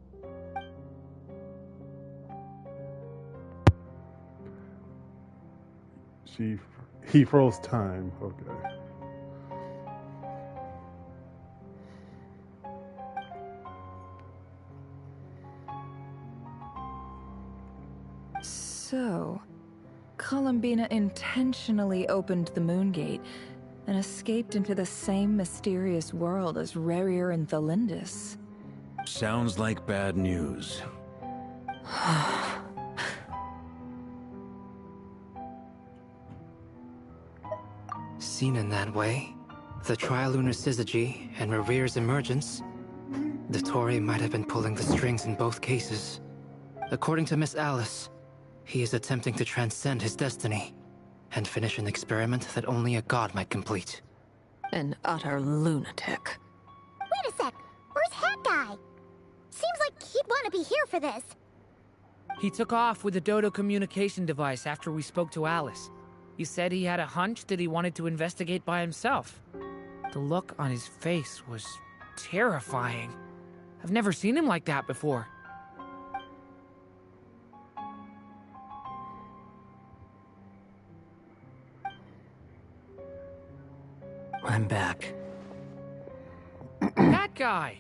Speaker 1: He froze time. Okay.
Speaker 14: So, Columbina intentionally opened the Moon Gate and escaped into the same mysterious world as Rarier and Thalindis.
Speaker 5: Sounds like bad news.
Speaker 15: Seen in that way, the Trilunar Syzygy and Rarier's emergence, Dotori might have been pulling the strings in both cases. According to Miss Alice, he is attempting to transcend his destiny and finish an experiment that only a god might complete.
Speaker 9: An utter lunatic.
Speaker 3: Wait a sec. Where's Hat Guy? Seems like he'd want to be here for this.
Speaker 21: He took off with the Dodo communication device after we spoke to Alice. He said he had a hunch that he wanted to investigate by himself. The look on his face was terrifying. I've never seen him like that before.
Speaker 10: I'm back.
Speaker 21: That guy!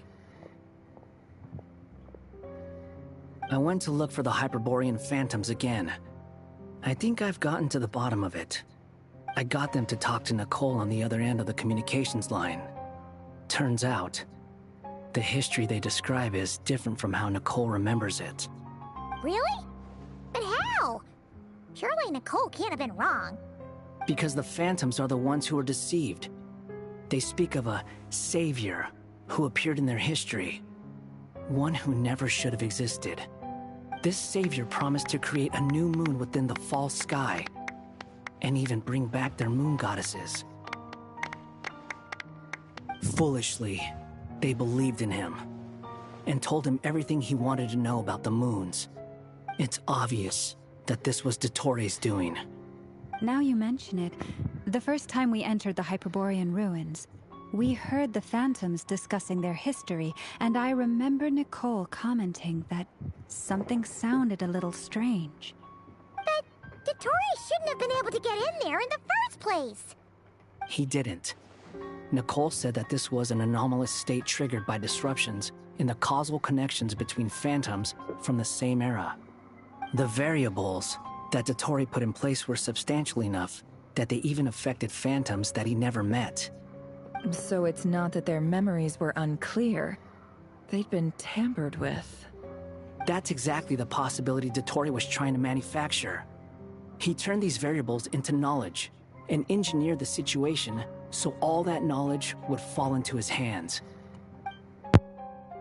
Speaker 10: I went to look for the Hyperborean phantoms again. I think I've gotten to the bottom of it. I got them to talk to Nicole on the other end of the communications line. Turns out, the history they describe is different from how Nicole remembers it.
Speaker 3: Really? But how? Surely Nicole can't have been wrong.
Speaker 10: Because the phantoms are the ones who are deceived. They speak of a savior who appeared in their history. One who never should have existed. This savior promised to create a new moon within the false sky, and even bring back their moon goddesses. Foolishly, they believed in him, and told him everything he wanted to know about the moons. It's obvious that this was Dotori's doing.
Speaker 2: Now you mention it, the first time we entered the Hyperborean ruins, we heard the phantoms discussing their history, and I remember Nicole commenting that something sounded a little strange.
Speaker 3: But Dotori shouldn't have been able to get in there in the first place.
Speaker 10: He didn't. Nicole said that this was an anomalous state triggered by disruptions in the causal connections between phantoms from the same era. The variables that Dotori put in place were substantial enough that they even affected phantoms that he never met.
Speaker 14: So it's not that their memories were unclear. They'd been tampered with.
Speaker 10: That's exactly the possibility Dotori was trying to manufacture. He turned these variables into knowledge and engineered the situation so all that knowledge would fall into his hands.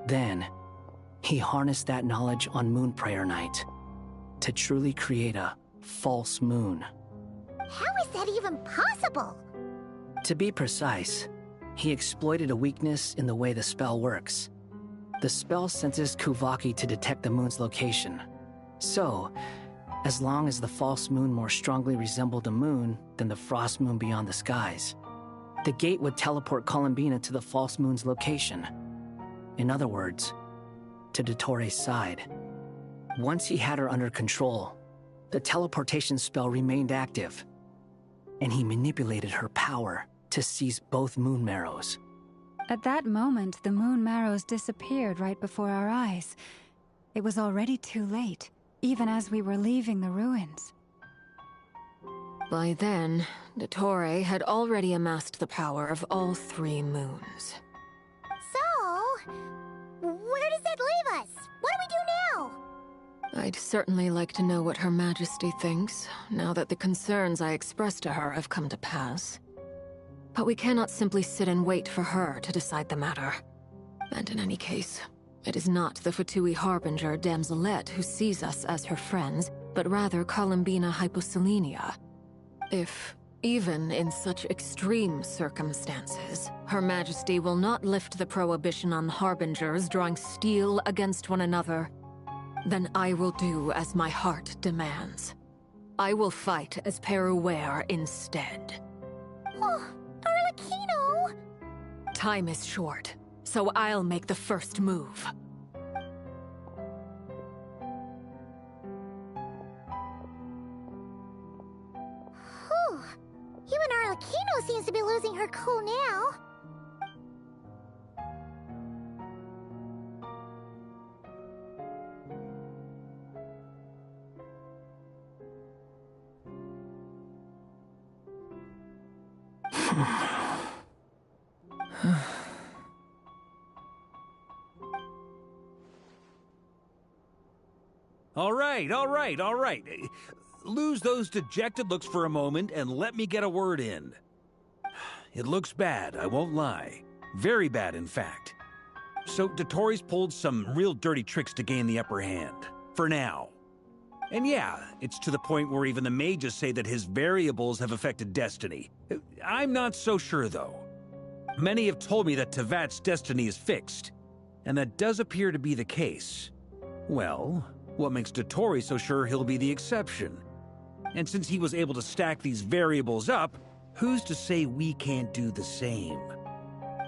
Speaker 10: Then, he harnessed that knowledge on Moon Prayer Night to truly create a false moon.
Speaker 3: How is that even possible?
Speaker 10: To be precise, he exploited a weakness in the way the spell works. The spell senses Kuvaki to detect the moon's location. So, as long as the false moon more strongly resembled a moon than the frost moon beyond the skies, the gate would teleport Columbina to the false moon's location. In other words, to Dotori's side. Once he had her under control, the teleportation spell remained active, and he manipulated her power to seize both moon marrows.
Speaker 2: At that moment, the moon marrows disappeared right before our eyes. It was already too late, even as we were leaving the ruins.
Speaker 9: By then, Dotori had already amassed the power of all three moons.
Speaker 3: So, where does that leave us? What do we do now?
Speaker 9: I'd certainly like to know what Her Majesty thinks, now that the concerns I expressed to her have come to pass. But we cannot simply sit and wait for her to decide the matter. And in any case, it is not the Fatui Harbinger Damselette who sees us as her friends, but rather Columbina Hyposelenia. If, even in such extreme circumstances, Her Majesty will not lift the prohibition on Harbingers drawing steel against one another, then I will do as my heart demands. I will fight as Peruware instead.
Speaker 3: Oh, Arlecchino!
Speaker 9: Time is short, so I'll make the first move.
Speaker 3: Whew. Even Arlecchino seems to be losing her cool now.
Speaker 5: All right. Lose those dejected looks for a moment and let me get a word in. It looks bad, I won't lie. Very bad, in fact. So Dotori's pulled some real dirty tricks to gain the upper hand. For now. And yeah, it's to the point where even the mages say that his variables have affected destiny. I'm not so sure, though. Many have told me that Tevat's destiny is fixed, and that does appear to be the case. Well, what makes Dotori so sure he'll be the exception? And since he was able to stack these variables up, who's to say we can't do the same?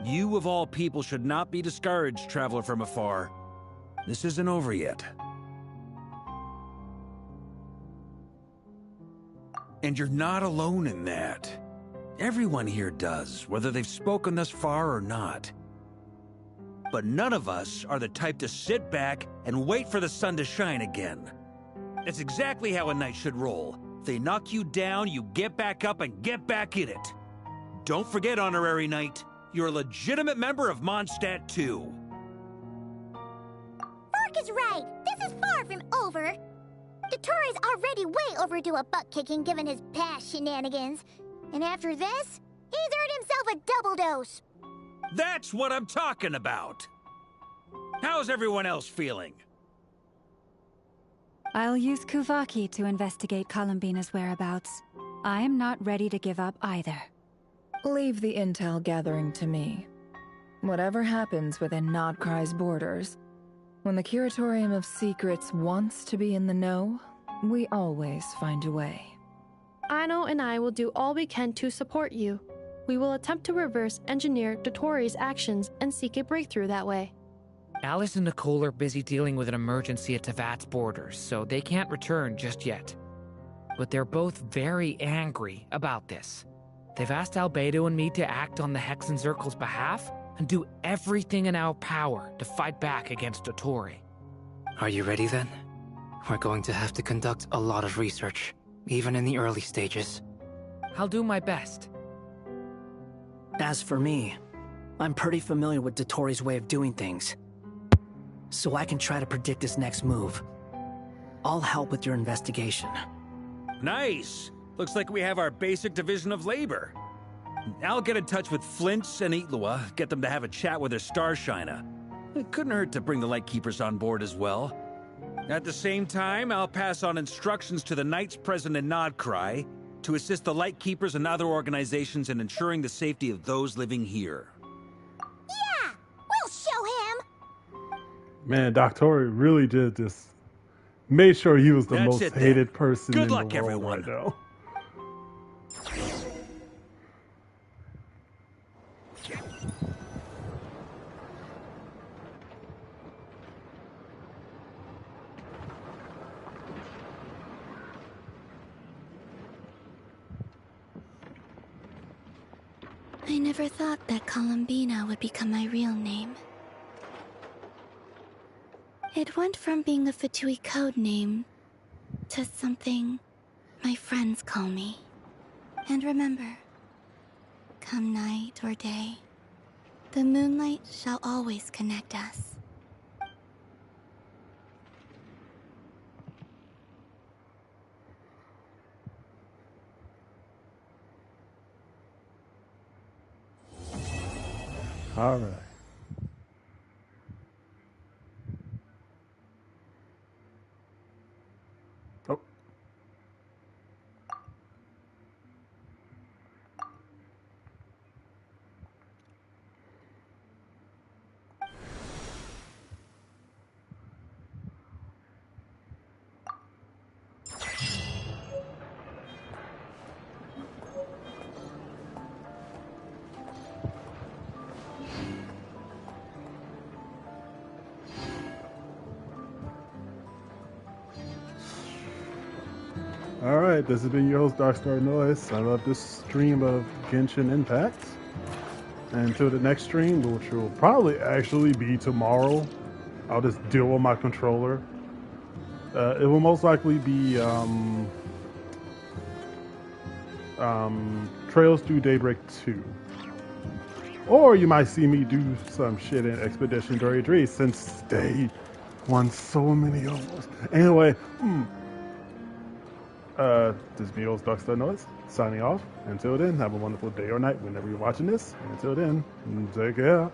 Speaker 5: You of all people should not be discouraged, traveler from afar. This isn't over yet. And you're not alone in that. Everyone here does, whether they've spoken thus far or not. But none of us are the type to sit back and wait for the sun to shine again. That's exactly how a knight should roll. If they knock you down, you get back up and get back in it. Don't forget, Honorary Knight, you're a legitimate member of Mondstadt too.
Speaker 3: Mark is right. This is far from over. Dotori's already way overdue a butt-kicking given his past shenanigans. And after this, he's earned himself a double dose.
Speaker 5: That's what I'm talking about. How's everyone else feeling?
Speaker 2: I'll use Kuvaki to investigate Columbina's whereabouts. I am not ready to give up either.
Speaker 14: Leave the intel gathering to me. Whatever happens within Nodcry's borders, when the Curatorium of Secrets wants to be in the know, we always find a way.
Speaker 6: Aino and I will do all we can to support you. We will attempt to reverse engineer Dotori's actions and seek a breakthrough that way.
Speaker 21: Alice and Nicole are busy dealing with an emergency at Tevat's borders, so they can't return just yet. But they're both very angry about this. They've asked Albedo and me to act on the Hexen Circle's behalf and do everything in our power to fight back against Dotori.
Speaker 15: Are you ready then? We're going to have to conduct a lot of research, even in the early stages.
Speaker 21: I'll do my best.
Speaker 10: As for me, I'm pretty familiar with Dotori's way of doing things, so I can try to predict his next move. I'll help with your investigation.
Speaker 5: Nice! Looks like we have our basic division of labor. I'll get in touch with Flints and Itlua, get them to have a chat with their Starshiner. It couldn't hurt to bring the Lightkeepers on board as well. At the same time, I'll pass on instructions to the Knights present in Nodcry to assist the Lightkeepers and other organizations in ensuring the safety of those living here.
Speaker 3: Yeah! We'll show him!
Speaker 1: Man, Dotori really did just made sure he was the
Speaker 5: That's
Speaker 1: most
Speaker 5: it, then.
Speaker 1: hated person
Speaker 5: Good
Speaker 1: in
Speaker 5: luck,
Speaker 1: the world
Speaker 5: everyone.
Speaker 1: right now.
Speaker 4: I never thought that Columbina would become my real name. It went from being a Fatui code name to something my friends call me. And remember, come night or day, the moonlight shall always connect us.
Speaker 1: All right. Oh. Alright, this has been your host, Darkstar Noise. I love this stream of Genshin Impact. And until the next stream, which will probably actually be tomorrow, I'll just deal with my controller. It will most likely be Trails Through Daybreak 2. Or you might see me do some shit in Expedition 33 since they won so many awards. Anyway, this is me, old Darkstar Noise, signing off. Until then, have a wonderful day or night whenever you're watching this. Until then, take care.